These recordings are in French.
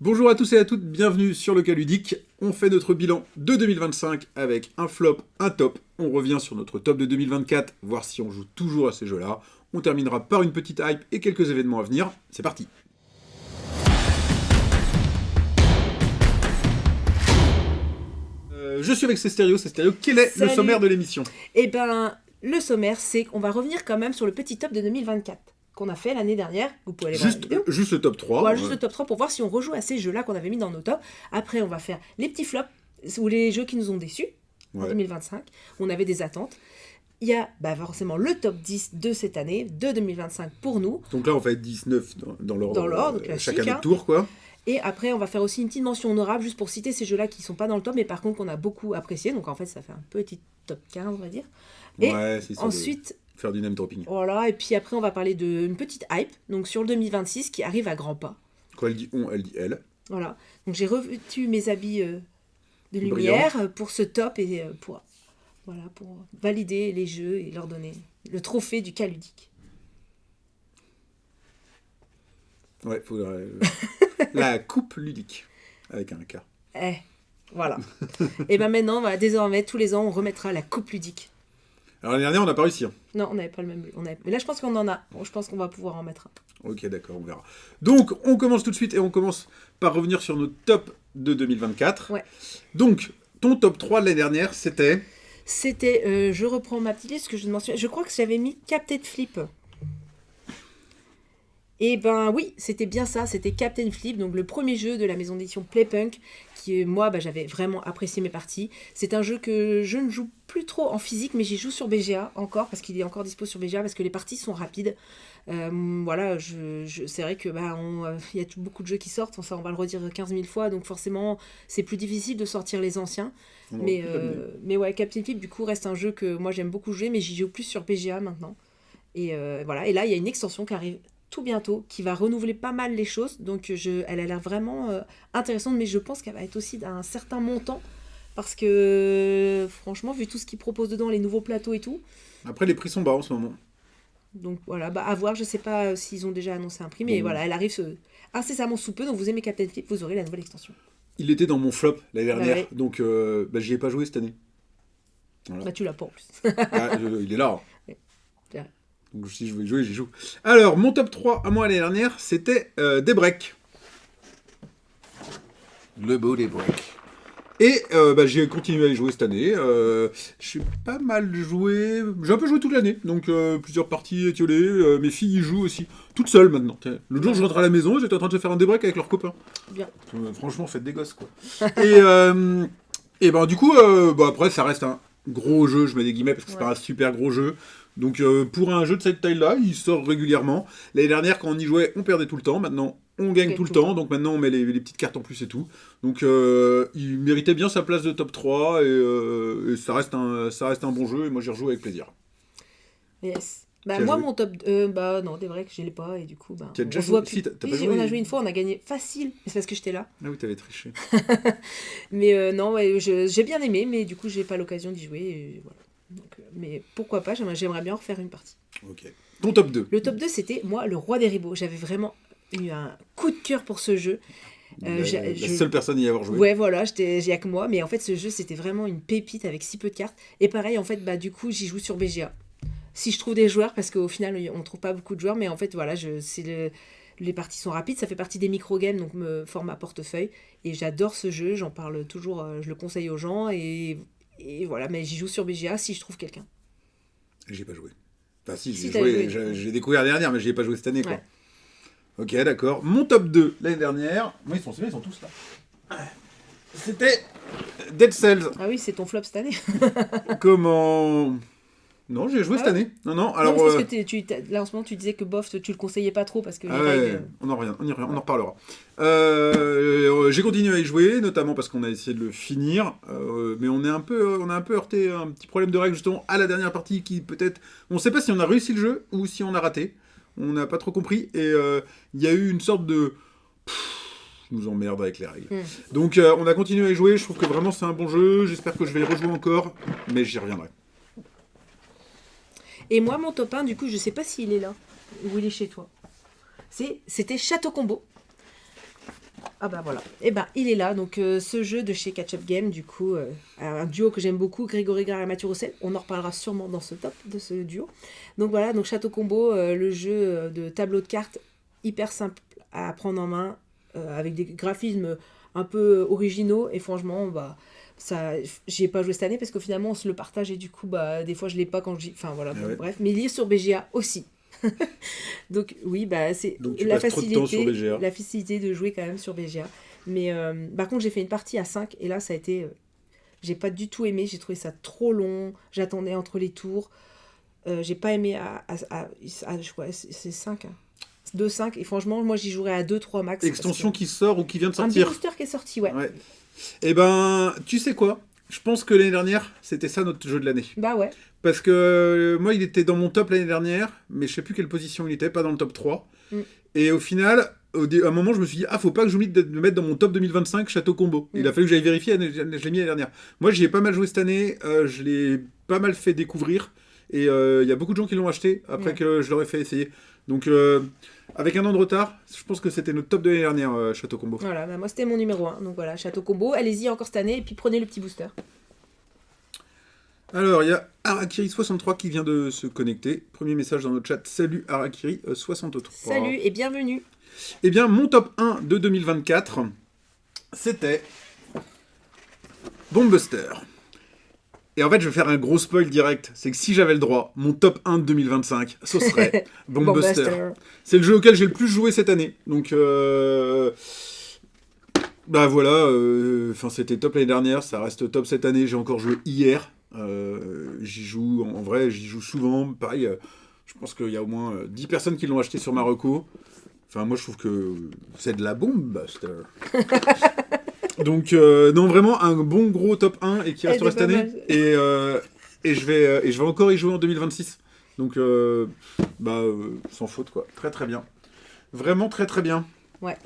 Bonjour à tous et à toutes, bienvenue sur le cas ludique. On fait notre bilan de 2025 avec un flop, un top. On revient sur notre top de 2024, voir si on joue toujours à ces jeux-là. On terminera par une petite hype et quelques événements à venir. C'est parti. Je suis avec Cestério. Cestério, quel est le Salut. sommaire de l'émission? Eh ben, le sommaire, c'est qu'on va revenir quand même sur le petit top de 2024 qu'on a fait l'année dernière. Vous pouvez aller voir la vidéo. Juste le top 3. Voilà, juste le top 3 pour voir si on rejoue à ces jeux-là qu'on avait mis dans nos tops. Après, on va faire les petits flops ou les jeux qui nous ont déçus en 2025. On avait des attentes. Il y a forcément le top 10 de cette année, de 2025 pour nous. Donc là, on va être 19 dans l'ordre. Dans l'ordre, classique, chacun notre tour, quoi. Et après, on va faire aussi une petite mention honorable juste pour citer ces jeux-là qui sont pas dans le top, mais par contre qu'on a beaucoup apprécié. Donc en fait, ça fait un petit top 15, on va dire. Et Ouais, c'est ça. ensuite, Faire du name dropping. voilà, et puis après, on va parler d'une petite hype, donc sur le 2026 qui arrive à grands pas. Quand elle dit on, elle dit elle. Voilà, donc j'ai revêtu mes habits de lumière pour ce top et pour valider les jeux et leur donner le trophée du cas ludique. Ouais, faudrait. La coupe ludique. Avec un K. Voilà. Et ben maintenant, désormais, tous les ans, on remettra la coupe ludique. Alors l'année dernière, on n'a pas réussi. Non, on n'avait pas le même. Mais là, je pense qu'on en a. Bon, je pense qu'on va pouvoir en mettre un. Ok, d'accord, on verra. Donc, on commence tout de suite et on commence par revenir sur notre top de 2024. Ouais. Donc, ton top 3 de l'année dernière, c'était... C'était, je reprends ma petite liste que je mentionne. Je crois que j'avais mis Captain Flip. Et ben oui, c'était bien ça, c'était Captain Flip, donc le premier jeu de la maison d'édition Playpunk, qui moi j'avais vraiment apprécié mes parties. C'est un jeu que je ne joue plus trop en physique, mais j'y joue sur BGA encore, parce qu'il est encore dispo sur BGA, parce que les parties sont rapides. Voilà, c'est vrai que y a beaucoup de jeux qui sortent, on va le redire 15 000 fois, donc forcément c'est plus difficile de sortir les anciens. Mais ouais, Captain Flip du coup reste un jeu que moi j'aime beaucoup jouer, mais j'y joue plus sur BGA maintenant. Et voilà, et là il y a une extension qui arrive tout bientôt, qui va renouveler pas mal les choses, donc elle a l'air vraiment intéressante, mais je pense qu'elle va être aussi d'un certain montant, parce que franchement, vu tout ce qu'ils proposent dedans, les nouveaux plateaux et tout. Après, les prix sont bas en ce moment. Donc voilà, à voir, je sais pas s'ils ont déjà annoncé un prix, mais voilà, elle arrive incessamment sous peu, donc vous aimez Captain Flip, vous aurez la nouvelle extension. Il était dans mon flop l'année dernière, Ouais. donc j'y ai pas joué cette année. Voilà. Tu l'as pas en plus. Il est là. Ouais, c'est vrai. Donc si je veux y jouer, j'y joue. Alors, mon top 3 à moi l'année dernière, c'était Daybreak. Le beau Daybreak. Et j'ai continué à y jouer cette année. J'ai pas mal joué. J'ai un peu joué toute l'année. Donc plusieurs parties étiolées. Mes filles y jouent aussi. Toutes seules maintenant. L'autre jour, je rentre à la maison, j'étais en train de faire un Daybreak avec leurs copains. Bien. Franchement, faites des gosses, quoi. Et du coup, après, ça reste un gros jeu, je mets des guillemets parce que c'est pas un super gros jeu. Donc pour un jeu de cette taille-là, il sort régulièrement. L'année dernière, quand on y jouait, on perdait tout le temps. Maintenant, on gagne tout le temps. Donc maintenant, on met les petites cartes en plus et tout. Donc il méritait bien sa place de top 3 et ça reste un bon jeu. Et moi, j'y rejoue avec plaisir. Yes. Moi, mon top... non, c'est vrai que je l'ai pas, et du coup... Tu as déjà joué? Si, t'as pas joué. On a joué une fois, on a gagné facile, mais c'est parce que j'étais là. Ah oui, t'avais triché. Mais non, ouais, j'ai bien aimé, mais du coup, j'ai pas l'occasion d'y jouer, et voilà. Donc, mais pourquoi pas, j'aimerais bien en refaire une partie. Ok. Ton top 2. Le top 2, c'était, moi, le Roi des Ribauds. J'avais vraiment eu un coup de cœur pour ce jeu. La seule personne à y avoir joué. Ouais, voilà, j'ai que moi, mais en fait, ce jeu, c'était vraiment une pépite avec si peu de cartes. Et pareil, en fait, du coup, j'y joue sur BGA. Si je trouve des joueurs, parce qu'au final, on ne trouve pas beaucoup de joueurs, mais en fait, voilà, les parties sont rapides, ça fait partie des micro-games, donc format portefeuille, et j'adore ce jeu, j'en parle toujours, je le conseille aux gens, et voilà, mais j'y joue sur BGA si je trouve quelqu'un. J'ai pas joué. Enfin si, Si, j'ai découvert l'année dernière, mais j'y ai pas joué cette année, quoi. Ouais. Ok, d'accord. Mon top 2 l'année dernière, moi ils sont tous là. C'était Dead Cells. Ah oui, c'est ton flop cette année. Comment... Non, j'ai joué cette année. Non, alors... Non, parce que là en ce moment tu disais que bof, tu le conseillais pas trop parce que... on en reparlera. J'ai continué à y jouer, notamment parce qu'on a essayé de le finir, mais on a un peu heurté un petit problème de règle justement à la dernière partie qui peut-être... On ne sait pas si on a réussi le jeu ou si on a raté. On n'a pas trop compris et il y a eu une sorte de... Je nous emmerde avec les règles. Donc on a continué à y jouer, je trouve que vraiment c'est un bon jeu, j'espère que je vais y rejouer encore, mais j'y reviendrai. Et moi, mon top 1, du coup, je sais pas s'il est là ou il est chez toi. C'était Château Combo. Ah bah voilà. Et ben il est là. Donc ce jeu de chez Catch Up Game, du coup, un duo que j'aime beaucoup, Grégory Gare et Mathieu Roussel. On en reparlera sûrement dans ce top de ce duo. Donc voilà, donc Château Combo, le jeu de tableau de cartes hyper simple à prendre en main, avec des graphismes un peu originaux. Et franchement, bah ça, j'y ai pas joué cette année parce que finalement on se le partage et du coup bah des fois je l'ai pas quand j'y. Enfin voilà, bon, Ouais. bref. Mais il est sur BGA aussi. Donc oui, bah c'est Donc tu passes trop de temps sur BGA. la facilité de jouer quand même sur BGA. Mais par contre, j'ai fait une partie à 5 et là, ça a été... j'ai pas du tout aimé, j'ai trouvé ça trop long, j'attendais entre les tours. J'ai pas aimé je crois, c'est 5. 2-5, et franchement, moi j'y jouerais à 2-3 max. Extension qui sort ou qui vient de Un sortir. petit booster qui est sorti, ouais. Et ben, tu sais quoi? Je pense que l'année dernière, c'était ça notre jeu de l'année. Bah ouais. Parce que moi, il était dans mon top l'année dernière, mais je sais plus quelle position il était, pas dans le top 3. Et au final, à un moment, je me suis dit, faut pas que j'oublie de me mettre dans mon top 2025 Château Combo. Il a fallu que j'aille vérifier, je l'ai mis l'année dernière. Moi, j'y ai pas mal joué cette année, je l'ai pas mal fait découvrir, et il y a beaucoup de gens qui l'ont acheté après que je leur ai fait essayer. Donc, avec un an de retard, je pense que c'était notre top de l'année dernière, Château Combo. Voilà, bah moi c'était mon numéro 1. Donc voilà, Château Combo, allez-y encore cette année, et puis prenez le petit booster. Alors, il y a Harakiri63 qui vient de se connecter. Premier message dans notre chat. Salut Harakiri63. Salut et bienvenue. Eh bien, mon top 1 de 2024, c'était Bombbuster. Et en fait, je vais faire un gros spoil direct. C'est que si j'avais le droit, mon top 1 de 2025, ce serait Bombbuster. C'est le jeu auquel j'ai le plus joué cette année. Donc, bah voilà. C'était top l'année dernière, ça reste top cette année. J'ai encore joué hier. J'y joue, en vrai, j'y joue souvent. Pareil, je pense qu'il y a au moins 10 personnes qui l'ont acheté sur ma reco. Enfin, moi, je trouve que c'est de la bombe, Buster. Donc, non, vraiment, un bon gros top 1 et qui restera cette année. Et je vais encore y jouer en 2026. Donc, sans faute, quoi. Très, très bien. Vraiment très, très bien. Ouais.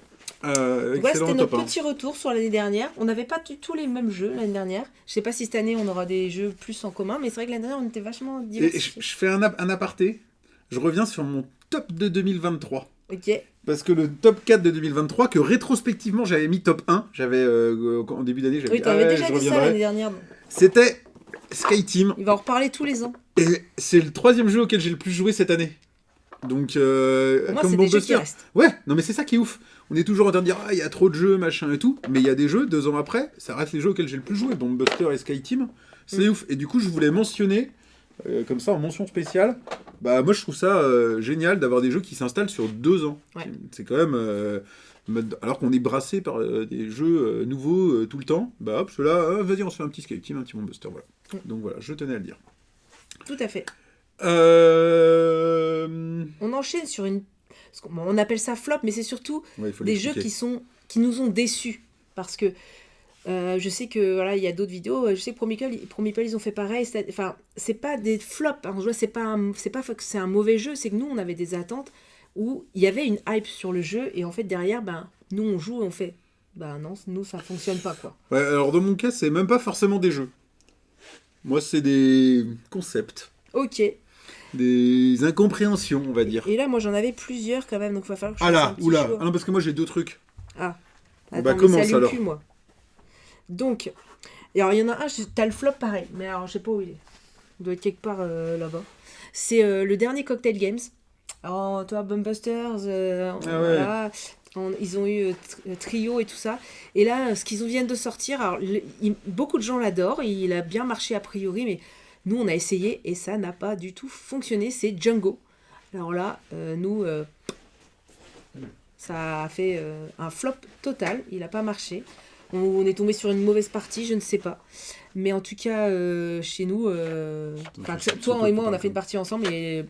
Excellent c'était notre 1. petit retour sur l'année dernière. On n'avait pas tous les mêmes jeux l'année dernière. Je sais pas si cette année on aura des jeux plus en commun, mais c'est vrai que l'année dernière on était vachement diversifiés. Je fais un aparté. Je reviens sur mon top de 2023. Ok. Parce que le top 4 de 2023, que rétrospectivement j'avais mis top 1, j'avais en début d'année, j'avais Oui, t'avais déjà dit ça l'année dernière. C'était Skyteam. Il va en reparler tous les ans. Et c'est le 3e jeu auquel j'ai le plus joué cette année. Donc, pour moi, comme c'est des jeux qui restent. Ouais, non mais c'est ça qui est ouf. On est toujours en train de dire, il y a trop de jeux, machin et tout. Mais il y a des jeux, 2 ans après, ça reste les jeux auxquels j'ai le plus joué. Bombbuster et Skyteam. C'est ouf. Et du coup, je voulais mentionner, comme ça, en mention spéciale, bah moi je trouve ça génial d'avoir des jeux qui s'installent sur 2 ans. Ouais. C'est quand même... alors qu'on est brassé par des jeux nouveaux tout le temps, bah hop, ceux-là, vas-y, on se fait un petit Skyteam, un petit Bombbuster, voilà. Donc voilà, je tenais à le dire. Tout à fait. On enchaîne sur une... On appelle ça flop, mais c'est surtout des jeux qui nous ont déçus. Parce que je sais que voilà, il y a d'autres vidéos. Je sais que Promeeple, ils ont fait pareil. Enfin, c'est pas des flops. Hein, c'est pas que c'est un mauvais jeu. C'est que nous, on avait des attentes où il y avait une hype sur le jeu. Et en fait, derrière, nous, on joue et on fait... non, nous, ça fonctionne pas, quoi. Ouais, alors dans mon cas, c'est même pas forcément des jeux. Moi, c'est des concepts. Ok. Des incompréhensions, on va dire. Et là, moi, j'en avais plusieurs quand même, donc il va falloir que je fasse un petit oula. choix. Ah non, parce que moi, j'ai 2 trucs. Ah. Attends, Bah, commence alors. Plus, moi. Donc, et alors, il y en a un, t'as le flop pareil, mais alors, je sais pas où il est. Il doit être quelque part là-bas. C'est le dernier Cocktail Games. Alors, toi, Bombbusters, voilà. Ils ont eu Trio et tout ça. Et là, ce qu'ils viennent de sortir, alors, beaucoup de gens l'adorent, il a bien marché a priori, mais nous, on a essayé et ça n'a pas du tout fonctionné. C'est Django. Alors là, ça a fait un flop total. Il n'a pas marché. On est tombé sur une mauvaise partie, je ne sais pas. Mais en tout cas, chez nous, toi et moi, on a fait une partie ensemble et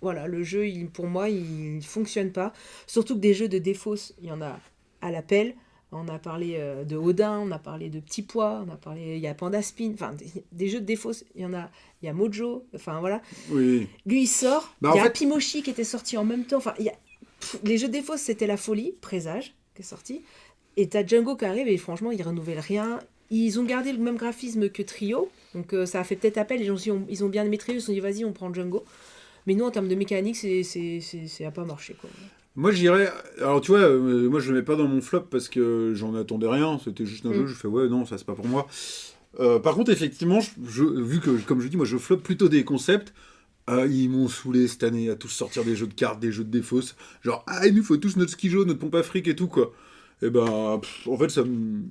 voilà, le jeu, pour moi, il ne fonctionne pas. Surtout que des jeux de défausse, il y en a à l'appel. On a parlé de Odin, on a parlé de Petit Pois, il y a Panda Spin, enfin des jeux de défausse, il y a Mojo, enfin voilà. Oui. Lui il sort, il y a Happy Mochi qui était sorti en même temps, enfin les jeux de défausse c'était la folie, Présage qui est sorti, et t'as Django qui arrive et franchement ils renouvellent rien, ils ont gardé le même graphisme que Trio, donc ça a fait peut-être appel, les gens ils ont bien aimé Trio, ils se sont dit vas-y on prend Django, mais nous en termes de mécanique ça n'a pas marché quoi. Moi, j'irais. Alors, tu vois, moi, je le mets pas dans mon flop parce que j'en attendais rien. C'était juste un jeu. Je fais, ouais, non, ça, c'est pas pour moi. Par contre, effectivement, vu que, comme je dis, moi, je flop plutôt des concepts. Ils m'ont saoulé cette année à tous sortir des jeux de cartes, des jeux de défausse. Genre, il nous faut tous notre ski jaune, notre pompe à fric et tout, quoi. Et ben, en fait,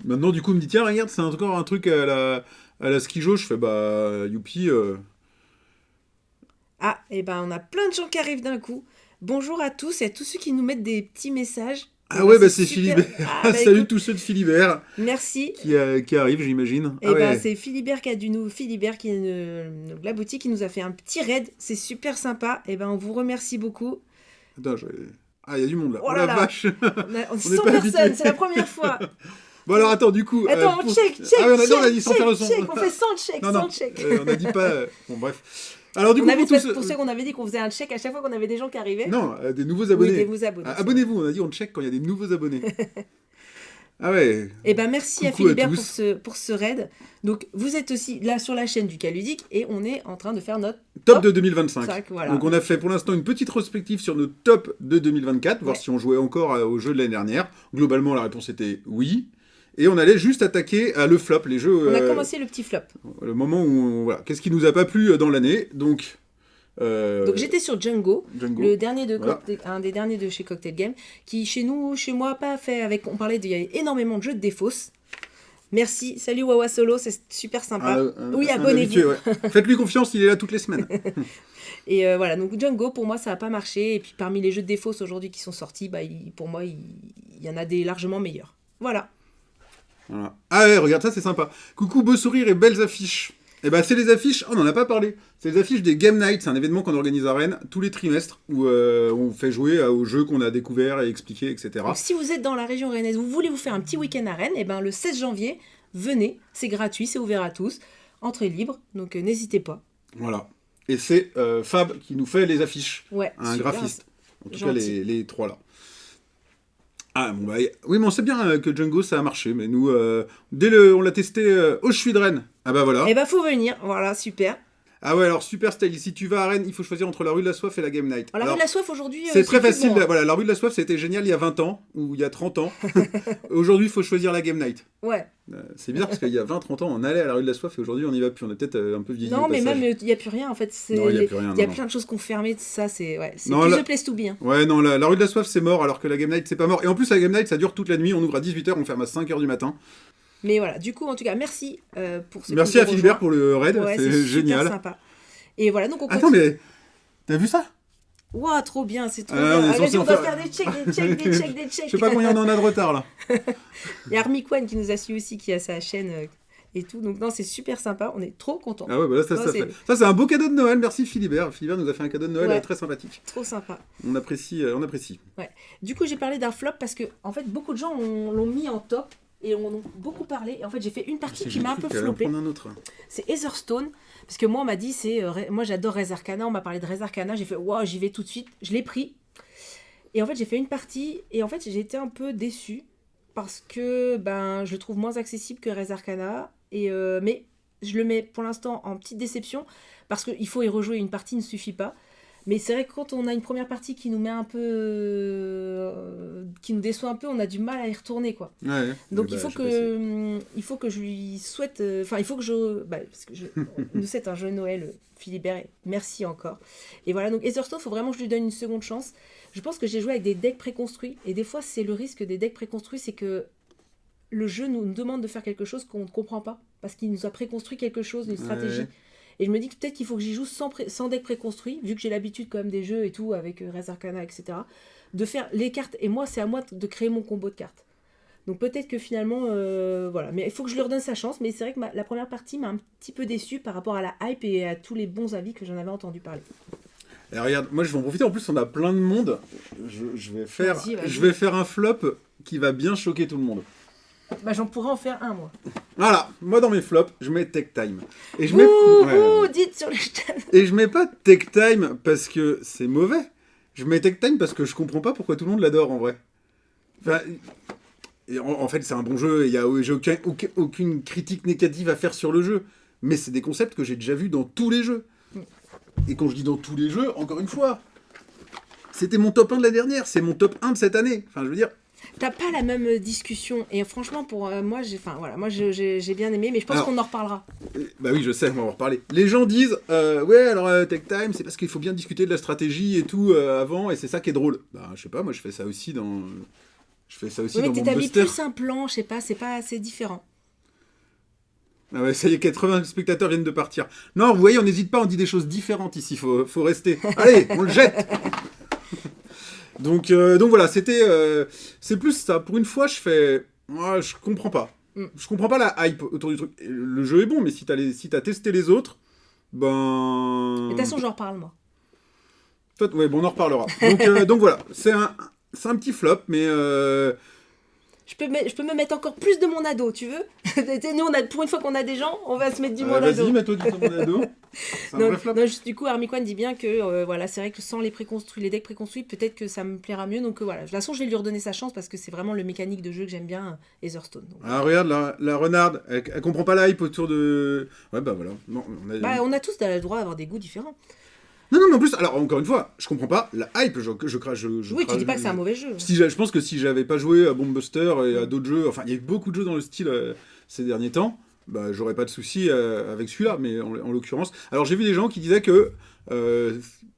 maintenant, du coup, on me dit, tiens, regarde, c'est encore un truc à la ski jaune. Je fais, bah, youpi. Ah, et ben on a plein de gens qui arrivent d'un coup. Bonjour à tous et à tous ceux qui nous mettent des petits messages. Et Ah ben ouais, bah, c'est super. Philibert. Ah, bah, Salut écoute, tous ceux de Philibert merci. qui arrivent, j'imagine. Et Ah ben ouais. c'est Philibert qui a du nous, Philibert qui est de la boutique qui nous a fait un petit raid. C'est super sympa. Et ben on vous remercie beaucoup. Attends, il y a du monde là. Oh Oh là la là. vache. On est On 100 n'est pas personnes, habitué. c'est la première fois. Bon alors attends, du coup... Attends, on check, Ah ouais, on a dit sans faire le son. check, on fait sans check, Non, sans non, check. on a dit pas... Bon, bref. Alors du On coup, avait pour tous... pour ceux qu'on avait dit qu'on faisait un check à chaque fois qu'on avait des gens qui arrivaient. Non, des nouveaux Oui, abonnés. des nouveaux abonnés. Abonnez-vous, on a dit on check quand il y a des nouveaux abonnés. Ah ouais. Et ben merci à Coucou à Philibert tous. pour ce raid. Donc vous êtes aussi là sur la chaîne du Caludique et on est en train de faire notre Top de 2025. 5, voilà. Donc on a fait pour l'instant une petite rétrospective sur nos tops de 2024, voir Ouais. si on jouait encore au jeu de l'année dernière. Globalement, la réponse était oui. Et on allait juste attaquer à le flop, les jeux... On a commencé le petit flop. Le moment où... voilà. Qu'est-ce qui nous a pas plu dans l'année. Donc J'étais sur Django, Django. le dernier de Voilà. un des derniers de chez Cocktail Game, qui chez moi pas fait avec. On parlait il y avait énormément de jeux de défausse. Merci, salut Wawa Solo, c'est super sympa. Oui, Un abonnez-vous. habitué, ouais. Faites-lui confiance, il est là toutes les semaines. Et voilà, donc Django pour moi ça n'a pas marché. Et puis parmi les jeux de défausse aujourd'hui qui sont sortis, bah, pour moi il y en a des largement meilleurs. Voilà. Voilà. Ah ouais, regarde ça, c'est sympa. Coucou, beau sourire et belles affiches. Eh ben, c'est les affiches, on n'en a pas parlé. C'est les affiches des Game Night, c'est un événement qu'on organise à Rennes tous les trimestres où on fait jouer aux jeux qu'on a découverts et expliqués, etc. Donc si vous êtes dans la région rennaise, vous voulez vous faire un petit week-end à Rennes, et ben le 16 janvier, venez, c'est gratuit, c'est ouvert à tous, entrée libre, donc n'hésitez pas. Voilà. Et c'est Fab qui nous fait les affiches. Ouais, Un super, graphiste. En tout gentil. cas, les trois là. Ah, bon, bah, oui, mais on sait bien que Django ça a marché, mais nous, on l'a testé au Chui de Rennes. Ah bah voilà. Et ben faut venir, voilà, super. Ah ouais, alors super style. Si tu vas à Rennes, il faut choisir entre la rue de la Soif et la Game Night. Alors, Alors, de la soif aujourd'hui, c'est très plus facile. bon, hein. Voilà, la rue de la Soif, c'était génial il y a 20 ans, ou il y a 30 ans. Aujourd'hui, il faut choisir la Game Night. Ouais. C'est bizarre parce qu'il y a 20-30 ans, on allait à la rue de la Soif et aujourd'hui, on n'y va plus. On est peut-être un peu vieilli. Non, au mais passage. même il n'y a plus rien en fait. Non, il y a plus rien, Il y a non, plein de choses qu'on fermé, ça c'est ouais, c'est Non, plus là- the place to be. Hein. Ouais, non, la rue de la Soif, c'est mort, alors que la Game Night, c'est pas mort. Et en plus, la Game Night, ça dure toute la nuit. On ouvre à 18h, on ferme à 5h du matin. Mais voilà, du coup, en tout cas, merci pour ce Merci à Philibert pour le raid, Ouais, c'est super génial. sympa. Et voilà, donc on Attends, continue. mais t'as vu ça? Waouh, trop bien, c'est trop Ah, on est bien. censé Vas-y, on en doit faire- faire des checks, des checks, des checks, des checks. Je sais pas combien on en a de retard là. Il y a Armikwan qui nous a suivi aussi, qui a sa chaîne et tout. Donc non, c'est super sympa, on est trop contents. Ah ouais, bah là, ça, Non, ça c'est- fait. Ça, c'est un beau cadeau de Noël. Merci Philibert. Philibert nous a fait un cadeau de Noël Ouais. très sympathique. Trop sympa. On apprécie, on apprécie. Du coup, j'ai parlé d'un flop parce que, en fait, beaucoup de gens l'ont mis en top et en ont beaucoup parlé. Et en fait, j'ai fait une partie qui m'a un peu floppé. prendre un autre. C'est Heatherstone. Parce que moi, on m'a dit, moi j'adore Res Arcana. On m'a parlé de Res Arcana. J'ai fait, waouh, j'y vais tout de suite. Je l'ai pris. Et en fait, j'ai fait une partie. Et en fait, j'ai été un peu déçue. Parce que je le trouve moins accessible que Res Arcana. Mais je le mets pour l'instant en petite déception. Parce qu'il faut y rejouer. Une partie ne suffit pas. Mais c'est vrai que quand on a une première partie qui nous met un peu. Qui nous déçoit un peu, on a du mal à y retourner, quoi. Ouais. Donc Bah, il faut que je lui souhaite, il faut que parce que nous c'est un joyeux Noël, Philibert, et merci encore. Et voilà, donc Heatherstone, il faut vraiment que je lui donne une seconde chance. Je pense que j'ai joué avec des decks préconstruits, et des fois c'est le risque des decks préconstruits, c'est que le jeu nous demande de faire quelque chose qu'on ne comprend pas, parce qu'il nous a préconstruit quelque chose, une stratégie. Ouais. Et je me dis que peut-être qu'il faut que j'y joue sans deck préconstruit, vu que j'ai l'habitude quand même des jeux et tout, avec Res Arcana, etc., de faire les cartes, et moi c'est à moi de créer mon combo de cartes. Donc peut-être que finalement, voilà. Mais il faut que je lui redonne sa chance. Mais c'est vrai que la première partie m'a un petit peu déçue par rapport à la hype et à tous les bons avis que j'en avais entendu parler. Et regarde, moi je vais en profiter. En plus, on a plein de monde. Je vais faire, Vas-y. je vais faire un flop qui va bien choquer tout le monde. J'en pourrais en faire un, moi. Voilà, moi dans mes flops, je mets Tech Time. Et je mets, Ouh, dites sur les chaînes. Et je mets pas Tech Time parce que c'est mauvais. Je mets Tech Time parce que je comprends pas pourquoi tout le monde l'adore en vrai. Enfin, et en fait, c'est un bon jeu et j'ai aucune critique négative à faire sur le jeu. Mais c'est des concepts que j'ai déjà vus dans tous les jeux. Et quand je dis dans tous les jeux, encore une fois, C'était mon top 1 de la dernière, c'est mon top 1 de cette année. Enfin, je veux dire... T'as pas la même discussion. Et franchement, pour moi, j'ai bien aimé, mais je pense qu'on en reparlera. Bah oui, je sais, on va en reparler. Les gens disent, ouais, alors Tech Time, c'est parce qu'il faut bien discuter de la stratégie et tout avant, et c'est ça qui est drôle. Bah, je sais pas, moi je fais ça aussi dans... Oui, mais mon t'établis Buster. plus un plan, je sais pas, c'est différent. Ah ouais, ça y est, 80 spectateurs viennent de partir. Non, vous voyez, on n'hésite pas, on dit des choses différentes ici, faut rester. Allez, on le jette. Donc voilà, c'est plus ça. Pour une fois, moi, je comprends pas. Je comprends pas la hype autour du truc. Le jeu est bon, mais si t'as testé les autres, ben... De toute façon, j'en reparle, moi. Toi, ouais, bon, on en reparlera. Donc voilà, c'est un petit flop, mais... Je peux me mettre encore plus de mon ado, tu veux? Nous, pour une fois qu'on a des gens, on va se mettre du mon ado. Vas-y, mets-toi du mon ado. Non, juste, du coup, Armiquan dit bien que voilà, c'est vrai que sans les decks préconstruits, peut-être que ça me plaira mieux. Donc voilà, de toute façon, je vais lui redonner sa chance parce que c'est vraiment le mécanique de jeu que j'aime bien, Etherstone. Donc, ah, regarde, la renarde, elle comprend pas la hype autour de... Ouais, bah voilà. Non, on a tous le droit d'avoir des goûts différents. Non, mais en plus, alors encore une fois, je comprends pas la hype, je crache. Oui, tu dis pas que c'est un mauvais jeu. Je pense que si j'avais pas joué à Bomb Buster et à d'autres jeux, enfin, il y a eu beaucoup de jeux dans le style ces derniers temps, bah, j'aurais pas de souci avec celui-là, mais en l'occurrence. Alors, j'ai vu des gens qui disaient que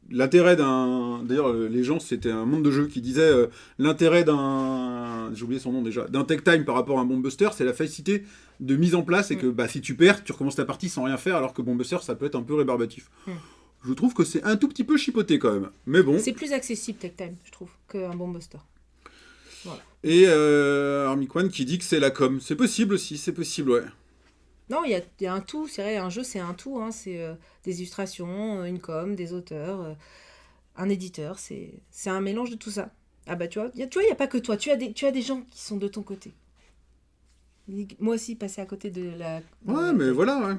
l'intérêt d'un. D'ailleurs, les gens, c'était un monde de jeux qui disait l'intérêt d'un. J'ai oublié son nom déjà, d'un Tech Time par rapport à un Bomb Buster, c'est la facilité de mise en place et que bah, si tu perds, tu recommences ta partie sans rien faire, alors que Bomb Buster, ça peut être un peu rébarbatif. Je trouve que c'est un tout petit peu chipoté quand même. Mais bon. C'est plus accessible Tech Time, je trouve, qu'un Bomb Buster. Voilà. Et Armiquan qui dit que c'est la com. C'est possible aussi, c'est possible, ouais. Non, il y a un tout, c'est vrai, un jeu c'est un tout, hein, c'est des illustrations, une com, des auteurs, un éditeur, c'est un mélange de tout ça. Ah bah tu vois, il n'y a pas que toi, tu as des gens qui sont de ton côté. Moi aussi, passer à côté de la... Ouais, mais voilà, ouais.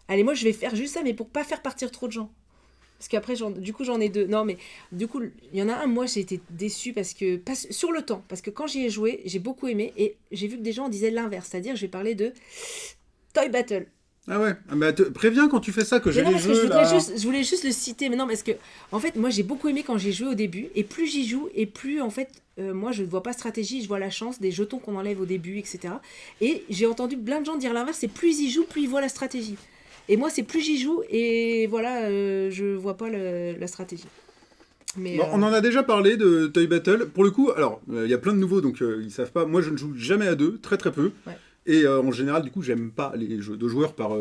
Allez, moi je vais faire juste ça, mais pour pas faire partir trop de gens. Parce qu'après, du coup, j'en ai deux. Non, mais du coup, il y en a un, moi j'ai été déçue parce que... sur le temps, parce que quand j'y ai joué, j'ai beaucoup aimé, et j'ai vu que des gens disaient l'inverse, c'est-à-dire je vais parler de Toy Battle. Ah ouais, bah préviens quand tu fais ça que j'ai les jeux là. Je voulais juste le citer, mais non, parce que en fait, moi j'ai beaucoup aimé quand j'ai joué au début, et plus j'y joue, et plus en fait, moi je ne vois pas stratégie, je vois la chance, des jetons qu'on enlève au début, etc. Et j'ai entendu plein de gens dire l'inverse, c'est plus ils jouent, plus ils voient la stratégie. Et moi, c'est plus j'y joue, et voilà, je vois pas la stratégie. Mais, bon, on en a déjà parlé de Toy Battle. Pour le coup, alors, il y a plein de nouveaux, donc ils savent pas. Moi, je ne joue jamais à deux, très très peu. Ouais. Et en général, du coup, j'aime pas les jeux de joueurs par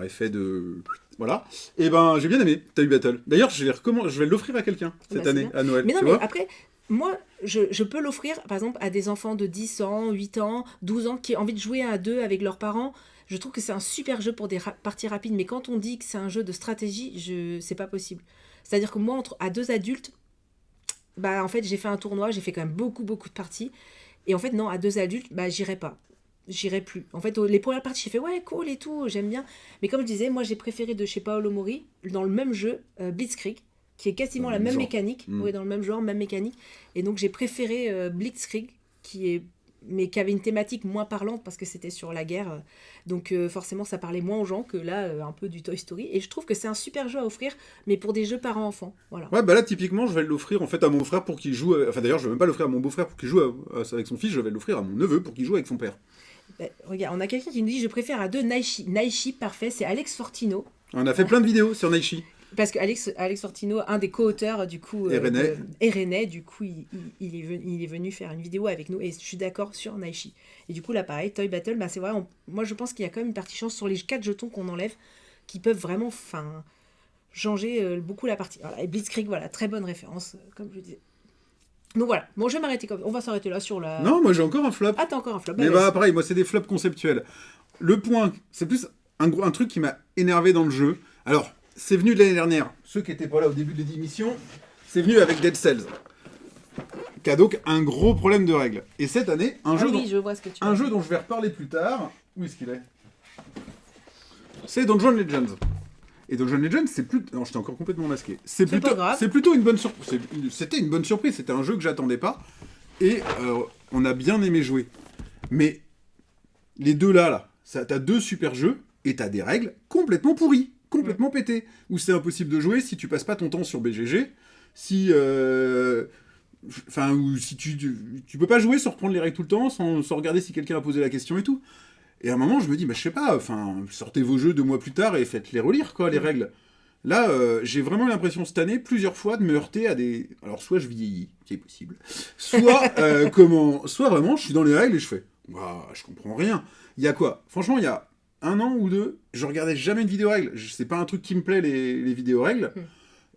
effet de... Voilà. Et ben, j'ai bien aimé Toy Battle. D'ailleurs, je vais l'offrir à quelqu'un cette année, à Noël. Mais non, mais après, moi, je peux l'offrir, par exemple, à des enfants de 10 ans, 8 ans, 12 ans, qui ont envie de jouer à deux avec leurs parents. Je trouve que c'est un super jeu pour des parties rapides, mais quand on dit que c'est un jeu de stratégie, c'est pas possible. C'est-à-dire que moi, à deux adultes, bah en fait, j'ai fait un tournoi, j'ai fait quand même beaucoup de parties, et en fait, non, à deux adultes, bah j'irai pas. J'irai plus. En fait, les premières parties, j'ai fait ouais, cool et tout, j'aime bien. Mais comme je disais, moi, j'ai préféré de chez Paolo Mori, dans le même jeu, Blitzkrieg, qui est quasiment la même mécanique, ouais, dans le même genre, même mécanique. Et donc, j'ai préféré Blitzkrieg, mais qui avait une thématique moins parlante parce que c'était sur la guerre. Donc forcément, ça parlait moins aux gens que là, un peu du Toy Story. Et je trouve que c'est un super jeu à offrir, mais pour des jeux parents-enfants. Voilà. Ouais, bah là, typiquement, je vais l'offrir en fait à mon frère pour qu'il joue... Enfin d'ailleurs, je vais même pas l'offrir à mon beau-frère pour qu'il joue avec son fils, je vais l'offrir à mon neveu pour qu'il joue avec son père. Bah, regarde, on a quelqu'un qui nous dit « Je préfère à deux Naishi ». Naishi, parfait, c'est Alex Fortino. On a fait plein de vidéos sur Naishi. Parce que Alex Fortino, un des co-auteurs du coup, Rennais, du coup, il est venu faire une vidéo avec nous et je suis d'accord sur Naishi. Et du coup, là, pareil, Toy Battle, bah, c'est vrai, moi je pense qu'il y a quand même une partie chance sur les 4 jetons qu'on enlève qui peuvent vraiment changer beaucoup la partie. Voilà, et Blitzkrieg, voilà, très bonne référence, comme je disais. Donc voilà, bon, je vais m'arrêter on va s'arrêter là sur la... Non, moi j'ai encore un flop. Ah, t'as encore un flop. Mais bah pareil, moi c'est des flops conceptuels. Le point, c'est plus un truc qui m'a énervé dans le jeu. Alors, c'est venu de l'année dernière. Ceux qui n'étaient pas là au début de l'émission, c'est venu avec Dead Cells. Qui a donc un gros problème de règles. Et cette année, un jeu dont je vais reparler plus tard. Où est-ce qu'il est ? C'est Dungeon Legends. Et Dungeon Legends, c'est plus... Non, j'étais encore complètement masqué. C'est plutôt une bonne surprise. C'était une bonne surprise. C'était un jeu que j'attendais pas. Et on a bien aimé jouer. Mais les deux là, t'as deux super jeux et t'as des règles complètement pourries. complètement pété, où c'est impossible de jouer si tu passes pas ton temps sur BGG, si... Enfin, ou si tu peux pas jouer sans reprendre les règles tout le temps, sans regarder si quelqu'un a posé la question et tout. Et à un moment, je me dis, bah, je sais pas, enfin, sortez vos jeux 2 mois plus tard et faites-les relire, quoi, les règles. Là, j'ai vraiment l'impression cette année, plusieurs fois, de me heurter à des... Alors, soit je vieillis, qui est possible, soit, soit vraiment, je suis dans les règles et je fais, bah, je comprends rien. Il y a quoi? Franchement, il y a 1 an ou 2, je regardais jamais une vidéo règle. C'est pas un truc qui me plaît, les vidéos règles.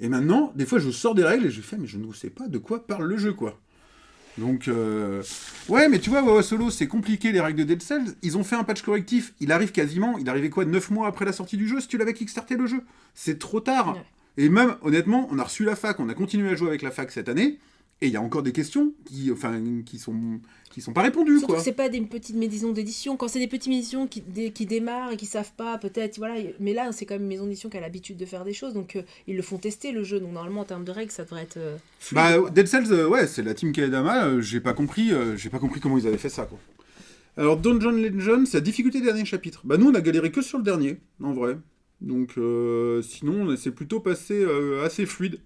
Et maintenant, des fois, je sors des règles et je fais, mais je ne sais pas de quoi parle le jeu, quoi. Donc, ouais, mais tu vois, WoW Solo, c'est compliqué, les règles de Dead Cells. Ils ont fait un patch correctif. Il arrivait quoi, 9 mois après la sortie du jeu, si tu l'avais kickstarté le jeu? C'est trop tard. Ouais. Et même, honnêtement, on a reçu la fac, on a continué à jouer avec la fac cette année, et il y a encore des questions qui sont pas répondues, Surtout quoi. que c'est pas des petites maisons d'édition. Quand c'est des petites maisons qui démarrent et qui savent pas, peut-être, voilà. Mais là, c'est quand même une maison d'édition qui a l'habitude de faire des choses, donc ils le font tester le jeu. Donc normalement, en termes de règles, ça devrait être fluide, Bah, quoi. Dead Cells, ouais, c'est la team Kaedama, j'ai pas compris comment ils avaient fait ça, quoi. Alors, Dungeon Legends, c'est la difficulté des derniers chapitres. Bah, nous, on a galéré que sur le dernier, en vrai. Donc, sinon, c'est plutôt passé assez fluide.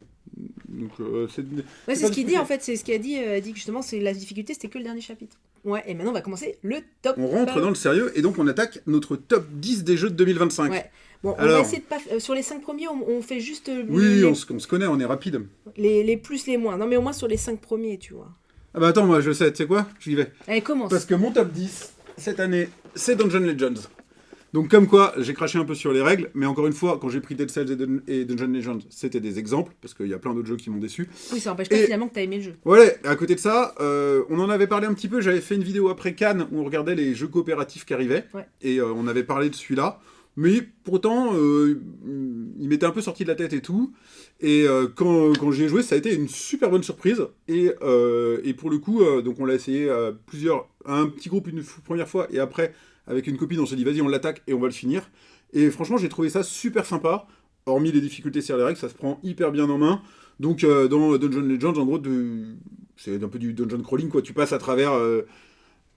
Donc, Ouais, c'est ce qu'il dit en fait, c'est ce qu'il a dit. Il dit que justement, la difficulté, c'était que le dernier chapitre. Ouais, et maintenant, on va commencer le top. On rentre dans le sérieux, et donc on attaque notre top 10 des jeux de 2025. Ouais. Bon, on Alors, va essayer de pas. Sur les 5 premiers, on fait juste. Oui, on se connaît, on est rapide. Les plus, les moins. Non, mais au moins sur les 5 premiers, tu vois. Ah bah attends, moi je sais, tu sais quoi? J'y vais. Allez, commence. Parce que mon top 10, cette année, c'est Dungeon Legends. Donc comme quoi, j'ai craché un peu sur les règles, mais encore une fois, quand j'ai pris Dead Cells et Dungeon Legends, c'était des exemples, parce qu'il y a plein d'autres jeux qui m'ont déçu. Oui, ça n'empêche pas finalement que tu as aimé le jeu. Voilà, à côté de ça, on en avait parlé un petit peu, j'avais fait une vidéo après Cannes, où on regardait les jeux coopératifs qui arrivaient, Ouais. et on avait parlé de celui-là, mais pourtant, il m'était un peu sorti de la tête et tout, et quand j'y ai joué, ça a été une super bonne surprise, et pour le coup, donc on l'a essayé un petit groupe une première fois, et après, avec une copine, on s'est dit, vas-y, on l'attaque, et on va le finir. Et franchement, j'ai trouvé ça super sympa, hormis les difficultés sur les règles, ça se prend hyper bien en main. Donc, dans Dungeon Legends, en gros, c'est un peu du dungeon crawling, quoi. Tu passes à travers...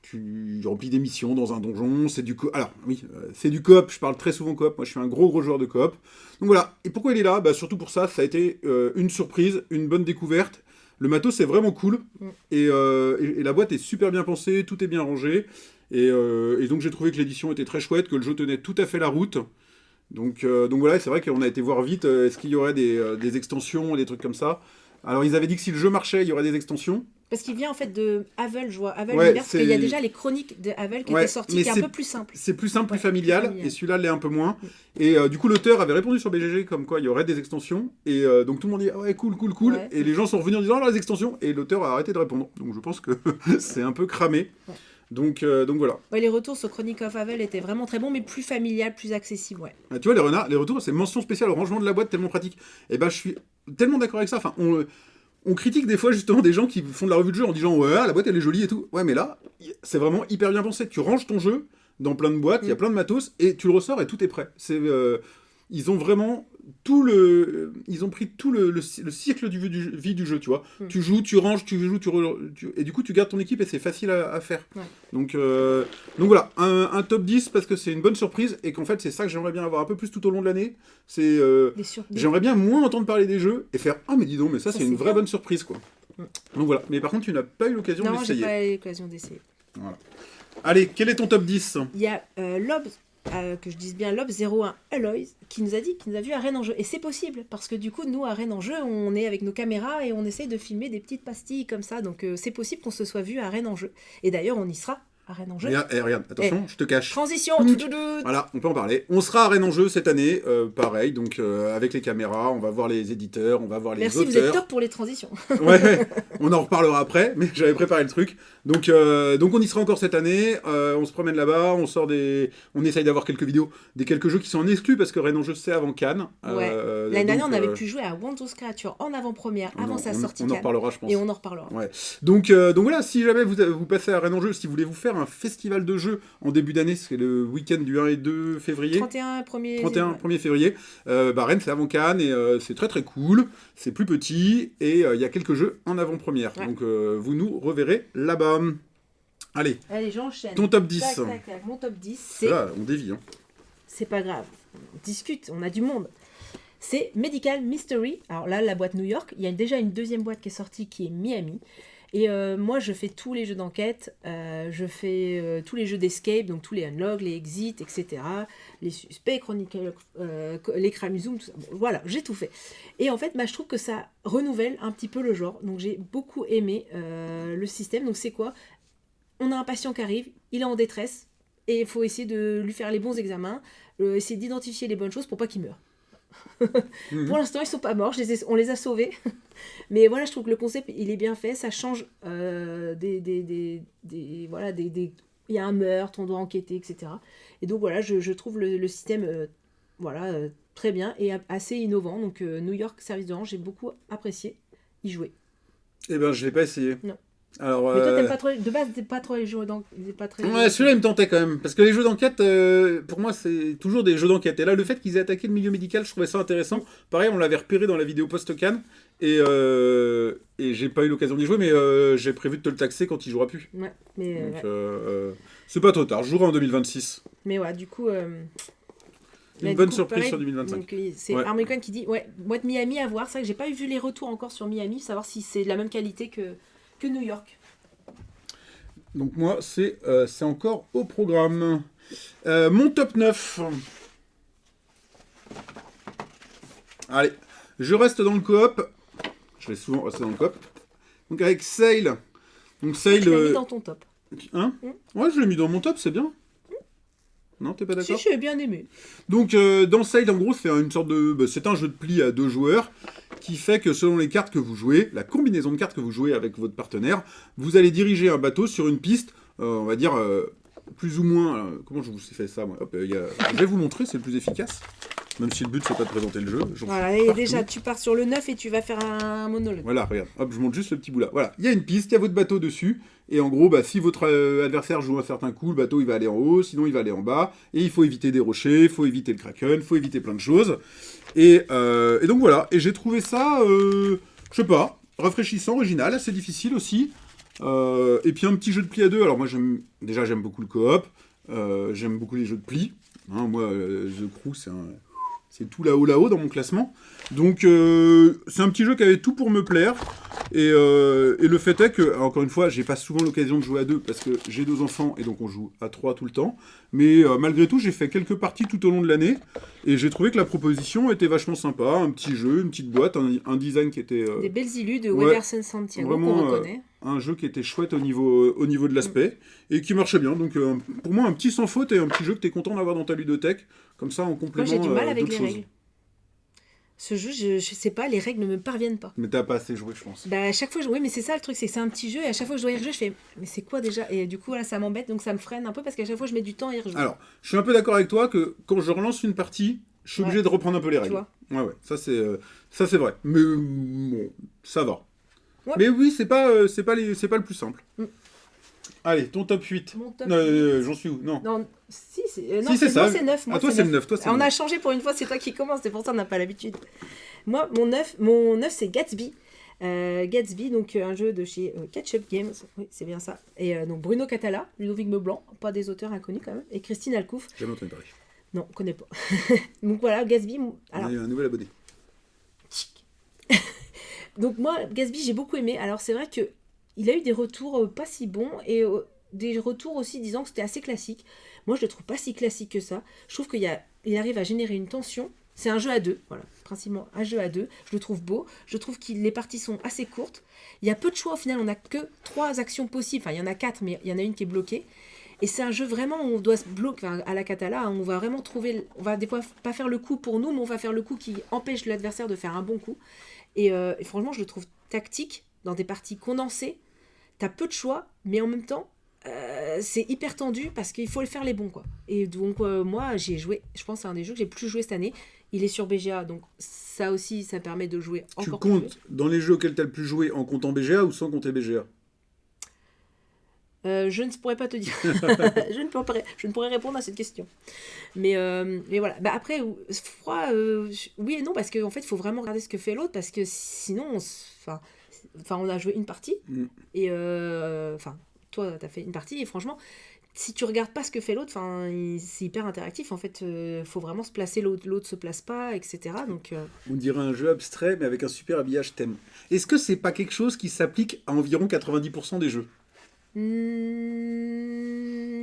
tu remplis des missions dans un donjon, c'est du coop. Alors, oui, c'est du coop, je parle très souvent coop. Moi, je suis un gros joueur de coop. Donc voilà. Et pourquoi il est là? Bah, surtout pour ça, ça a été une surprise, une bonne découverte. Le matos, c'est vraiment cool. Et la boîte est super bien pensée, tout est bien rangé. Et donc, j'ai trouvé que l'édition était très chouette, que le jeu tenait tout à fait la route. Donc voilà, c'est vrai qu'on a été voir vite, est-ce qu'il y aurait des extensions, des trucs comme ça. Alors ils avaient dit que si le jeu marchait, il y aurait des extensions. Parce qu'il vient en fait de Havel, je vois, Havel Ouais, Univers, parce qu'il y a déjà les chroniques de Havel qui étaient sorties, qui est un peu plus simple. C'est plus simple, Ouais, plus familial, et celui-là l'est un peu moins. Et du coup, l'auteur avait répondu sur BGG comme quoi il y aurait des extensions, et donc tout le monde dit ah ouais, cool, Ouais. et les gens sont revenus en disant alors les extensions, et l'auteur a arrêté de répondre. Donc je pense que c'est un peu cramé. Ouais. Donc voilà. Ouais, les retours sur Chronicle of Havel étaient vraiment très bons, mais plus familial, plus accessible, ouais. Ah, tu vois, les retours, c'est mention spéciale au rangement de la boîte, tellement pratique. Et ben je suis tellement d'accord avec ça. Enfin, on critique des fois justement des gens qui font de la revue de jeu en disant ouais, la boîte elle est jolie et tout. Ouais, mais là, c'est vraiment hyper bien pensé. Tu ranges ton jeu dans plein de boîtes, il y a plein de matos, et tu le ressors et tout est prêt. Ils ont vraiment ils ont pris tout le cycle du vie du jeu, tu vois. Tu joues, tu ranges, et du coup tu gardes ton équipe et c'est facile à faire. Ouais. Donc voilà, un top 10 parce que c'est une bonne surprise et qu'en fait c'est ça que j'aimerais bien avoir un peu plus tout au long de l'année. C'est j'aimerais bien moins entendre parler des jeux et faire ah mais dis donc, mais ça c'est une vraie bonne surprise, quoi. Donc voilà, mais par contre tu n'as pas eu l'occasion d'essayer. Non, j'ai pas eu l'occasion d'essayer. Voilà. Allez, quel est ton top 10? Il y a Lobs, que je dise bien Lob 01 Alloys, qui nous a vu à Rennes en jeu. Et c'est possible, parce que du coup, nous, à Rennes en jeu, on est avec nos caméras et on essaye de filmer des petites pastilles comme ça. Donc c'est possible qu'on se soit vu à Rennes en jeu. Et d'ailleurs, on y sera à Rennes en jeu. Regarde, attention, je te cache. Transition. Voilà, on peut en parler. On sera à Rennes en jeu cette année, pareil, donc avec les caméras, on va voir les éditeurs, on va voir les auteurs. Merci, vous êtes top pour les transitions. Ouais, on en reparlera après, mais j'avais préparé le truc. Donc on y sera encore cette année, on se promène là-bas, on essaye d'avoir quelques vidéos, quelques jeux qui sont en exclus, parce que Rennes en jeu c'est avant Cannes. Ouais. L'année dernière, on avait pu jouer à Wondrous Creature en avant-première, avant sa sortie Cannes. On en reparlera, je pense. Et on en reparlera. Ouais. Donc voilà, si jamais vous passez à Rennes en jeu, si vous voulez vous faire un festival de jeux en début d'année, c'est le week-end du 1 et 2 février. 31 1er février. Rennes, c'est avant Cannes, et c'est très très cool. C'est plus petit, et il y a quelques jeux en avant-première. Ouais. Donc vous nous reverrez là-bas. Allez, j'enchaîne. Ton top 10. Tac. Mon top 10, c'est... Là, on dévie. Hein. C'est pas grave. on discute, on a du monde. C'est Medical Mystery. Alors là, la boîte New York, il y a déjà une deuxième boîte qui est sortie qui est Miami. Et moi, je fais tous les jeux d'enquête, je fais tous les jeux d'escape, donc tous les unlock, les exits, etc. Les suspects, chronicle, les crime zoom, tout ça. Bon, voilà, j'ai tout fait. Et en fait, je trouve que ça renouvelle un petit peu le genre. Donc j'ai beaucoup aimé le système. Donc c'est quoi ? On a un patient qui arrive, il est en détresse, et il faut essayer de lui faire les bons examens, essayer d'identifier les bonnes choses pour pas qu'il meure. Pour l'instant, ils sont pas morts, on les a sauvés. Mais voilà, je trouve que le concept, il est bien fait. Ça change voilà, il y a un meurtre, on doit enquêter, etc. Et donc voilà, je trouve le système voilà, très bien et assez innovant. Donc New York Service de Range, j'ai beaucoup apprécié y jouer. Eh ben, je l'ai pas essayé. Non. Alors, mais toi, t'aimes pas trop, de base, t'es pas trop les jeux d'enquête. Ouais, celui-là, il me tentait quand même. Parce que les jeux d'enquête, pour moi, c'est toujours des jeux d'enquête. Et là, le fait qu'ils aient attaqué le milieu médical, je trouvais ça intéressant. Pareil, on l'avait repéré dans la vidéo post-can. Et j'ai pas eu l'occasion d'y jouer, mais j'ai prévu de te le taxer quand il jouera plus. Ouais, mais. Donc, c'est pas trop tard. Je jouerai en 2026. Mais ouais, du coup. Une bonne surprise sur 2025. Donc, c'est Armicon qui dit boîte Miami à voir. C'est vrai que j'ai pas vu les retours encore sur Miami, savoir si c'est de la même qualité que New York. Donc moi, c'est encore au programme. Mon top 9. Allez, je reste dans le coop. Je vais souvent rester dans le coop. Donc avec Sail. Donc Sail. Tu l'as mis dans ton top. Hein Ouais, je l'ai mis dans mon top, c'est bien. Non, t'es pas d'accord ? Si, j'ai bien aimé. Donc, dans Sail, en gros, c'est une sorte de... c'est un jeu de pli à 2 joueurs qui fait que selon les cartes que vous jouez, la combinaison de cartes que vous jouez avec votre partenaire, vous allez diriger un bateau sur une piste, on va dire, plus ou moins... comment je vous ai fait ça, moi ? Hop, je vais vous montrer, c'est le plus efficace. Même si le but, c'est pas de présenter le jeu. Voilà, et déjà, tu pars sur le 9 et tu vas faire un monologue. Voilà, regarde. Hop, je monte juste le petit bout là. Voilà, il y a une piste, il y a votre bateau dessus. Et en gros, si votre adversaire joue un certain coup, le bateau, il va aller en haut, sinon il va aller en bas. Et il faut éviter des rochers, il faut éviter le kraken, il faut éviter plein de choses. Et donc voilà. Et j'ai trouvé ça, je sais pas, rafraîchissant, original, assez difficile aussi. Et puis un petit jeu de pli à 2. Alors moi, j'aime beaucoup le coop. J'aime beaucoup les jeux de pli. Hein, moi, The Crew, c'est tout là-haut dans mon classement. Donc c'est un petit jeu qui avait tout pour me plaire. Et le fait est que, encore une fois, j'ai pas souvent l'occasion de jouer à 2 parce que j'ai 2 enfants et donc on joue à 3 tout le temps. Mais malgré tout, j'ai fait quelques parties tout au long de l'année. Et j'ai trouvé que la proposition était vachement sympa. Un petit jeu, une petite boîte, un design qui était... Des belles illus de Webersen Santiago qu'on reconnaît. Un jeu qui était chouette au niveau de l'aspect et qui marchait bien. Donc pour moi, un petit sans faute et un petit jeu que tu es content d'avoir dans ta ludothèque. Comme ça, en complément. Moi, j'ai du mal avec les choses. règles. Ce jeu, je sais pas, les règles ne me parviennent pas. Mais t'as pas assez joué, je pense. À chaque fois, oui, mais c'est ça le truc, c'est que c'est un petit jeu et à chaque fois que je dois y rejouer, je fais, mais c'est quoi déjà ? Et du coup, là, ça m'embête, donc ça me freine un peu parce qu'à chaque fois, je mets du temps à y rejouer. Alors, je suis un peu d'accord avec toi que quand je relance une partie, je suis obligé de reprendre un peu les règles. Tu vois. Ouais, ça c'est vrai. Mais bon, ça va. Ouais. Mais oui, c'est pas le plus simple. Allez, ton top 8. Mon top 8. J'en suis où ? Non. Si, c'est ça. Moi, c'est 9. Ah, toi, c'est le 9. On a changé pour une fois, c'est toi qui commence, c'est pour ça qu'on n'a pas l'habitude. Moi, mon 9, c'est Gatsby. Gatsby, donc un jeu de chez Catch-Up Games, oui, c'est bien ça. Et donc Bruno Catala, Ludovic Meublanc, pas des auteurs inconnus quand même, et Christine Alcouf. Jamais entendu parler. Non, on connaît pas. Donc voilà, Gatsby. Alors... Il y a un nouvel abonné. Donc moi, Gatsby, j'ai beaucoup aimé. Alors c'est vrai que il a eu des retours pas si bons et des retours aussi disant que c'était assez classique. Moi, je le trouve pas si classique que ça. Je trouve qu'il arrive à générer une tension. C'est un jeu à 2, voilà, principalement un jeu à 2. Je le trouve beau. Je trouve que les parties sont assez courtes. Il y a peu de choix au final. On n'a que 3 actions possibles. Enfin, il y en a 4, mais il y en a une qui est bloquée. Et c'est un jeu vraiment où on doit se bloquer, enfin, à la Catala, hein, on va vraiment trouver, on va des fois pas faire le coup pour nous, mais on va faire le coup qui empêche l'adversaire de faire un bon coup. Et franchement, je le trouve tactique, dans des parties condensées, t'as peu de choix, mais en même temps, c'est hyper tendu parce qu'il faut faire les bons, quoi. Et donc, moi, j'ai joué, je pense que c'est un des jeux que j'ai le plus joué cette année. Il est sur BGA, donc ça aussi, ça permet de jouer encore plus. Tu comptes dans les jeux auxquels t'as le plus joué en comptant BGA ou sans compter BGA ? Je ne pourrais pas te dire. je ne pourrais répondre à cette question. Mais voilà. Après, oui et non, parce qu'en fait, il faut vraiment regarder ce que fait l'autre, parce que sinon, on a joué une partie. Et toi, tu as fait une partie, et franchement, si tu regardes pas ce que fait l'autre, c'est hyper interactif. En fait, faut vraiment se placer, l'autre se place pas, etc. Donc, On dirait un jeu abstrait, mais avec un super habillage thème. Est-ce que c'est pas quelque chose qui s'applique à environ 90% des jeux?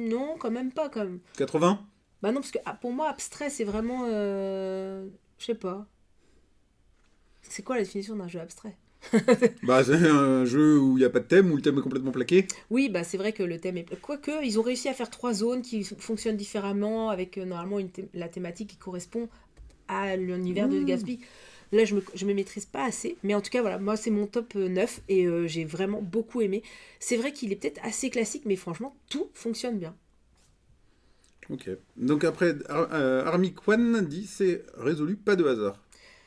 non, quand même pas, quand même. 80? Bah non, parce que pour moi, abstrait, c'est vraiment, je sais pas. C'est quoi la définition d'un jeu abstrait? Bah, c'est un jeu où il n'y a pas de thème, où le thème est complètement plaqué. Oui, bah c'est vrai que le thème est... Quoique, ils ont réussi à faire 3 zones qui fonctionnent différemment, avec normalement la thématique qui correspond à l'univers de Gatsby. Là, je me maîtrise pas assez, mais en tout cas, voilà, moi, c'est mon top 9 et j'ai vraiment beaucoup aimé. C'est vrai qu'il est peut-être assez classique, mais franchement, tout fonctionne bien. Ok. Donc après, Army Kwan dit c'est résolu, pas de hasard.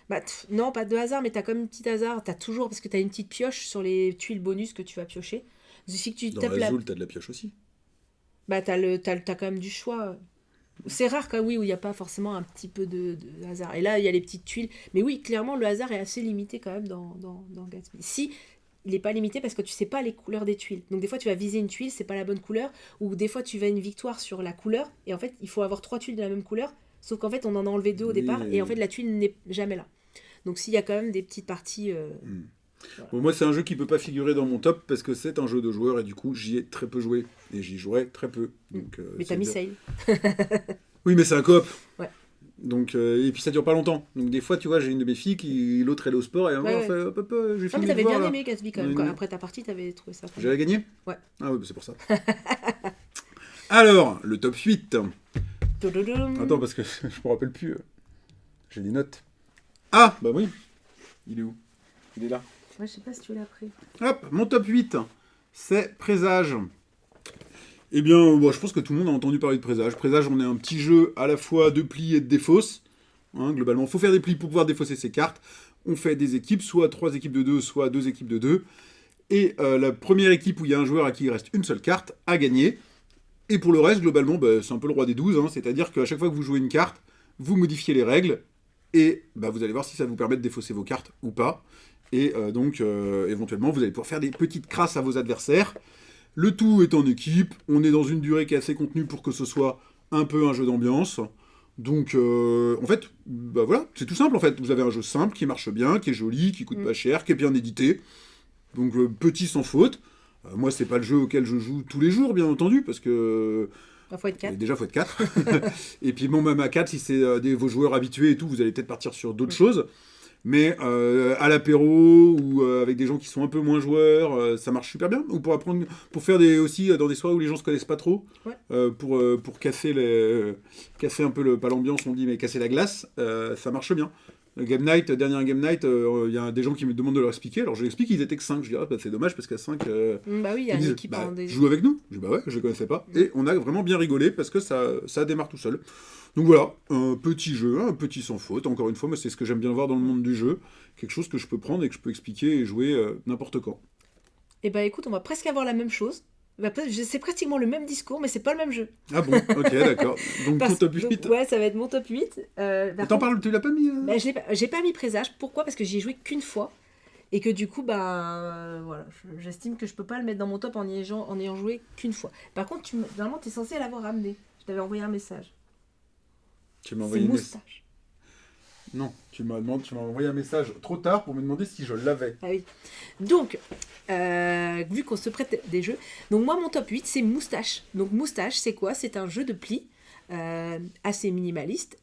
Bah, non, pas de hasard, mais t'as comme un petit hasard. T'as toujours, parce que t'as une petite pioche sur les tuiles bonus que tu vas piocher. Il suffit que tu Dans tapes la... Azul, t'as de la pioche aussi. Bah, t'as quand même du choix. C'est rare, oui, où il n'y a pas forcément un petit peu de hasard. Et là, il y a les petites tuiles. Mais oui, clairement, le hasard est assez limité quand même dans Gatsby. Si, il n'est pas limité parce que tu sais pas les couleurs des tuiles. Donc des fois, tu vas viser une tuile, c'est pas la bonne couleur. Ou des fois, tu vas une victoire sur la couleur. Et en fait, il faut avoir 3 tuiles de la même couleur. Sauf qu'en fait, on en a enlevé 2 au départ. Et en fait, la tuile n'est jamais là. Donc s'il y a quand même des petites parties... Voilà. Bon, moi, c'est un jeu qui peut pas figurer dans mon top parce que c'est un jeu de joueurs et du coup, j'y ai très peu joué. Et j'y jouerai très peu. Donc, Mais t'as mis bien. Sail. Oui, mais c'est un coop. Ouais. Donc, et puis ça dure pas longtemps. Donc des fois, tu vois, j'ai une de mes filles qui, l'autre elle est au sport et on Ouais. fait hop, hop, j'ai Ah, fini mais de t'avais voir, bien là. aimé Gatsby quand même. Ouais. Après ta partie, t'avais trouvé ça. J'avais gagné. Ouais. Ah oui, bah, c'est pour ça. Alors, le top 8. Tududum. Attends, parce que je me rappelle plus. J'ai des notes. Ah, bah oui. Il est où? Il est là. Ouais, je sais pas si tu l'as pris. Hop, mon top 8, c'est Présage. Eh bien, bon, je pense que tout le monde a entendu parler de Présage. Présage, on est un petit jeu à la fois de pli et de défausse. Hein, globalement, il faut faire des plis pour pouvoir défausser ses cartes. On fait des équipes, soit 3 équipes de 2, soit 2 équipes de 2. Et la première équipe où il y a un joueur à qui il reste une seule carte a gagné. Et pour le reste, globalement, bah, c'est un peu le roi des 12. Hein, c'est-à-dire qu'à chaque fois que vous jouez une carte, vous modifiez les règles. Et bah, vous allez voir si ça vous permet de défausser vos cartes ou pas. Et donc, éventuellement, vous allez pouvoir faire des petites crasses à vos adversaires. Le tout est en équipe. On est dans une durée qui est assez contenue pour que ce soit un peu un jeu d'ambiance. Donc, en fait, bah voilà, c'est tout simple en fait. Vous avez un jeu simple qui marche bien, qui est joli, qui coûte pas cher, qui est bien édité. Donc, petit sans faute. Moi, c'est pas le jeu auquel je joue tous les jours, bien entendu, parce que. Il faut être 4. Déjà, faut être 4. Et puis, bon, même à 4, si c'est vos joueurs habitués et tout, vous allez peut-être partir sur d'autres choses. Mais à l'apéro ou avec des gens qui sont un peu moins joueurs, ça marche super bien. Ou pour apprendre, pour faire aussi dans des soirées où les gens se connaissent pas trop, pour casser un peu pas l'ambiance on dit, mais casser la glace, ça marche bien. Le Game Night, dernier Game Night, il y a des gens qui me demandent de leur expliquer. Alors je leur explique, ils étaient que 5. Je dis bah, c'est dommage parce qu'à 5, Bah oui, il y a une équipe en des... joue avec nous. Je dis bah ouais, je les connaissais pas. Et on a vraiment bien rigolé parce que ça démarre tout seul. Donc voilà, un petit jeu, un petit sans faute. Encore une fois, moi, c'est ce que j'aime bien voir dans le monde du jeu. Quelque chose que je peux prendre et que je peux expliquer et jouer n'importe quand. Et bah écoute, on va presque avoir la même chose. Bah, c'est pratiquement le même discours, mais c'est pas le même jeu. Ah bon, ok, d'accord. Donc ton top 8. Donc, ouais, ça va être mon top 8. T'en parles, tu l'as pas mis Bah, j'ai pas mis Présage. Pourquoi? Parce que j'y ai joué qu'une fois. Et que du coup, voilà, j'estime que je peux pas le mettre dans mon top en ayant joué qu'une fois. Par contre, normalement, t'es censé l'avoir ramené. Je t'avais envoyé un message. Tu m'as C'est envoyé Moustache. Non, tu m'as envoyé un message trop tard pour me demander si je l'avais. Ah oui. Donc, vu qu'on se prête des jeux, donc moi, mon top 8, c'est Moustache. Donc, Moustache, c'est quoi? C'est un jeu de pli assez minimaliste,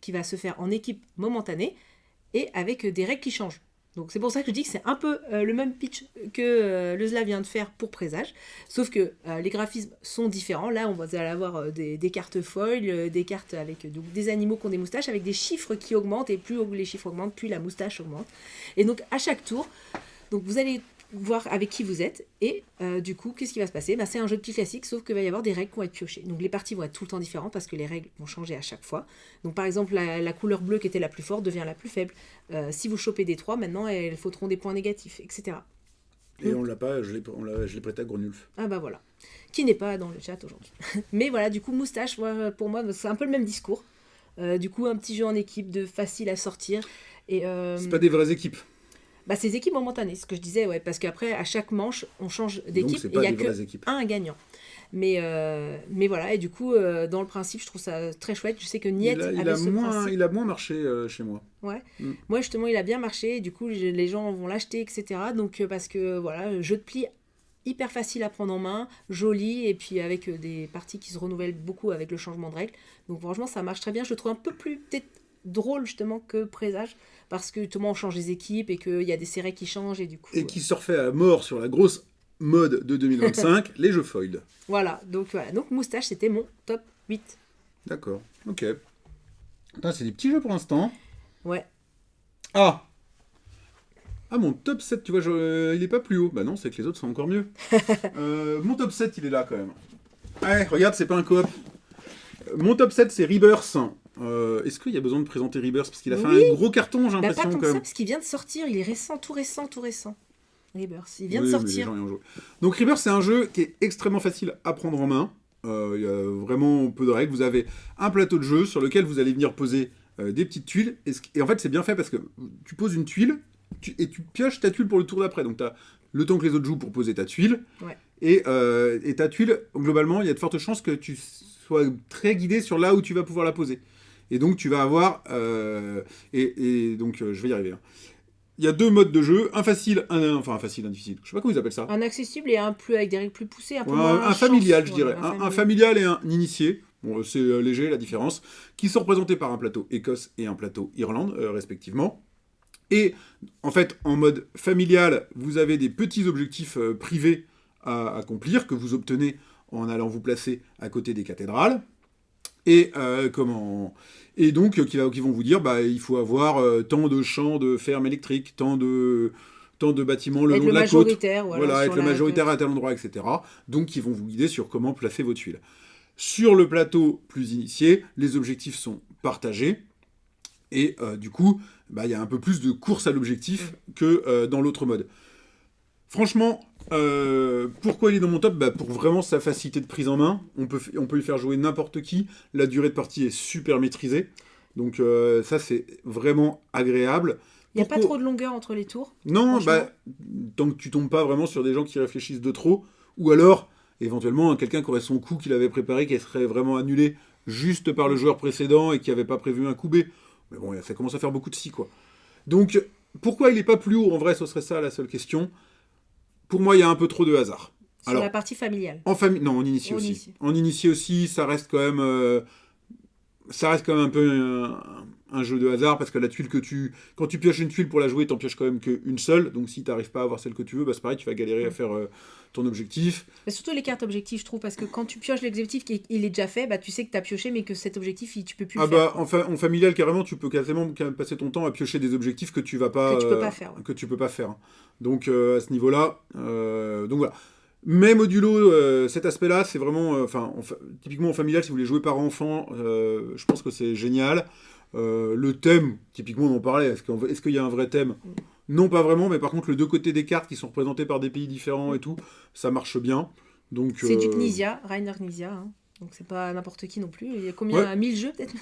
qui va se faire en équipe momentanée et avec des règles qui changent. Donc c'est pour ça que je dis que c'est un peu le même pitch que le Zla vient de faire pour Présage, sauf que les graphismes sont différents. Là, on va avoir des cartes foil, des cartes avec donc, des animaux qui ont des moustaches, avec des chiffres qui augmentent, et plus les chiffres augmentent, plus la moustache augmente. Et donc à chaque tour, donc, vous allez voir avec qui vous êtes, et du coup, qu'est-ce qui va se passer? C'est un jeu de pli classique, sauf qu'il va y avoir des règles qui vont être piochées. Donc les parties vont être tout le temps différentes, parce que les règles vont changer à chaque fois. Donc par exemple, la couleur bleue qui était la plus forte devient la plus faible. Si vous chopez des 3, maintenant, elles fauteront des points négatifs, etc. Et on l'a pas, je l'ai prêté à Gronulf. Ah bah voilà. Qui n'est pas dans le chat aujourd'hui. Mais voilà, du coup, Moustache, pour moi, c'est un peu le même discours. Du coup, un petit jeu en équipe, facile à sortir. Et, c'est pas des vraies équipes. Bah, c'est des équipes momentanées, ce que je disais, ouais, parce qu'après, à chaque manche, on change d'équipe Donc, c'est et pas il n'y a des vraies équipes. un gagnant. Mais voilà, et du coup, dans le principe, je trouve ça très chouette. Je sais que Niet avait ce principe. Il a moins marché chez moi. Ouais. Mm. Moi, justement, il a bien marché. Et du coup, les gens vont l'acheter, etc. Donc, parce que, voilà, jeu de pli hyper facile à prendre en main, joli, et puis avec des parties qui se renouvellent beaucoup avec le changement de règles. Donc, franchement, ça marche très bien. Je le trouve un peu plus, peut-être, drôle, justement, que Présage. Parce que, justement, on change les équipes et qu'il y a des séries qui changent. Et du coup... Et qui surfait à mort sur la grosse mode de 2025, les jeux foil. Voilà. Donc, Moustache, c'était mon top 8. D'accord, ok. Putain, c'est des petits jeux pour l'instant. Ouais. Ah, mon top 7, tu vois, il est pas plus haut. Bah non, c'est que les autres sont encore mieux. Mon top 7, il est là quand même. Ouais, regarde, c'est pas un coop. Mon top 7, c'est Rebirth. Est-ce qu'il y a besoin de présenter Rebirth? Parce qu'il a fait un gros carton, j'ai Bah, pas l'impression. tant que Quand ça, même. parce qu'il vient de sortir. Il est récent, tout récent. Rebirth, il vient de Oui, mais sortir. les gens y ont joué. Donc Rebirth, c'est un jeu qui est extrêmement facile à prendre en main. Il y a vraiment peu de règles. Vous avez un plateau de jeu sur lequel vous allez venir poser des petites tuiles. Et en fait, c'est bien fait parce que tu poses une tuile et tu pioches ta tuile pour le tour d'après. Donc tu as le temps que les autres jouent pour poser ta tuile. Ouais. Et ta tuile, globalement, il y a de fortes chances que tu sois très guidé sur là où tu vas pouvoir la poser. Et donc tu vas avoir... donc je vais y arriver. Hein. Il y a deux modes de jeu, un facile, un facile, un difficile. Je sais pas comment ils appellent ça. Un accessible et un plus avec des règles plus poussées, un peu Ouais, moins un familial, je voilà, dirais. Un familial et un initié. Bon, c'est léger la différence. Qui sont représentés par un plateau Écosse et un plateau Irlande, respectivement. Et en fait, en mode familial, vous avez des petits objectifs privés à accomplir que vous obtenez en allant vous placer à côté des cathédrales. Et donc qui vont vous dire il faut avoir tant de champs de ferme électrique, tant de bâtiments le long de la côte. Voilà, être le majoritaire à tel endroit, etc. Donc ils vont vous guider sur comment placer vos tuiles. Sur le plateau plus initié, les objectifs sont partagés. Et du coup, il y a un peu plus de course à l'objectif que dans l'autre mode. Franchement, pourquoi il est dans mon top? Pour vraiment sa facilité de prise en main. On peut y faire jouer n'importe qui. La durée de partie est super maîtrisée. Donc ça, c'est vraiment agréable. Il n'y a pas trop de longueur entre les tours? Non, tant que tu tombes pas vraiment sur des gens qui réfléchissent de trop. Ou alors, éventuellement, quelqu'un qui aurait son coup qu'il avait préparé, qui serait vraiment annulé juste par le joueur précédent et qui n'avait pas prévu un coup B. Mais bon, ça commence à faire beaucoup de si, quoi. Donc, pourquoi il n'est pas plus haut? En vrai, ce serait ça la seule question. Pour moi, il y a un peu trop de hasard. Sur la partie familiale. Non, en initié aussi. En initié aussi, ça reste quand même un peu un jeu de hasard, parce que la tuile quand tu pioches une tuile pour la jouer, t'en pioches quand même qu'une seule. Donc si t'arrives pas à avoir celle que tu veux, c'est pareil, tu vas galérer à faire ton objectif. Mais surtout les cartes objectifs, je trouve, parce que quand tu pioches l'objectif il est déjà fait, tu sais que t'as pioché, mais que cet objectif, tu peux plus le faire. En familial, carrément, tu peux quasiment passer ton temps à piocher des objectifs que tu vas pas... Que tu peux pas faire. Ouais. Que tu peux pas faire. Donc à ce niveau-là, donc voilà. Mais modulo, cet aspect-là, c'est vraiment... typiquement en familial, si vous voulez jouer par enfant, je pense que c'est génial. Le thème, typiquement on en parlait, est-ce qu'il y a un vrai thème? Non, pas vraiment, mais par contre, les deux côtés des cartes qui sont représentés par des pays différents et tout, ça marche bien. Donc, c'est du Knizia, Rainer Knizia, hein. Donc c'est pas n'importe qui non plus. Il y a combien? 1000 jeux peut-être?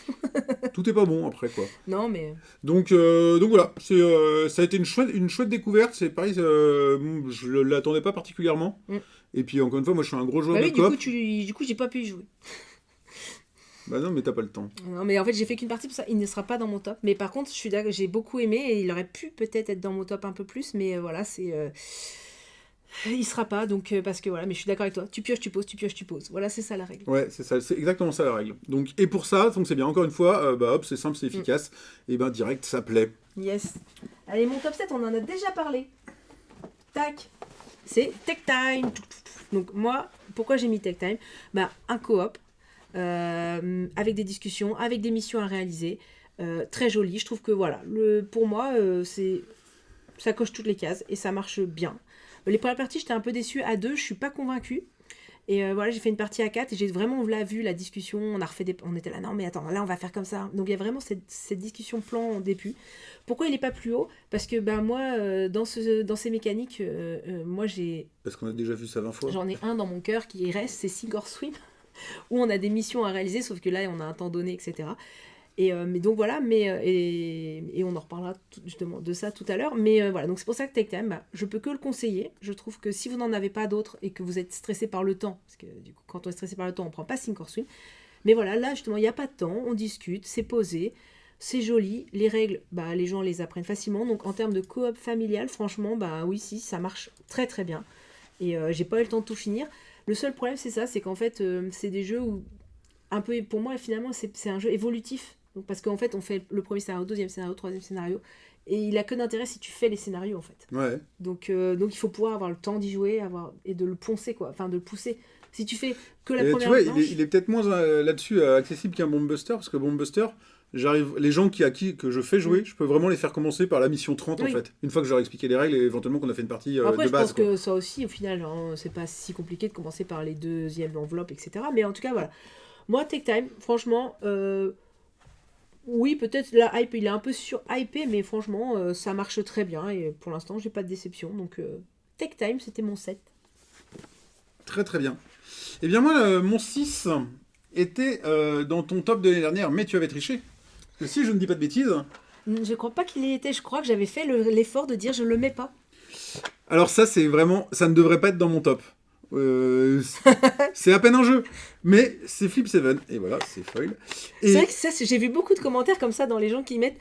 Tout est pas bon après, quoi. Non, mais... Donc voilà, ça a été une chouette découverte. C'est pareil, je l'attendais pas particulièrement. Et puis encore une fois, moi je suis un gros joueur de coop. Du coup, j'ai pas pu y jouer. Bah non, mais t'as pas le temps. Non, mais en fait, j'ai fait qu'une partie pour ça. Il ne sera pas dans mon top. Mais par contre, j'ai beaucoup aimé et il aurait pu peut-être être dans mon top un peu plus. Mais voilà, il sera pas. Donc, parce que voilà, mais je suis d'accord avec toi. Tu pioches, tu poses, tu pioches, tu poses. Voilà, c'est ça la règle. Ouais, c'est ça, c'est exactement ça la règle. Donc, et pour ça, donc c'est bien. Encore une fois, hop, c'est simple, c'est efficace. Et direct, ça plaît. Yes. Allez, mon top 7, on en a déjà parlé. Tac. C'est Tech Time. Donc, moi, pourquoi j'ai mis Tech Time? Un coop. Avec des discussions, avec des missions à réaliser, très joli. Je trouve que voilà, pour moi, ça coche toutes les cases et ça marche bien. Les premières parties, j'étais un peu déçue. À 2, je suis pas convaincue. Et voilà, j'ai fait une partie à 4 et j'ai vraiment vu la discussion. On était là, non mais attends, là on va faire comme ça. Donc il y a vraiment cette discussion plan au début. Pourquoi il est pas plus haut? Parce que moi, dans ces mécaniques, moi j'ai... Parce qu'on a déjà vu ça 20 fois. J'en ai un dans mon cœur qui reste, c'est Sink or Swim. Où on a des missions à réaliser, sauf que là, on a un temps donné, etc. Mais donc voilà, et on en reparlera justement de ça tout à l'heure. Mais voilà, donc c'est pour ça que Take Time, je peux que le conseiller. Je trouve que si vous n'en avez pas d'autres et que vous êtes stressé par le temps, parce que du coup, quand on est stressé par le temps, on prend pas Sink or Swim. Mais voilà, là justement, il n'y a pas de temps, on discute, c'est posé, c'est joli. Les règles, les gens les apprennent facilement. Donc en termes de coop familial, franchement, oui, si, ça marche très très bien. Et j'ai pas eu le temps de tout finir. Le seul problème, c'est ça, c'est qu'en fait, c'est des jeux où, un peu, pour moi, finalement, c'est un jeu évolutif. Donc, parce qu'en fait, on fait le premier scénario, deuxième scénario, troisième scénario, et il a que d'intérêt si tu fais les scénarios, en fait. Ouais. Donc il faut pouvoir avoir le temps d'y jouer, et de le poncer, quoi. Enfin, de le pousser. Si tu fais que la Et première tu vois, planche... il est peut-être moins là-dessus accessible qu'un Bomb Buster, parce que Bomb Buster, les gens que je fais jouer, je peux vraiment les faire commencer par la mission 30 en Oui. fait. Une fois que je leur ai expliqué les règles et éventuellement qu'on a fait une partie Après, de je base. pense que ça aussi, au final, hein, c'est pas si compliqué de commencer par les deuxièmes enveloppes, etc. Mais en tout cas, voilà. Moi, Take Time, franchement, oui, peut-être la hype, il est un peu sur-hypé, mais franchement, ça marche très bien. Et pour l'instant, j'ai pas de déception. Donc, Take Time, c'était mon 7. Très très bien. Eh bien moi, mon 6 était dans ton top de l'année dernière, mais tu avais triché. Parce que si je ne dis pas de bêtises... Je crois pas qu'il y était. Je crois que j'avais fait l'effort de dire je le mets pas. Alors ça, c'est vraiment... Ça ne devrait pas être dans mon top. C'est à peine un jeu. Mais c'est Flip 7. Et voilà, c'est foil. Et... C'est vrai que ça, j'ai vu beaucoup de commentaires comme ça dans les gens qui mettent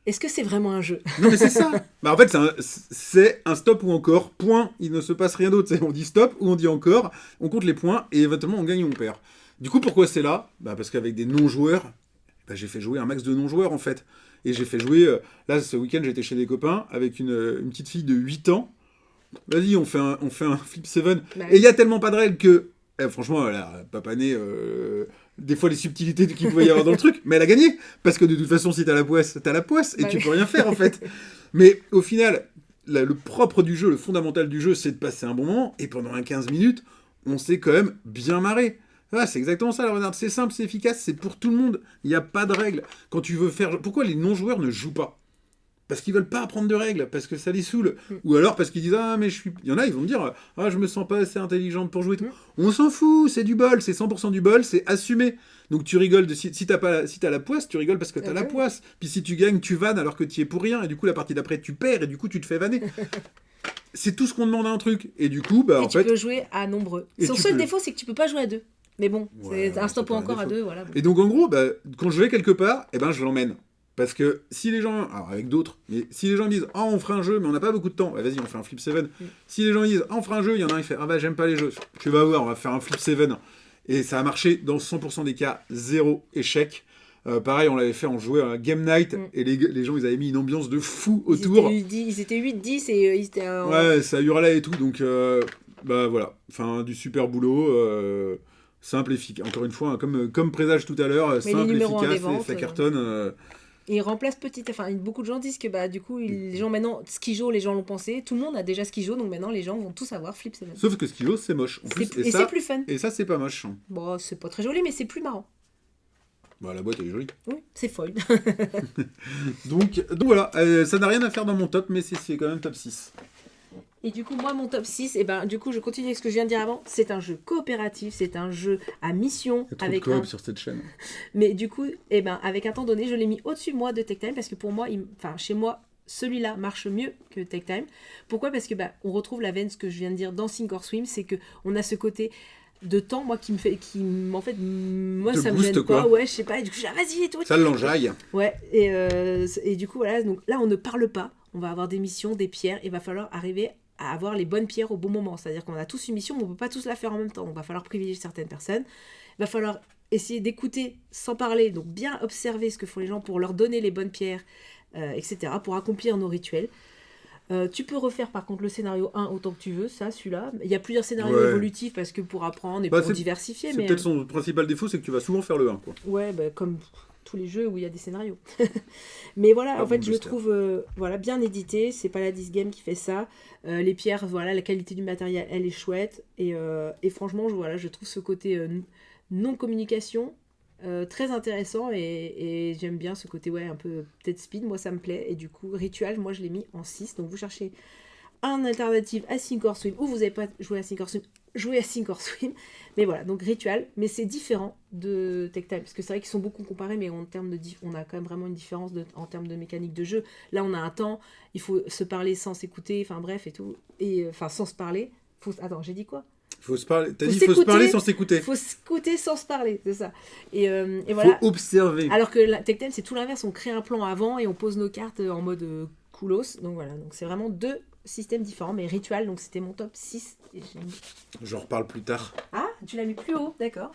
est-ce que c'est vraiment un jeu? Non mais c'est ça. En fait, c'est un stop ou encore. Point. Il ne se passe rien d'autre. On dit stop ou on dit encore. On compte les points et éventuellement on gagne ou on perd. Du coup, pourquoi c'est là? Parce qu'avec des non-joueurs, j'ai fait jouer un max de non-joueurs en fait. Et j'ai fait jouer... là, ce week-end, j'étais chez des copains avec une petite fille de 8 ans. Vas-y, on fait un Flip 7. Et il y a tellement pas de règles que... franchement, elle a pas pané des fois les subtilités qu'il pouvait y avoir dans le truc. Mais elle a gagné. Parce que de toute façon, si t'as la poisse, t'as la poisse. Et tu peux rien faire en fait. Mais au final, le propre du jeu, le fondamental du jeu, c'est de passer un bon moment. Et pendant 15 minutes, on s'est quand même bien marré. Ah, c'est exactement ça, la renarde. C'est simple, c'est efficace, c'est pour tout le monde. Il n'y a pas de règles. Quand tu veux faire... Pourquoi les non-joueurs ne jouent pas? Parce qu'ils veulent pas apprendre de règles, parce que ça les saoule. Ou alors parce qu'ils disent ah mais je suis... Il y en a, ils vont me dire ah je me sens pas assez intelligente pour jouer. On s'en fout, c'est du bol, c'est 100% du bol, c'est assumé. Donc tu rigoles si t'as la poisse, tu rigoles parce que t'as la poisse. Puis si tu gagnes, tu vannes alors que tu y es pour rien. Et du coup la partie d'après tu perds et du coup tu te fais vanner. C'est tout ce qu'on demande à un truc. Et du coup et tu peux jouer à nombreux. Son seul défaut c'est que tu peux pas jouer à deux. Mais bon, c'est un stop ou encore à deux, voilà. Bon. Et donc en gros, quand je vais quelque part, je l'emmène. Parce que si les gens, alors avec d'autres, mais si les gens me disent « Ah, on fera un jeu, mais on n'a pas beaucoup de temps. » Vas-y, on fait un Flip 7. Si les gens me disent « Ah, on fera un jeu », il y en a un qui fait « Ah j'aime pas les jeux. » Tu vas voir, on va faire un Flip 7. Et ça a marché dans 100% des cas, 0 échec. Pareil, on l'avait fait, on jouait à un Game Night, et les gens, ils avaient mis une ambiance de fou autour. Ils étaient 8-10 et ils étaient... Ouais, ça hurlait et tout, donc voilà. Enfin, du super boulot, simple, efficace. Encore une fois, hein, comme présage tout à l'heure, simple, efficace, et ça cartonne... Et il remplace beaucoup de gens disent que du coup, les gens maintenant, Skijo, les gens l'ont pensé, tout le monde a déjà Skijo, donc maintenant les gens vont tous avoir Flip 7. Sauf que Skijo, c'est moche. En plus, et c'est plus fun. Et ça, c'est pas moche. Bon, c'est pas très joli, mais c'est plus marrant. La boîte, elle est jolie. Oui, c'est foil. donc voilà, ça n'a rien à faire dans mon top, mais c'est quand même top 6. Et du coup, moi, mon top 6, du coup, je continue avec ce que je viens de dire avant. C'est un jeu coopératif, c'est un jeu à mission. Il y a trop de coop sur cette chaîne. Mais du coup, avec un temps donné, je l'ai mis au-dessus, moi, de Take Time, parce que pour moi, chez moi, celui-là marche mieux que Take Time. Pourquoi? Parce que on retrouve la veine, ce que je viens de dire dans Sink or Swim, c'est qu'on a ce côté de temps, moi, moi, ça me gêne pas. Ouais, je sais pas, et du coup, vas-y, et tout. Ça l'enjaille. Ouais, et du coup, voilà, donc là, on ne parle pas. On va avoir des missions, des pierres, et il va falloir arriver à avoir les bonnes pierres au bon moment. C'est-à-dire qu'on a tous une mission, mais on ne peut pas tous la faire en même temps. Donc, il va falloir privilégier certaines personnes. Il va falloir essayer d'écouter sans parler, donc bien observer ce que font les gens pour leur donner les bonnes pierres, etc., pour accomplir nos rituels. Tu peux refaire par contre le scénario 1 autant que tu veux, celui-là. Il y a plusieurs scénarios évolutifs parce que pour apprendre et pour diversifier. C'est peut-être son principal défaut, c'est que tu vas souvent faire le 1, quoi. Ouais, comme tous les jeux où il y a des scénarios. Mais voilà, en fait, je le trouve bien édité. C'est pas la 10 Game qui fait ça. Les pierres, la qualité du matériel, elle est chouette. Et franchement, je trouve ce côté non-communication très intéressant. Et j'aime bien ce côté, un peu peut-être speed. Moi, ça me plaît. Et du coup, Ritual, moi, je l'ai mis en 6. Donc, vous cherchez un alternative à Sink or Swim ou vous n'avez pas joué à Sink or Swim joué à Sink or Swim. Mais voilà, donc Ritual, mais c'est différent de Tectile, parce que c'est vrai qu'ils sont beaucoup comparés, mais on a quand même vraiment une différence en termes de mécanique de jeu. Là, on a un temps, il faut se parler sans s'écouter, enfin bref et tout, et enfin sans se parler. Attends, j'ai dit quoi? Faut se parler. T'as dit faut se parler sans s'écouter. Faut s'écouter sans se parler, c'est ça. Et voilà. Faut observer. Alors que la Tectile, c'est tout l'inverse, on crée un plan avant et on pose nos cartes en mode coolos. Donc voilà, donc c'est vraiment deux systèmes différents, mais Ritual, donc c'était mon top 6. J'en reparle plus tard. Ah, tu l'as mis plus haut, d'accord.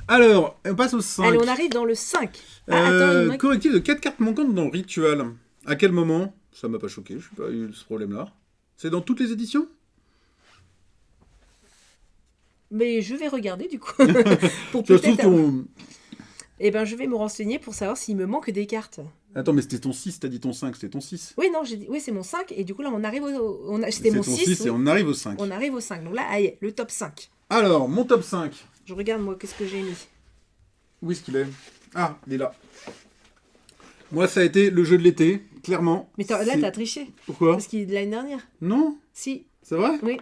Alors, on passe au 5. Allez, on arrive dans le 5. Attends, correctif de 4 cartes manquantes dans Ritual. À quel moment? Ça m'a pas choqué, je n'ai pas eu ce problème-là. C'est dans toutes les éditions? Mais je vais regarder du coup. Pour peut-être... Eh ben, je vais me renseigner pour savoir s'il me manque des cartes. Attends, mais c'était ton 6, t'as dit ton 5, c'était ton 6. Oui, non, j'ai dit... oui, c'est mon 5, et du coup, là, on arrive c'était mon 6. Et on arrive au 5. On arrive au 5, donc là, allez, le top 5. Alors, mon top 5. Je regarde, moi, qu'est-ce que j'ai mis. Où est-ce qu'il est? Ah, il est là. Moi, ça a été le jeu de l'été, clairement. Mais là, t'as triché. Pourquoi? Parce qu'il est de l'année dernière. Non. Si. C'est vrai? Oui.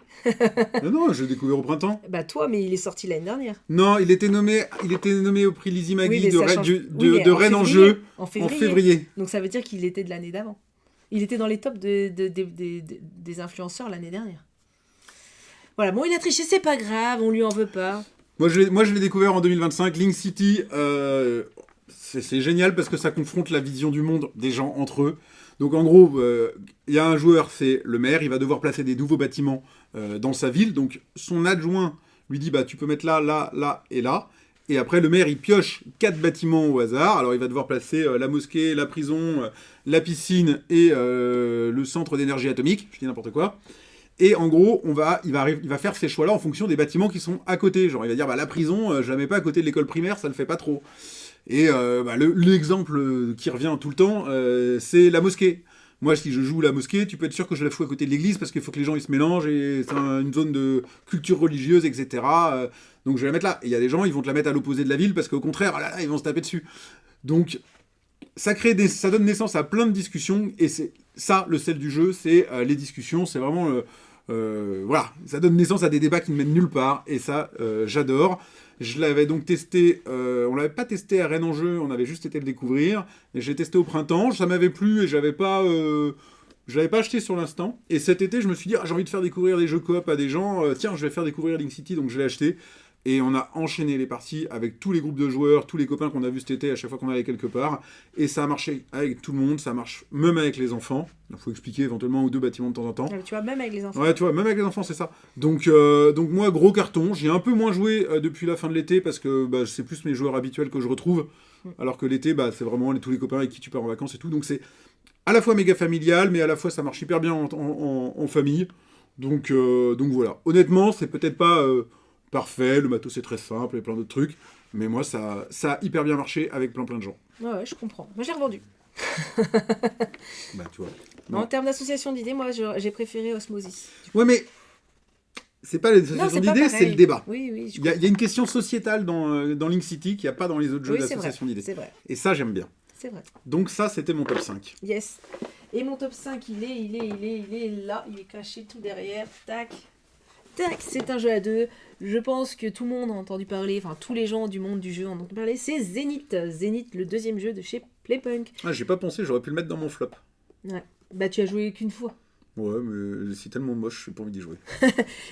Non, je l'ai découvert au printemps. Bah toi, mais il est sorti l'année dernière. Non, il était nommé au prix Lizzie Maggie de Rennes en jeu en février. Donc ça veut dire qu'il était de l'année d'avant. Il était dans les tops des influenceurs l'année dernière. Voilà, bon, il a triché, c'est pas grave, on lui en veut pas. Moi, je l'ai découvert en 2025. Link City, c'est génial parce que ça confronte la vision du monde des gens entre eux. Donc en gros, il y a un joueur, c'est le maire, il va devoir placer des nouveaux bâtiments dans sa ville. Donc son adjoint lui dit, bah tu peux mettre là, là, là et là. Et après, le maire, il pioche 4 bâtiments au hasard. Alors il va devoir placer la mosquée, la prison, la piscine et le centre d'énergie atomique. Je dis n'importe quoi. Et en gros, il va faire ces choix-là en fonction des bâtiments qui sont à côté. Genre il va dire, bah la prison, je la mets pas à côté de l'école primaire, ça le fait pas trop. Et l'exemple qui revient tout le temps, c'est la mosquée. Moi, si je joue la mosquée, tu peux être sûr que je la fous à côté de l'église parce qu'il faut que les gens ils se mélangent et c'est une zone de culture religieuse, etc. Donc je vais la mettre là. Et il y a des gens, ils vont te la mettre à l'opposé de la ville parce qu'au contraire, là, ils vont se taper dessus. Donc ça donne naissance à plein de discussions et c'est ça le sel du jeu, c'est les discussions. C'est vraiment voilà, ça donne naissance à des débats qui ne mènent nulle part et ça, j'adore. Je l'avais donc testé, on l'avait pas testé à Rennes en jeu, on avait juste été le découvrir. Et j'ai testé au printemps, ça m'avait plu et je l'avais pas acheté sur l'instant. Et cet été, je me suis dit, j'ai envie de faire découvrir des jeux coop à des gens. Tiens, je vais faire découvrir Link City, donc je l'ai acheté. Et on a enchaîné les parties avec tous les groupes de joueurs, tous les copains qu'on a vus cet été à chaque fois qu'on allait quelque part. Et ça a marché avec tout le monde, ça marche même avec les enfants. Il faut expliquer éventuellement 1 ou 2 bâtiments de temps en temps. Tu vois, même avec les enfants. Ouais, tu vois, même avec les enfants, c'est ça. Donc moi, gros carton. J'ai un peu moins joué depuis la fin de l'été parce que c'est plus mes joueurs habituels que je retrouve. Alors que l'été, c'est vraiment tous les copains avec qui tu pars en vacances et tout. Donc c'est à la fois méga familial, mais à la fois ça marche hyper bien en famille. Donc voilà. Honnêtement, c'est peut-être pas... parfait, le matos c'est très simple et plein d'autres trucs, mais moi ça a hyper bien marché avec plein de gens. Ouais, je comprends. Moi j'ai revendu. Tu vois. En termes d'association d'idées, moi j'ai préféré Osmosis. Ouais, mais c'est pas l'association d'idées, c'est le débat. Oui, il y a une question sociétale dans Link City qu'il n'y a pas dans les autres jeux d'association d'idées. C'est vrai. Et ça j'aime bien. C'est vrai. Donc ça c'était mon top 5. Yes. Et mon top 5 il est là, il est caché tout derrière. Tac. Tac, c'est un jeu à 2. Je pense que tout le monde a entendu parler, enfin tous les gens du monde du jeu ont entendu parler. C'est Zenith. Zenith, le 2e jeu de chez Playpunk. Ah, j'ai pas pensé, j'aurais pu le mettre dans mon flop. Ouais. Bah tu as joué qu'une fois. Ouais, mais c'est tellement moche, j'ai pas envie d'y jouer.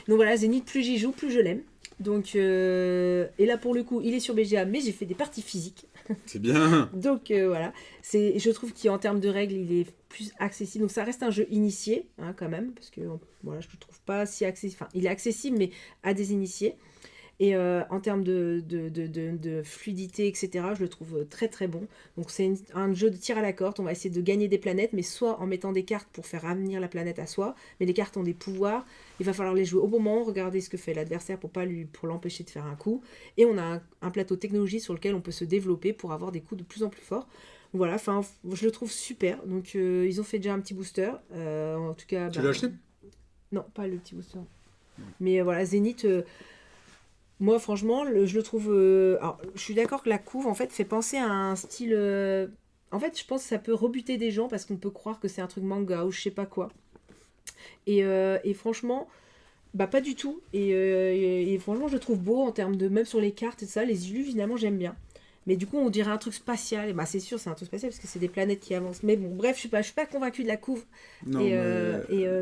Donc voilà, Zenith, plus j'y joue, plus je l'aime. Donc, et là pour le coup, il est sur BGA, mais j'ai fait des parties physiques. C'est bien. Donc voilà, je trouve qu'en termes de règles, il est plus accessible. Donc ça reste un jeu initié, hein, quand même, parce que voilà, je ne le trouve pas si accessible. Enfin, il est accessible, mais à des initiés. Et en termes de fluidité, etc., je le trouve très très bon. Donc c'est un jeu de tir à la corde. On va essayer de gagner des planètes, mais soit en mettant des cartes pour faire ramener la planète à soi. Mais les cartes ont des pouvoirs. Il va falloir les jouer au bon moment, regarder ce que fait l'adversaire pour l'empêcher de faire un coup. Et on a un plateau technologie sur lequel on peut se développer pour avoir des coups de plus en plus forts. Voilà, enfin, je le trouve super. Donc ils ont fait déjà un petit booster. En tout cas, tu l'as acheté ? Non, pas le petit booster. Mais voilà, Zenith... moi, franchement, je le trouve... alors, je suis d'accord que la couve, en fait, fait penser à un style... En fait, je pense que ça peut rebuter des gens parce qu'on peut croire que c'est un truc manga ou je sais pas quoi. Et franchement, Bah pas du tout. Et franchement, je le trouve beau en termes de... Même sur les cartes et tout ça, les illus, finalement, j'aime bien. Mais du coup, on dirait un truc spatial. Et bah c'est sûr, c'est un truc spatial parce que c'est des planètes qui avancent. Mais bon, bref, je suis pas convaincue de la couve. Non,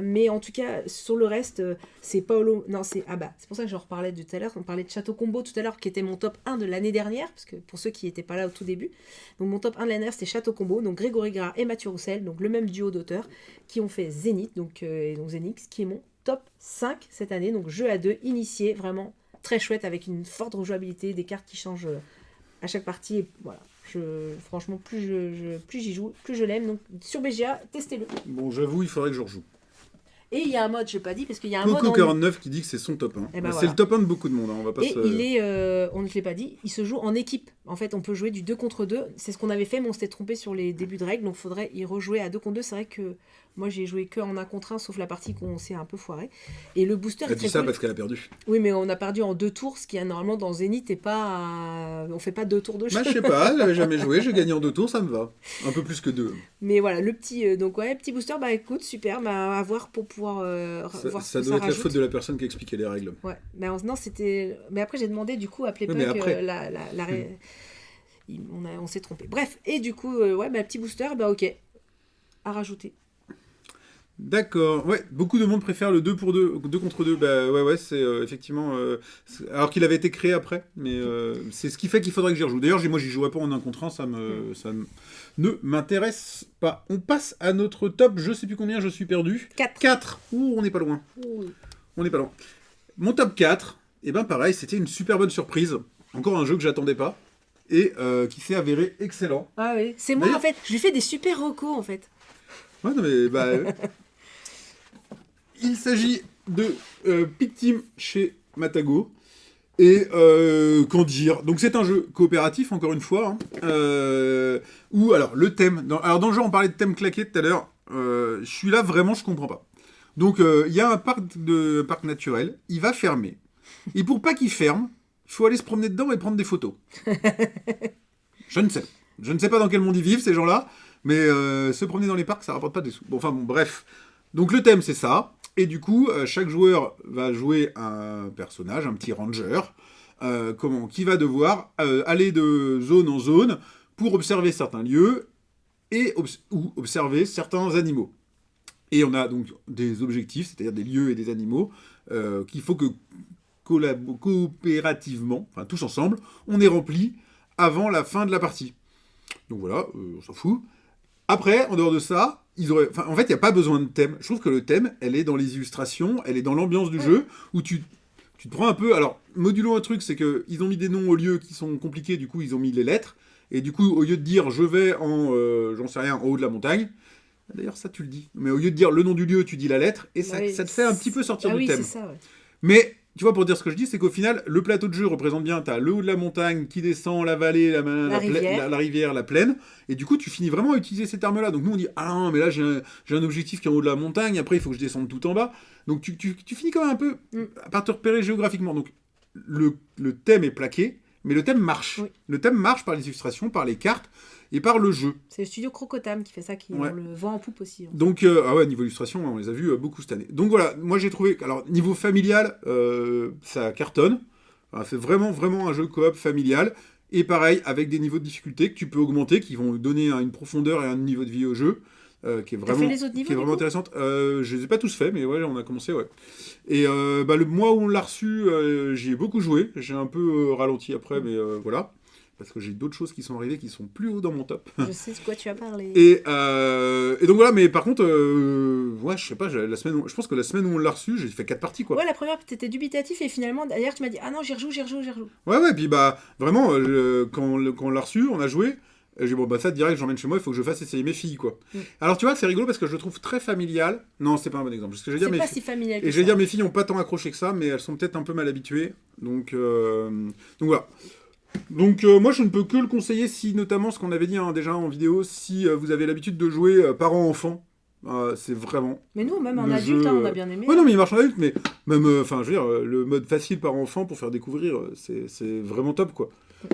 Mais en tout cas, sur le reste, c'est Paolo... Non, c'est... Ah bah, c'est pour ça que j'en reparlais tout à l'heure. On parlait de Château Combo tout à l'heure, qui était mon top 1 de l'année dernière. Parce que pour ceux qui n'étaient pas là au tout début. Donc mon top 1 de l'année dernière, c'était Château Combo. Donc Grégory Gras et Mathieu Roussel. Donc le même duo d'auteurs qui ont fait Zénith. Et donc Zénith, qui est mon top 5 cette année. Donc jeu à deux, initié, vraiment très chouette, avec une forte rejouabilité, des cartes qui changent à chaque partie. Et voilà. Franchement, plus j'y joue, plus je l'aime. Donc sur BGA, testez-le. Bon, j'avoue, il faudrait que je rejoue. Et il y a un mode, je n'ai pas dit, parce qu'il y a un Coco mode... 49 qui dit que c'est son top 1. Eh ben C'est voilà. le top 1 de beaucoup de monde, hein, on va pas Et on ne te l'a pas dit, il se joue en équipe. En fait, on peut jouer du 2 contre 2. C'est ce qu'on avait fait, mais on s'était trompé sur les débuts de règles. Donc, il faudrait y rejouer à 2 contre 2. C'est vrai que moi, j'ai joué que en 1 contre 1, sauf la partie qu'on s'est un peu foiré. Et le booster Elle est dit très ça cool. parce qu'elle a perdu. Oui, mais on a perdu en 2 tours, ce qui est normalement dans Zénith et pas... On fait pas 2 tours de jeu. Bah, je sais pas, j'avais jamais joué, j'ai gagné en 2 tours, ça me va. Un peu plus que 2. Mais voilà, le petit, donc ouais, petit booster, bah écoute, super, bah, à voir pour pouvoir voir ce Ça que doit être la rajoute. faute de la personne qui a expliqué les règles. Ouais, mais non, c'était... Mais après, j'ai demandé, du coup, à Playpunk, mais après- on s'est trompé. Bref, et du coup, ouais, bah, petit booster, bah ok, à rajouter. D'accord, ouais, beaucoup de monde préfère le 2 pour 2, 2 contre 2, bah ouais, c'est effectivement... alors qu'il avait été créé après, mais c'est ce qui fait qu'il faudrait que j'y rejoue. D'ailleurs, moi j'y jouerais pas en 1 contre 1, ça ne m'intéresse pas. On passe à notre top, je sais plus combien, je suis perdu. 4. Ouh, on n'est pas loin. On n'est pas loin. Mon top 4, et ben pareil, c'était une super bonne surprise. Encore un jeu que j'attendais pas, et qui s'est avéré excellent. Ah oui, c'est moi D'ailleurs- en fait, je lui fais des super recos en fait. Ouais, non mais... il s'agit de Pit Team chez Matago. Et qu'en dire. Donc c'est un jeu coopératif, encore une fois, hein, où, alors, le thème... Alors dans le jeu, on parlait de thème claqué tout à l'heure. Celui-là, vraiment, je comprends pas. Donc, il y a un parc naturel. Il va fermer. Et pour pas qu'il ferme, il faut aller se promener dedans et prendre des photos. Je ne sais. Je ne sais pas dans quel monde ils vivent, ces gens-là. Mais se promener dans les parcs, ça rapporte pas des sous. Bon, enfin, bon, bref. Donc, le thème, c'est ça. Et du coup, chaque joueur va jouer un personnage, un petit ranger, qui va devoir aller de zone en zone pour observer certains lieux ou observer certains animaux. Et on a donc des objectifs, c'est-à-dire des lieux et des animaux, qu'il faut que coopérativement, enfin tous ensemble, on ait rempli avant la fin de la partie. Donc voilà, on s'en fout. Après, en dehors de ça, en fait, il n'y a pas besoin de thème. Je trouve que le thème, elle est dans les illustrations, elle est dans l'ambiance du jeu, où tu te prends un peu... Alors, modulons un truc, c'est qu'ils ont mis des noms aux lieux qui sont compliqués, du coup, ils ont mis les lettres. Et du coup, au lieu de dire « je vais en, j'en sais rien, en haut de la montagne », d'ailleurs, ça, tu le dis. Mais au lieu de dire le nom du lieu, tu dis la lettre, et ça te fait un petit peu sortir du thème. C'est ça, ouais. Mais... Tu vois, pour dire ce que je dis, c'est qu'au final, le plateau de jeu représente bien, t'as le haut de la montagne qui descend, la vallée, la rivière, la plaine, et du coup, tu finis vraiment à utiliser ces termes-là. Donc nous, on dit, ah non, mais là, j'ai un objectif qui est en haut de la montagne, après, il faut que je descende tout en bas. Donc tu finis quand même un peu par te repérer géographiquement. Donc le thème est plaqué, mais le thème marche. Oui. Le thème marche par les illustrations, par les cartes, et par le jeu. C'est le studio Crocotam qui fait ça, qui on le vend en poupe aussi. Hein. Donc, niveau illustration, on les a vus beaucoup cette année. Donc voilà, moi j'ai trouvé... Alors, niveau familial, ça cartonne. Enfin, c'est vraiment, vraiment un jeu coop familial. Et pareil, avec des niveaux de difficulté que tu peux augmenter, qui vont donner une profondeur et un niveau de vie au jeu, qui est vraiment, fait les autres niveaux, qui est vraiment intéressante. Je les ai pas tous faits, mais ouais, on a commencé, ouais. Et le mois où on l'a reçu, j'y ai beaucoup joué. J'ai un peu ralenti après, mais voilà. Parce que j'ai d'autres choses qui sont arrivées qui sont plus haut dans mon top. Je sais de quoi tu as parlé. Et donc voilà, mais par contre, ouais, je sais pas, je pense que la semaine où on l'a reçu, j'ai fait 4 parties, quoi. Ouais, la première, t'étais dubitatif, et finalement, d'ailleurs, tu m'as dit, ah non, j'y rejoue. Ouais, puis bah, vraiment, quand on l'a reçu, on a joué, j'ai dit, bon, bah ça, direct, j'emmène chez moi, il faut que je fasse essayer mes filles, quoi. Alors, tu vois, c'est rigolo parce que je le trouve très familial. Non, c'est pas un bon exemple. Parce que je vais dire, c'est pas si familial que et je vais dire, mes filles n'ont pas tant accroché que ça, mais elles sont peut-être un peu mal habituées. Donc voilà. Donc moi je ne peux que le conseiller si notamment ce qu'on avait dit déjà en vidéo, si vous avez l'habitude de jouer parents-enfants, c'est vraiment... Mais nous, même en le adulte, jeu, on a bien aimé. Ouais non mais il marche en adulte, mais même, enfin je veux dire, le mode facile parents-enfants pour faire découvrir, c'est vraiment top quoi.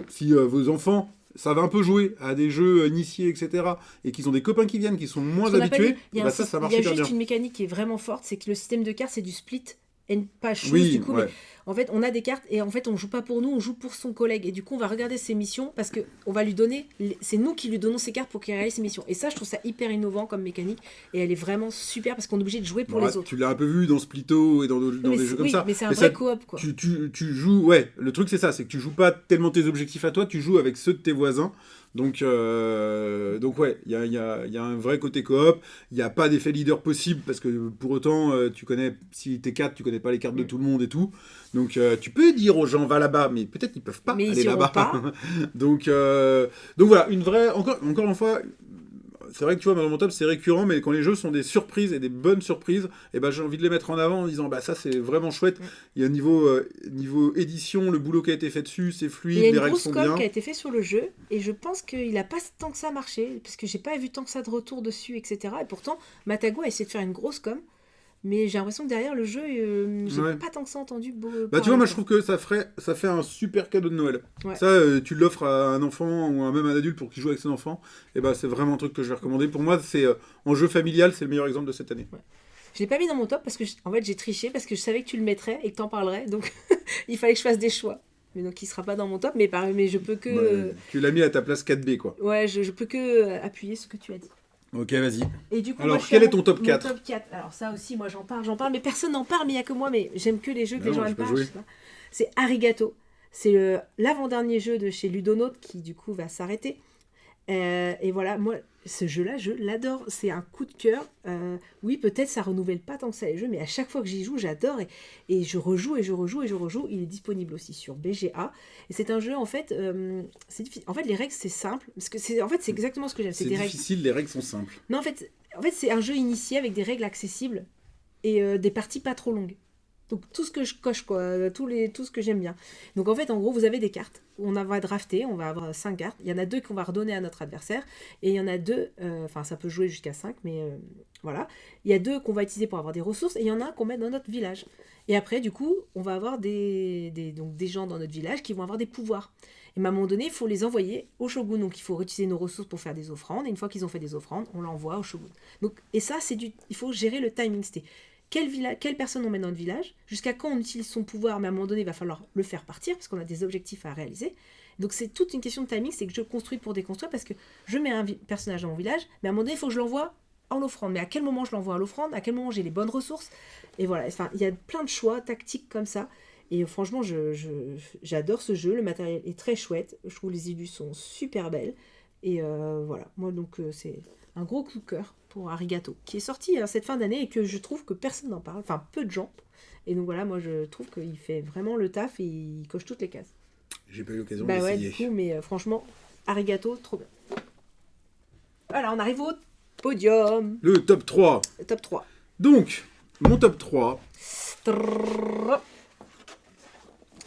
Si vos enfants savent un peu jouer à des jeux initiés, etc., et qu'ils ont des copains qui viennent, qui sont moins habitués, Il y a ça marche juste hyper bien. une mécanique qui est vraiment forte, c'est que le système de cartes, c'est du split. une page chose, Oui, du coup, ouais. mais en fait, on a des cartes et en fait, on joue pas pour nous, on joue pour son collègue. Et du coup, on va regarder ses missions parce que on va lui donner, c'est nous qui lui donnons ses cartes pour qu'il réalise ses missions. Et ça, je trouve ça hyper innovant comme mécanique et elle est vraiment super parce qu'on est obligé de jouer pour Bon, les autres. tu l'as un peu vu dans Splitto et dans Oui, des jeux comme oui, ça. mais c'est un Mais vrai ça, coop, quoi. tu joues, ouais, le truc c'est ça, c'est que tu joues pas tellement tes objectifs à toi, tu joues avec ceux de tes voisins. Donc ouais, il y a un vrai côté coop. Il n'y a pas d'effet leader possible parce que pour autant, tu connais, si t'es 4, tu connais pas les cartes de tout le monde et tout. Donc tu peux dire aux gens va là-bas, mais peut-être ils peuvent pas Mais ils aller iront là-bas. pas. Donc voilà, une vraie, encore une fois. C'est vrai que tu vois, dans mon top, c'est récurrent, mais quand les jeux sont des surprises et des bonnes surprises, et ben j'ai envie de les mettre en avant en disant bah ça c'est vraiment chouette. Il y a niveau édition, le boulot qui a été fait dessus, c'est Il y fluide, a les une règles grosse sont com bien. qui a été faite sur le jeu et je pense qu'il a pas tant que ça marché parce que j'ai pas vu tant que ça de retour dessus, etc. Et pourtant, Matago a essayé de faire une grosse com, mais j'ai l'impression que derrière le jeu, j'ai Ouais. pas tant que ça entendu Bah tu vois, parler, moi je quoi. trouve que ça fait un super cadeau de Noël. Ouais. Ça, tu l'offres à un enfant ou même un adulte pour qu'il joue avec ses enfants, et bah c'est vraiment un truc que je vais recommander. Pour moi, c'est en jeu familial, c'est le meilleur exemple de cette année. Je l'ai pas mis dans mon top parce que en fait j'ai triché parce que je savais que tu le mettrais et que t'en parlerais, donc il fallait que je fasse des choix. Mais donc il sera pas dans mon top, mais je peux que Bah, tu l'as mis à ta place 4B quoi. ouais, je peux que appuyer ce que tu as dit. Ok, vas-y. Et du coup, Alors, moi, je suis quel à est ton top 4? Mon top 4. Alors ça aussi, moi j'en parle, mais personne n'en parle, mais il y a que moi, mais j'aime que les jeux que les Non, gens je aiment peux pas, jouer. je sais pas. C'est Arigato. C'est l'avant-dernier jeu de chez Ludonote qui du coup va s'arrêter. Et voilà, moi, ce jeu-là, je l'adore. C'est un coup de cœur. Oui, peut-être ça renouvelle pas tant que ça les jeux, mais à chaque fois que j'y joue, j'adore. Et je rejoue, et je rejoue, et je rejoue. Il est disponible aussi sur BGA. Et c'est un jeu, en fait, c'est difficile. En fait, les règles, c'est simple. Parce que c'est exactement ce que j'aime. C'est des règles. difficile, les règles sont simples. Non, en fait c'est un jeu initié avec des règles accessibles et des parties pas trop longues. Donc tout ce que je coche, quoi, tout ce que j'aime bien. Donc en fait, en gros, vous avez des cartes. On va drafter, on va avoir 5 cartes. Il y en a 2 qu'on va redonner à notre adversaire. Et il y en a 2, enfin ça peut jouer jusqu'à 5, mais voilà. Il y a 2 qu'on va utiliser pour avoir des ressources et il y en a un qu'on met dans notre village. Et après, du coup, on va avoir des gens dans notre village qui vont avoir des pouvoirs. Et à un moment donné, il faut les envoyer au shogun. Donc il faut utiliser nos ressources pour faire des offrandes. Et une fois qu'ils ont fait des offrandes, on l'envoie au shogun. Donc, et ça, il faut gérer le timing. C'était quelle personne on met dans le village, jusqu'à quand on utilise son pouvoir, mais à un moment donné, il va falloir le faire partir, parce qu'on a des objectifs à réaliser. Donc c'est toute une question de timing, c'est que je construis pour déconstruire, parce que je mets un personnage dans mon village, mais à un moment donné, il faut que je l'envoie en l'offrande. Mais à quel moment je l'envoie à l'offrande, à quel moment j'ai les bonnes ressources. Et voilà, enfin, il y a plein de choix tactiques comme ça. Et franchement, j'adore ce jeu, le matériel est très chouette, je trouve les illustrations sont super belles. Et voilà, moi donc c'est un gros coup de cœur pour Arigato, qui est sorti cette fin d'année et que je trouve que personne n'en parle, enfin peu de gens. Et donc voilà, moi je trouve qu'il fait vraiment le taf et il coche toutes les cases. J'ai pas eu l'occasion Bah ouais, d'essayer. du coup, mais franchement, Arigato, trop bien. Voilà, on arrive au podium. Le top 3. Le top 3. Donc, mon top 3,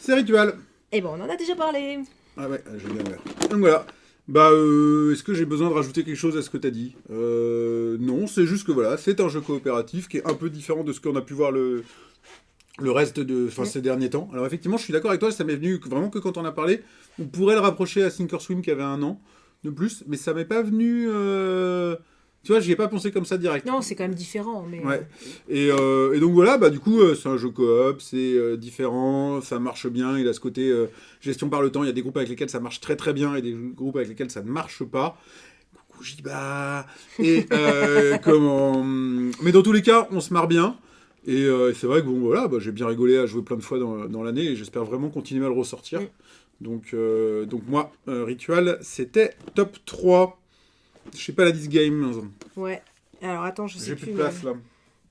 c'est Ritual. Et bon, on en a déjà parlé. Ah ouais, j'ai bien ouvert. Donc voilà. Bah, est-ce que j'ai besoin de rajouter quelque chose à ce que t'as dit? Non, c'est juste que voilà, c'est un jeu coopératif qui est un peu différent de ce qu'on a pu voir le reste de ces derniers temps. Alors effectivement, je suis d'accord avec toi, ça m'est venu vraiment que quand on a parlé. On pourrait le rapprocher à Thinkorswim qui avait 1 an de plus, mais ça m'est pas venu... Tu vois, j'y ai pas pensé comme ça direct. Non, c'est quand même différent, mais... Ouais. Et donc voilà, bah du coup, c'est un jeu coop, c'est différent, ça marche bien, il a ce côté gestion par le temps, il y a des groupes avec lesquels ça marche très très bien et des groupes avec lesquels ça ne marche pas. Coucou Jiba. Et comment... Mais dans tous les cas, on se marre bien. Et c'est vrai que bon, voilà, bah, j'ai bien rigolé à jouer plein de fois dans l'année et j'espère vraiment continuer à le ressortir. Donc moi, Ritual, c'était top 3. Je sais pas la 10 game. Ouais. Alors attends, je sais J'ai plus. plus de place là.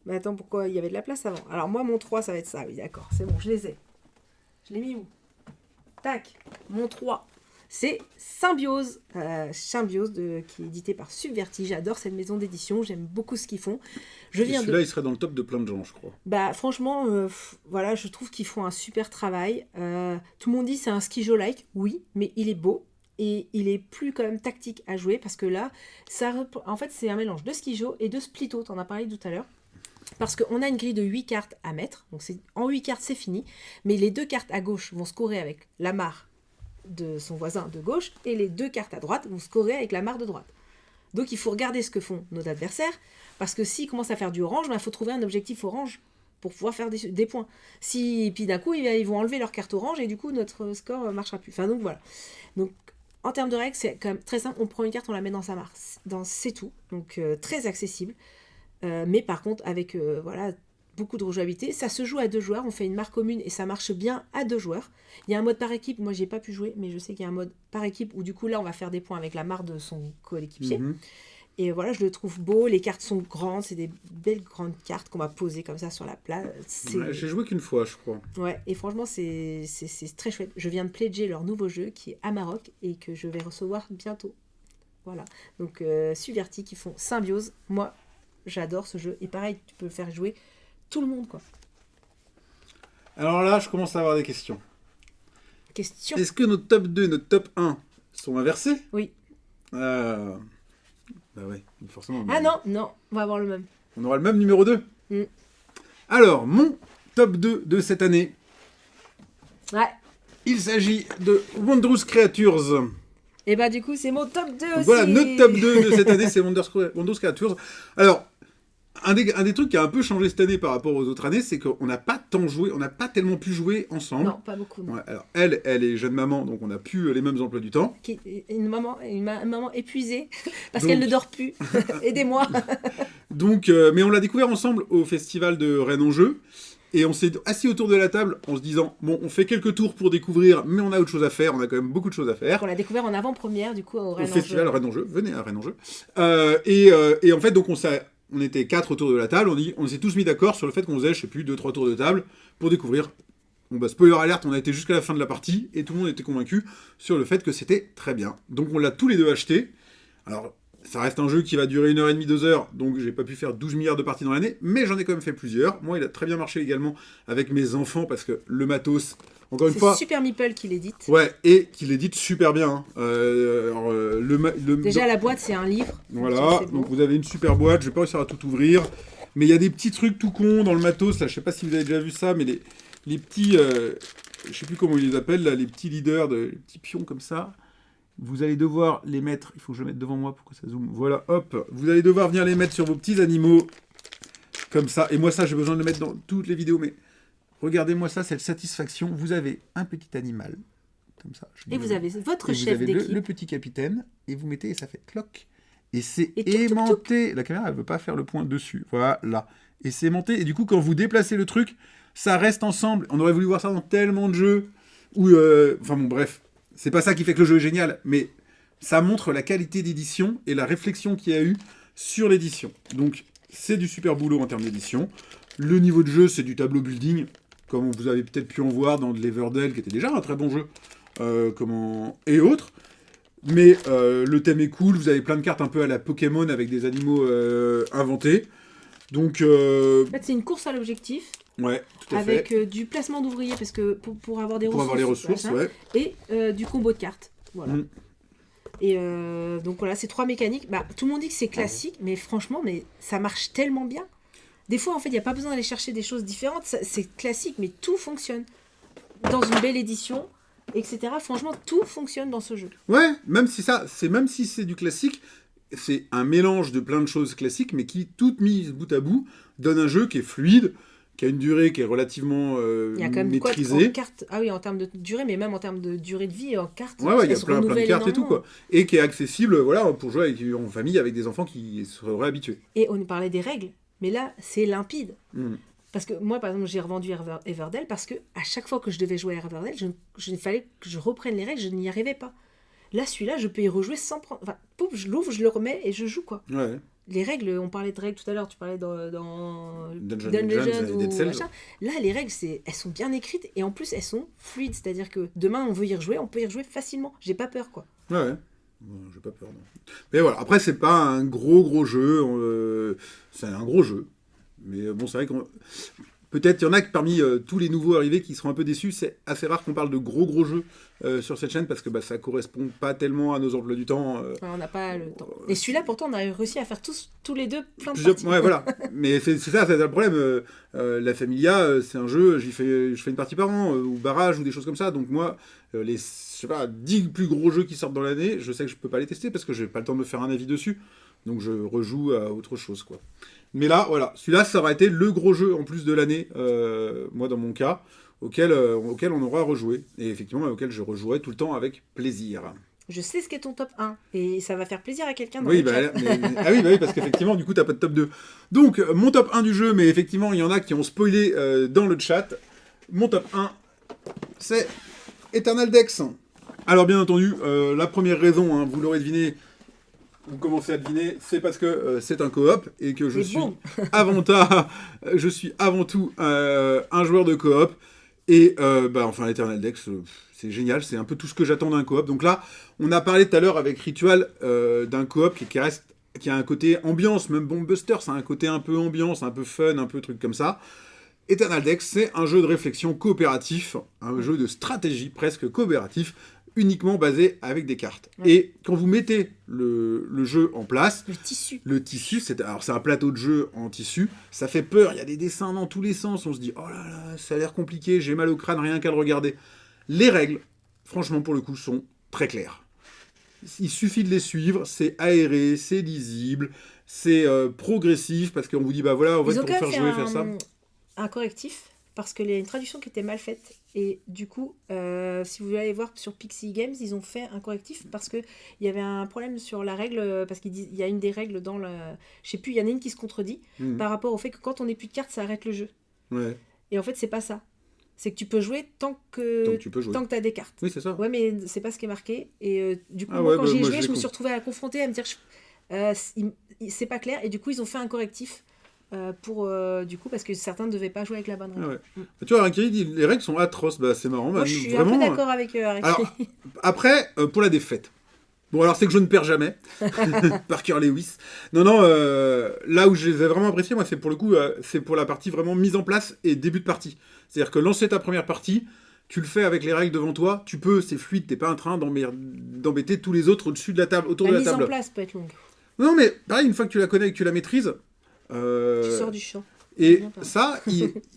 Mais attends, pourquoi il y avait de la place avant? Alors moi, mon 3, ça va être ça. Oui, d'accord. C'est bon, je les ai. Je l'ai mis où? Tac. Mon 3. C'est Symbiose. Symbiose qui est édité par Subverti. J'adore cette maison d'édition. J'aime beaucoup ce qu'ils font. Celui-là, il serait dans le top de plein de gens, je crois. Bah franchement, voilà, je trouve qu'ils font un super travail. Tout le monde dit c'est un skijo-like. Oui, mais il est beau. Et il est plus quand même tactique à jouer parce que là, en fait, c'est un mélange de skijo et de splitto. T'en as parlé tout à l'heure. Parce qu'on a une grille de 8 cartes à mettre. Donc en 8 cartes, c'est fini. Mais les 2 cartes à gauche vont scorer avec la mare de son voisin de gauche. Et les 2 cartes à droite vont scorer avec la mare de droite. Donc il faut regarder ce que font nos adversaires. Parce que s'ils commencent à faire du orange, il faut trouver un objectif orange pour pouvoir faire des points. Si, puis d'un coup, ils vont enlever leur carte orange et du coup, notre score ne marchera plus. Enfin, donc voilà. Donc, en termes de règles, c'est quand même très simple. On prend une carte, on la met dans sa marque. C'est tout. Donc, très accessible. Mais par contre, avec voilà, beaucoup de rejouabilité. Ça se joue à 2 joueurs. On fait une marque commune et ça marche bien à 2 joueurs. Il y a un mode par équipe. Moi, j'ai pas pu jouer, mais je sais qu'il y a un mode par équipe où du coup, là, on va faire des points avec la marque de son coéquipier. Et voilà, je le trouve beau. Les cartes sont grandes. C'est des belles grandes cartes qu'on va poser comme ça sur la place. Ouais, j'ai joué qu'une fois, je crois. Ouais, et franchement, c'est très chouette. Je viens de pledger leur nouveau jeu qui est Amarok et que je vais recevoir bientôt. Voilà. Donc, Suverti qui font Symbiose. Moi, j'adore ce jeu. Et pareil, tu peux faire jouer tout le monde, quoi. Alors là, je commence à avoir des questions. Question. Est-ce que nos top 2 et notre top 1 sont inversés? Oui. Bah ouais, forcément. Ah non, on va avoir le même. On aura le même numéro 2. Alors, mon top 2 de cette année. Ouais. Il s'agit de Wondrous Creatures. Et bah du coup, c'est mon top 2 aussi. Voilà, notre top 2 de cette année, c'est Wondrous Creatures. Alors, un des trucs qui a un peu changé cette année par rapport aux autres années, c'est qu'on n'a pas tant joué, on n'a pas tellement pu jouer ensemble. Non, pas beaucoup. Non. Ouais, alors, elle est jeune maman, donc on n'a plus les mêmes emplois du temps. Une maman épuisée, parce qu'elle ne dort plus. Aidez-moi. Donc, mais on l'a découvert ensemble au festival de Rennes en Jeu. Et on s'est assis autour de la table en se disant, bon, on fait quelques tours pour découvrir, mais on a autre chose à faire, on a quand même beaucoup de choses à faire. On l'a découvert en avant-première, du coup, au Rennes en Jeu. Au festival Rennes en Jeu, venez à Rennes en Jeu. Et en fait, donc on était 4 autour de la table, on s'est tous mis d'accord sur le fait qu'on faisait, je sais plus, 2-3 tours de table pour découvrir. Bon bah, spoiler alert, on a été jusqu'à la fin de la partie, et tout le monde était convaincu sur le fait que c'était très bien. Donc on l'a tous les deux acheté. Alors, ça reste un jeu qui va durer 1h30, 2 heures, donc j'ai pas pu faire 12 milliards de parties dans l'année, mais j'en ai quand même fait plusieurs. Moi, il a très bien marché également avec mes enfants, parce que le matos, encore une fois... C'est Super Meeple qui l'édite. Ouais, et qui l'édite super bien. Déjà, la boîte, c'est un livre. Voilà, donc vous avez une super boîte, je vais pas réussir à tout ouvrir, mais il y a des petits trucs tout cons dans le matos, là, je sais pas si vous avez déjà vu ça, mais les petits... je sais plus comment ils les appellent, là, les petits leaders, les petits pions comme ça... Vous allez devoir les mettre, il faut que je le mette devant moi pour que ça zoome. Voilà, hop, vous allez devoir venir les mettre sur vos petits animaux, comme ça. Et moi, ça, j'ai besoin de le mettre dans toutes les vidéos, mais regardez-moi ça, cette satisfaction. Vous avez un petit animal, comme ça. Et vous avez votre chef d'équipe. Vous avez le petit capitaine, et vous mettez, et ça fait cloc. Et c'est aimanté. La caméra, elle veut pas faire le point dessus. Voilà. Et c'est aimanté. Et du coup, quand vous déplacez le truc, ça reste ensemble. On aurait voulu voir ça dans tellement de jeux. Où, enfin bon, bref. C'est pas ça qui fait que le jeu est génial, mais ça montre la qualité d'édition et la réflexion qu'il y a eu sur l'édition. Donc, c'est du super boulot en termes d'édition. Le niveau de jeu, c'est du tableau building, comme vous avez peut-être pu en voir dans l'Everdell, qui était déjà un très bon jeu, et autres. Mais le thème est cool, vous avez plein de cartes un peu à la Pokémon avec des animaux inventés. Donc, en fait, c'est une course à l'objectif. Ouais, tout à avec fait. Du placement d'ouvriers, parce que pour avoir des pour ressources. Avoir les ressources, ouais. Et du combo de cartes. Voilà. Et donc voilà, ces 3 mécaniques. Bah, tout le monde dit que c'est classique, mais franchement, ça marche tellement bien. Des fois, en fait, il n'y a pas besoin d'aller chercher des choses différentes. C'est classique, mais tout fonctionne. Dans une belle édition, etc. Franchement, tout fonctionne dans ce jeu. Ouais, même si c'est du classique, c'est un mélange de plein de choses classiques, mais qui, toutes mises bout à bout, donne un jeu qui est fluide, qui a une durée qui est relativement il y a quand même maîtrisée. En carte, ah oui, en termes de durée, mais même en termes de durée de vie, en carte. Ouais, il y a plein de cartes et tout, quoi. Et qui est accessible, voilà, pour jouer en famille avec des enfants qui seraient habitués. Et on nous parlait des règles, mais là, c'est limpide. Parce que moi, par exemple, j'ai revendu Everdell parce que à chaque fois que je devais jouer à Everdell, il fallait que je reprenne les règles, je n'y arrivais pas. Là, celui-là, je peux y rejouer sans prendre... Enfin, pouf, je l'ouvre, je le remets et je joue, quoi. Ouais. Les règles, on parlait de règles tout à l'heure, tu parlais dans Dungeon Legends ou machin. Là, les règles, elles sont bien écrites et en plus, elles sont fluides. C'est-à-dire que demain, on veut y rejouer, on peut y rejouer facilement. J'ai pas peur, quoi. Ouais. Bon, j'ai pas peur, non. Mais voilà, après, c'est pas un gros jeu. C'est un gros jeu. Mais bon, c'est vrai qu'on... Peut-être il y en a que parmi tous les nouveaux arrivés qui seront un peu déçus. C'est assez rare qu'on parle de gros jeux sur cette chaîne parce que ça correspond pas tellement à nos emplois du temps. On n'a pas le temps. Et celui-là, pourtant, on a réussi à faire tous les deux plein de parties. Ouais, voilà. Mais c'est ça, c'est le problème. La Familia, c'est un jeu, je fais une partie par an, ou Barrage, ou des choses comme ça. Donc moi, les, je sais pas, 10 plus gros jeux qui sortent dans l'année, je sais que je peux pas les tester parce que j'ai pas le temps de me faire un avis dessus. Donc je rejoue à autre chose, quoi. Mais là, voilà, celui-là, ça aurait été le gros jeu en plus de l'année, moi dans mon cas, auquel on aura rejoué. Et effectivement, auquel je rejouerai tout le temps avec plaisir. Je sais ce qu'est ton top 1 et ça va faire plaisir à quelqu'un dans Oui, le chat. ah oui, parce qu'effectivement, du coup, t'as pas de top 2. Donc, mon top 1 du jeu, mais effectivement, il y en a qui ont spoilé dans le chat. Mon top 1, c'est Eternal Dex. Alors, bien entendu, la première raison, hein, vous l'aurez deviné, vous commencez à deviner, c'est parce que c'est un coop et que je suis avant tout un joueur de coop. Et enfin, Eternal Dex, c'est génial, c'est un peu tout ce que j'attends d'un coop. Donc là, on a parlé tout à l'heure avec Ritual d'un coop qui a un côté ambiance, même Bombbuster, ça a un côté un peu ambiance, un peu fun, un peu truc comme ça. Eternal Dex, c'est un jeu de réflexion coopératif, un jeu de stratégie presque coopératif, uniquement basé avec des cartes. Ouais. Et quand vous mettez le jeu en place... Le tissu, c'est un plateau de jeu en tissu, ça fait peur, il y a des dessins dans tous les sens, on se dit « Oh là là, ça a l'air compliqué, j'ai mal au crâne, rien qu'à le regarder ». Les règles, franchement, pour le coup, sont très claires. Il suffit de les suivre, c'est aéré, c'est lisible, c'est progressif, parce qu'on vous dit « Bah voilà, on va pour faire jouer, faire ça ». Un correctif, parce qu'il y a une traduction qui était mal faite. Et du coup, si vous voulez aller voir sur Pixie Games, ils ont fait un correctif parce qu'il y avait un problème sur la règle, parce qu'il y a une des règles dans le... Je sais plus, il y en a une qui se contredit par rapport au fait que quand on n'est plus de cartes, ça arrête le jeu. Ouais. Et en fait, c'est pas ça. C'est que tu peux jouer tant que tu as des cartes. Oui, c'est ça. Ouais, mais c'est pas ce qui est marqué. Et du coup, quand j'y ai joué, je me suis retrouvée à confronter, à me dire c'est pas clair. Et du coup, ils ont fait un correctif. Parce que certains ne devaient pas jouer avec la bonne règle. Ah ouais. Tu vois, Harakiri dit les règles sont atroces. Bah, c'est marrant. Moi, je suis vraiment un peu d'accord avec Harakiri. Alors, après, pour la défaite. Bon, alors c'est que je ne perds jamais. Parker Lewis. Non, là où je les ai vraiment appréciés, moi, c'est pour le coup, c'est pour la partie vraiment mise en place et début de partie. C'est-à-dire que lancer ta première partie, tu le fais avec les règles devant toi, tu peux, c'est fluide, t'es pas en train d'embêter tous les autres au-dessus de la table, autour de la table. La mise en place peut être longue. Non, mais pareil, une fois que tu la connais et que tu la maîtrises, tu sors du champ. Et ça,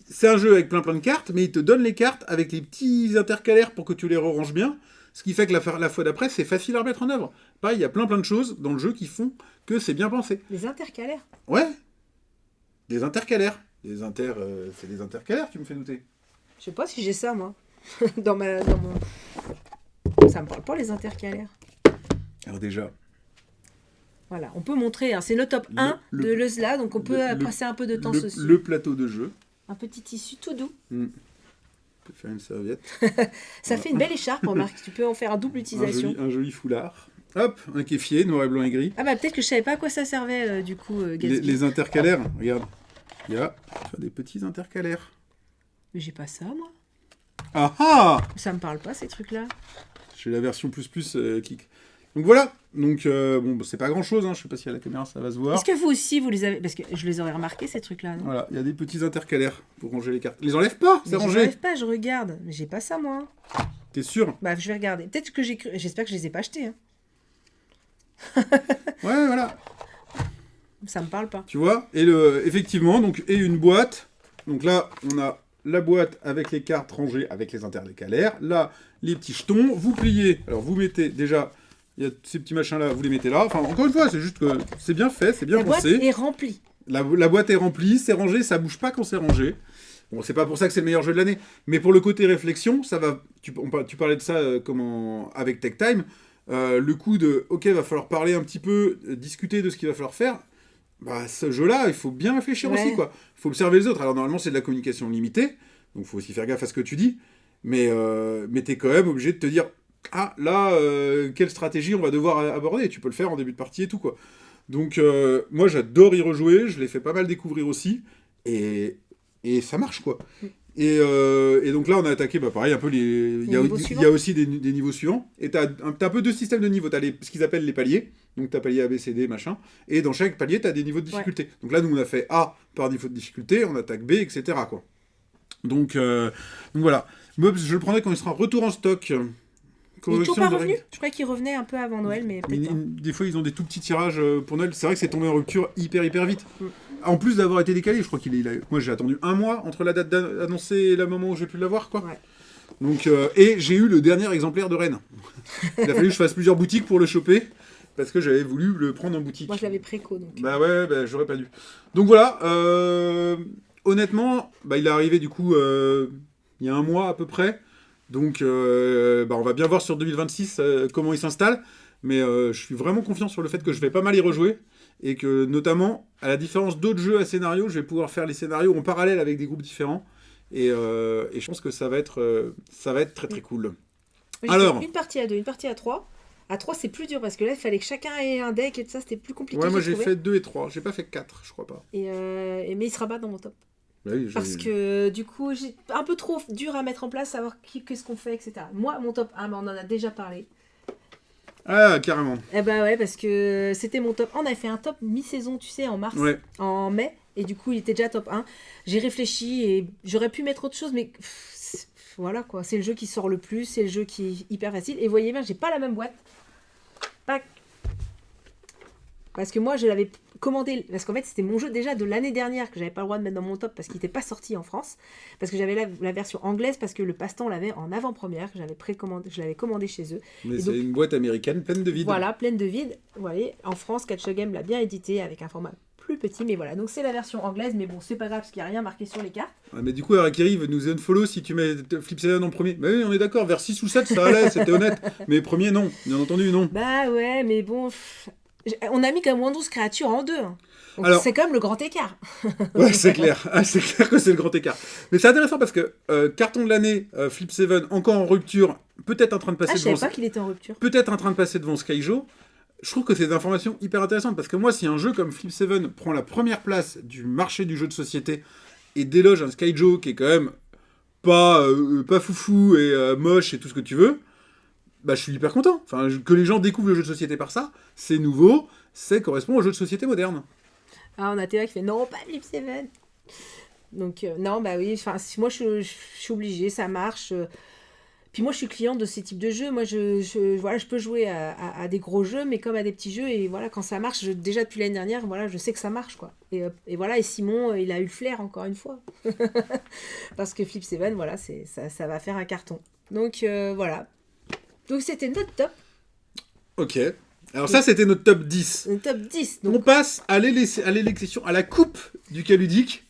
c'est un jeu avec plein de cartes, mais il te donne les cartes avec les petits intercalaires pour que tu les ranges bien. Ce qui fait que la fois d'après, c'est facile à remettre en œuvre. Pareil, il y a plein de choses dans le jeu qui font que c'est bien pensé. Des intercalaires ? Ouais. Des intercalaires. C'est des intercalaires, tu me fais douter. Je sais pas si j'ai ça, moi. dans mon... Ça me parle pas, les intercalaires. Alors déjà... Voilà, on peut montrer, hein, c'est le top 1 de l'Eusla, donc on peut passer un peu de temps dessus. Le plateau de jeu. Un petit tissu tout doux. On peut faire une serviette. Ça fait une belle écharpe, remarque. Tu peux en faire un double utilisation. Un joli foulard. Hop, un kéfier, noir et blanc et gris. Ah bah peut-être que je savais pas à quoi ça servait, du coup, Gatsby. Les intercalaires, regarde. Il y a des petits intercalaires. Mais j'ai pas ça, moi. Ah ah ! Ça me parle pas, ces trucs-là. J'ai la version plus qui... Donc voilà, c'est pas grand chose, hein. Je sais pas si à la caméra ça va se voir. Est-ce que vous aussi vous les avez, parce que je les aurais remarqués ces trucs-là, non ? Voilà, il y a des petits intercalaires pour ranger les cartes. Les enlève pas, c'est rangé. Je les enlève pas, je regarde, mais j'ai pas ça moi. T'es sûr ? Bah je vais regarder. Peut-être que j'espère que je les ai pas achetés. Hein. Ouais, voilà. Ça me parle pas. Tu vois ? Et effectivement, et une boîte. Donc là, on a la boîte avec les cartes rangées avec les intercalaires. Là, les petits jetons. Vous pliez. Alors vous mettez déjà. Il y a ces petits machins-là, vous les mettez là. Enfin, encore une fois, c'est juste que c'est bien fait, c'est bien pensé. La boîte est remplie. La boîte est remplie, c'est rangé, ça bouge pas quand c'est rangé. Bon, c'est pas pour ça que c'est le meilleur jeu de l'année. Mais pour le côté réflexion, ça va... Tu parlais de ça avec Tech Time. Le coup de, ok, va falloir parler un petit peu, discuter de ce qu'il va falloir faire. Bah, ce jeu-là, il faut bien réfléchir aussi, quoi. Il faut observer les autres. Alors, normalement, c'est de la communication limitée. Donc, il faut aussi faire gaffe à ce que tu dis. Mais t'es quand même obligé de te dire... Ah, là, quelle stratégie on va devoir aborder ? Tu peux le faire en début de partie et tout, quoi. Donc, moi, j'adore y rejouer. Je l'ai fait pas mal découvrir aussi. Et ça marche, quoi. Et donc là, on a attaqué, pareil, un peu il y a aussi des niveaux suivants. Et t'as un peu deux systèmes de niveaux. T'as ce qu'ils appellent les paliers. Donc, t'as palier A, B, C, D, machin. Et dans chaque palier, t'as des niveaux de difficulté. Ouais. Donc là, nous, on a fait A par niveau de difficulté. On attaque B, etc., quoi. Donc voilà. Mobs, je le prendrai quand il sera retour en stock. Ils ne sont pas revenus ? Je croyais qu'ils revenaient un peu avant Noël, mais peut-être pas. Des fois, ils ont des tout petits tirages pour Noël. C'est vrai que c'est tombé en rupture hyper vite. En plus d'avoir été décalé, je crois moi, j'ai attendu 1 mois entre la date annoncée et le moment où j'ai pu l'avoir, quoi. Ouais. Donc, et j'ai eu le dernier exemplaire de Rennes. Il a fallu que je fasse plusieurs boutiques pour le choper. parce que j'avais voulu le prendre en boutique. Moi, je l'avais préco, donc. Bah ouais, bah, j'aurais pas dû. Donc voilà, honnêtement, bah, il est arrivé du coup il y a un mois à peu près. Donc bah, on va bien voir sur 2026 comment il s'installe. Mais je suis vraiment confiant sur le fait que je vais pas mal y rejouer. Et que notamment, à la différence d'autres jeux à scénario, je vais pouvoir faire les scénarios en parallèle avec des groupes différents. Et je pense que ça va être très très cool. Moi, j'ai Alors, fait une partie à 2, une partie à 3. À 3, c'est plus dur parce que là, il fallait que chacun ait un deck et tout ça, c'était plus compliqué. ouais, moi j'ai trouvé. fait 2 et 3. J'ai pas fait 4, je crois pas. Mais il sera pas dans mon top. Bah oui, Parce que du coup, j'ai un peu trop dur à mettre en place, savoir qu'est-ce qu'on fait, etc. Moi, mon top 1, on en a déjà parlé. Ah, carrément. Eh bah ouais, parce que c'était mon top 1. On avait fait un top mi-saison, tu sais, en mars, Ouais. en mai. Et du coup, il était déjà top 1. J'ai réfléchi et j'aurais pu mettre autre chose, mais voilà quoi. C'est le jeu qui sort le plus, c'est le jeu qui est hyper facile. Et vous voyez bien, j'ai pas la même boîte. Parce que moi, je l'avais commandé, parce qu'en fait, c'était mon jeu déjà de l'année dernière que j'avais pas le droit de mettre dans mon top parce qu'il n'était pas sorti en France. Parce que j'avais la version anglaise, parce que le passe-temps l'avait en avant-première, que je l'avais commandé chez eux. Mais Et c'est donc, une boîte américaine pleine de vide. voilà, pleine de vide. Vous voyez, en France, Catch a Game l'a bien édité avec un format plus petit, mais voilà. Donc c'est la version anglaise, mais bon, c'est pas grave parce qu'il n'y a rien marqué sur les cartes. Ouais, mais du coup, Harakiri veut nous unfollow si tu mets Flip 7 en premier. Bah oui, on est d'accord, vers 6 ou 7, ça allait, c'était honnête. Mais premier, non. Bien entendu, non. Bah ouais, mais bon... On a mis quand même Wondrous Creature en 2. Donc Alors- c'est quand même le grand écart. Ouais, c'est clair. Ah, c'est clair que c'est le grand écart. Mais c'est intéressant parce que carton de l'année, Flip 7, encore en rupture, peut-être en train de passer Ah, je savais devant... pas qu'il était en rupture. Peut-être en train de passer devant Skyjo. Je trouve que c'est des informations hyper intéressantes parce que moi, si un jeu comme Flip 7 prend la première place du marché du jeu de société et déloge un Skyjo qui est quand même pas foufou et moche et tout ce que tu veux, bah je suis hyper content. Enfin, que les gens découvrent le jeu de société par ça, c'est nouveau, ça correspond au jeu de société moderne. Ah, on a Théa qui fait non, pas Flip 7. Donc, non, bah oui, enfin, moi je suis obligée, ça marche. Puis moi je suis cliente de ces types de jeux. Moi voilà, je peux jouer à des gros jeux, mais comme à des petits jeux. Et voilà, quand ça marche, déjà depuis l'année dernière, voilà, je sais que ça marche quoi. Et voilà, et Simon, il a eu le flair encore une fois. Parce que Flip 7, voilà, ça va faire un carton. Donc voilà. Donc c'était notre top. Ok. Alors ça, c'était notre top 10. Notre top 10. On Donc, passe à l'élection, à la coupe du cas ludique.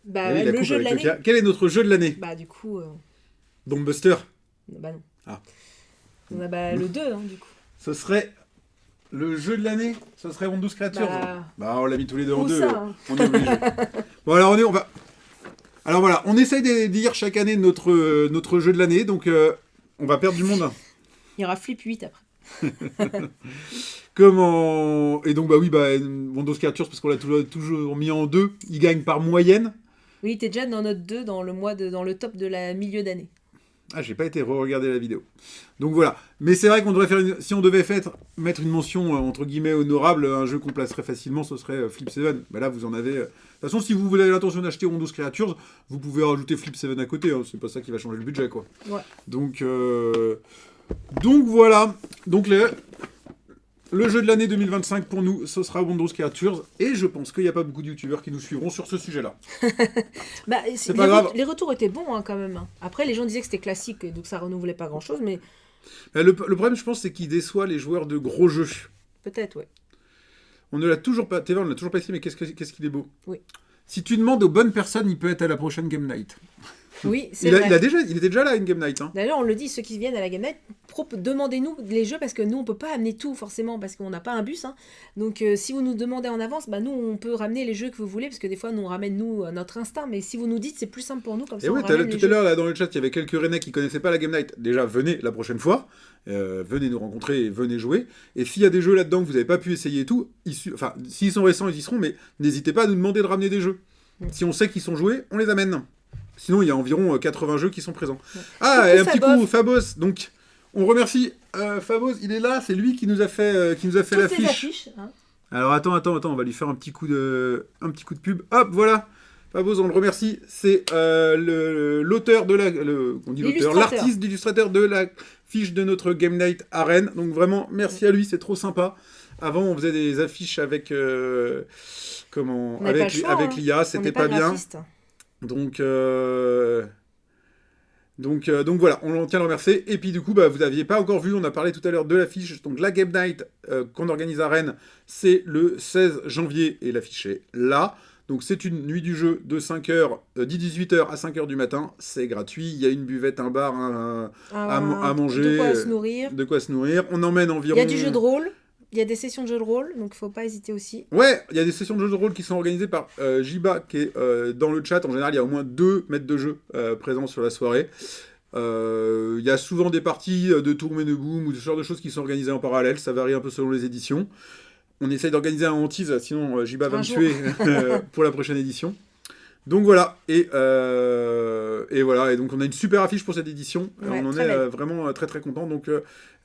bah, Oui, la le coupe jeu de avec l'année. K. Quel est notre jeu de l'année? Bah du coup, Bombbuster. bah non. Ah. On a le 2, hein, du coup. Ce serait le jeu de l'année. Ce serait Wondrous Creatures. Bah, On l'a mis tous les deux en où deux. ça, hein On est obligé. Bon, alors on va. Alors voilà, on essaye de dire chaque année notre jeu de l'année, donc on va perdre du monde. Il y aura Flip 8 après. Comment. Et donc, bah oui, Wondrous Creatures, parce qu'on l'a toujours mis en deux, il gagne par moyenne. Oui, t'es déjà dans notre 2 dans le top de la milieu d'année. Ah, j'ai pas été re-regarder la vidéo. Donc voilà. Mais c'est vrai qu'on devrait si on devait mettre une mention entre guillemets honorable, un jeu qu'on placerait facilement, ce serait Flip 7. Bah là, vous en avez. De toute façon, si vous avez l'intention d'acheter Wondrous Creatures, vous pouvez rajouter Flip 7 à côté. Hein. C'est pas ça qui va changer le budget, quoi. Ouais. Donc voilà. Donc le jeu de l'année 2025 pour nous, ce sera Wondrous Creatures. Et je pense qu'il n'y a pas beaucoup de youtubeurs qui nous suivront sur ce sujet-là. Bah, C'est pas grave. Les retours étaient bons hein, quand même. Hein. Après, les gens disaient que c'était classique, et donc ça renouvelait pas grand-chose, mais Le problème, je pense, c'est qu'il déçoit les joueurs de gros jeux. peut-être, ouais. On ne l'a toujours pas. Théva, on ne l'a toujours pas essayé, mais qu'est-ce qu'il est beau. Oui. Si tu demandes aux bonnes personnes, il peut être à la prochaine Game Night. Oui, c'est vrai. Il était déjà là à une Game Night. Hein. D'ailleurs, on le dit, ceux qui viennent à la Game Night, demandez-nous les jeux parce que nous, on peut pas amener tout forcément parce qu'on n'a pas un bus. Hein. Donc, si vous nous demandez en avance, bah, nous, on peut ramener les jeux que vous voulez parce que des fois, nous, on ramène notre instinct. Mais si vous nous dites, c'est plus simple pour nous comme ça. Et oui, on ramène les tout à l'heure, jeux. là, dans le chat, il y avait quelques Rennais qui connaissaient pas la Game Night. Déjà, venez la prochaine fois. Venez nous rencontrer et venez jouer. Et s'il y a des jeux là-dedans que vous n'avez pas pu essayer et tout, enfin, s'ils sont récents, ils y seront, mais n'hésitez pas à nous demander de ramener des jeux. Si on sait qu'ils sont joués, on les amène. Sinon, il y a environ 80 jeux qui sont présents. Ouais. Ah, et un petit Fabos. coup, Fabos. Donc, on remercie Fabos. Il est là, c'est lui qui nous a fait Toutes ces l'affiche. affiches, hein. Alors, attends, on va lui faire un petit coup de pub. Hop, voilà. Fabos, on le remercie. C'est l'auteur de l'artiste, l'illustrateur de la fiche de notre Game Night à Rennes. Donc, vraiment, merci à lui, c'est trop sympa. Avant, on faisait des affiches avec On n'avait pas le choix, avec hein. l'IA, On c'était n'est pas bien. graphiste. Donc Donc voilà, on tient à le remercier. Et puis du coup, vous n'aviez pas encore vu, on a parlé tout à l'heure de l'affiche. Donc la Game Night qu'on organise à Rennes, c'est le 16 janvier et l'affiche est là. Donc c'est une nuit du jeu de 5h, 18h à 5h du matin. C'est gratuit, il y a une buvette, un bar, à manger. De quoi se nourrir. De quoi se nourrir. On emmène environ... Il y a du jeu de rôle. Il y a des sessions de jeu de rôle, donc il faut pas hésiter aussi. Ouais, il y a des sessions de jeu de rôle qui sont organisées par Jiba, qui est dans le chat. En général, il y a au moins 2 maîtres de jeu présents sur la soirée. Il y a souvent des parties de Tour de Boom ou ce genre de choses qui sont organisées en parallèle. Ça varie un peu selon les éditions. On essaye d'organiser un hantise, sinon Jiba va me tuer pour la prochaine édition. Donc voilà, et voilà, et donc on a une super affiche pour cette édition, Ouais, on en est vraiment très très content, donc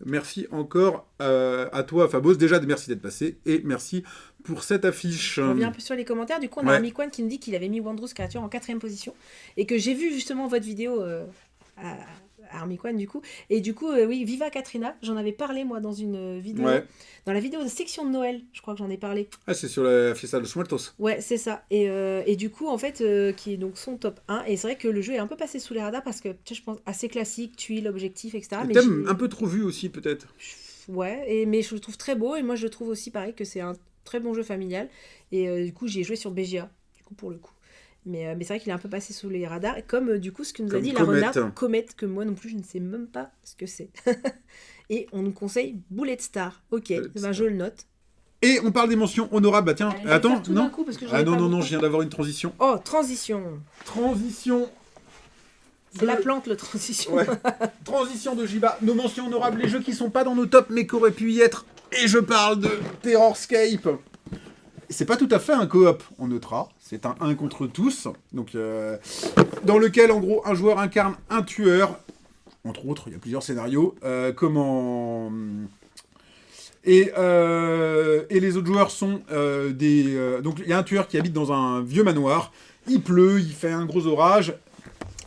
merci encore à toi Fabos, déjà merci d'être passé, et merci pour cette affiche. On revient un peu sur les commentaires, du coup on a Amikwan qui nous dit qu'il avait mis Wondrous Creature en 4ème position, et que j'ai vu justement votre vidéo à Armiquan du coup, et du coup oui, Viva Katrina, j'en avais parlé moi dans une vidéo, dans la vidéo de section de Noël, je crois que j'en ai parlé. Ah, c'est sur la Fiesta de los Muertos. Ouais, c'est ça, et du coup en fait, qui est donc son top 1, et c'est vrai que le jeu est un peu passé sous les radars, parce que je pense assez classique, tuiles, objectif, etc. Mais thème un peu trop vu aussi peut-être. Ouais, mais je le trouve très beau, et moi je trouve aussi pareil que c'est un très bon jeu familial, et du coup j'y ai joué sur BGA, du coup pour le coup. Mais c'est vrai qu'il est un peu passé sous les radars, comme du coup ce que nous a dit la renarde Comet, que moi non plus je ne sais même pas ce que c'est. Et on nous conseille Bullet Star. Ok, je le note. Et on parle des mentions honorables. Bah tiens, attends, non. Coup, parce que non, je viens d'avoir une transition. Oh, transition. Transition. C'est la plante, le transition. Ouais. Transition de Jiba. Nos mentions honorables, les jeux qui sont pas dans nos tops mais qui auraient pu y être. Et je parle de Terrorscape. C'est pas tout à fait un coop, on notera. C'est un 1 contre tous. Donc, dans lequel, en gros, un joueur incarne un tueur. Entre autres, il y a plusieurs scénarios. Et les autres joueurs sont donc, il y a un tueur qui habite dans un vieux manoir. Il pleut, il fait un gros orage.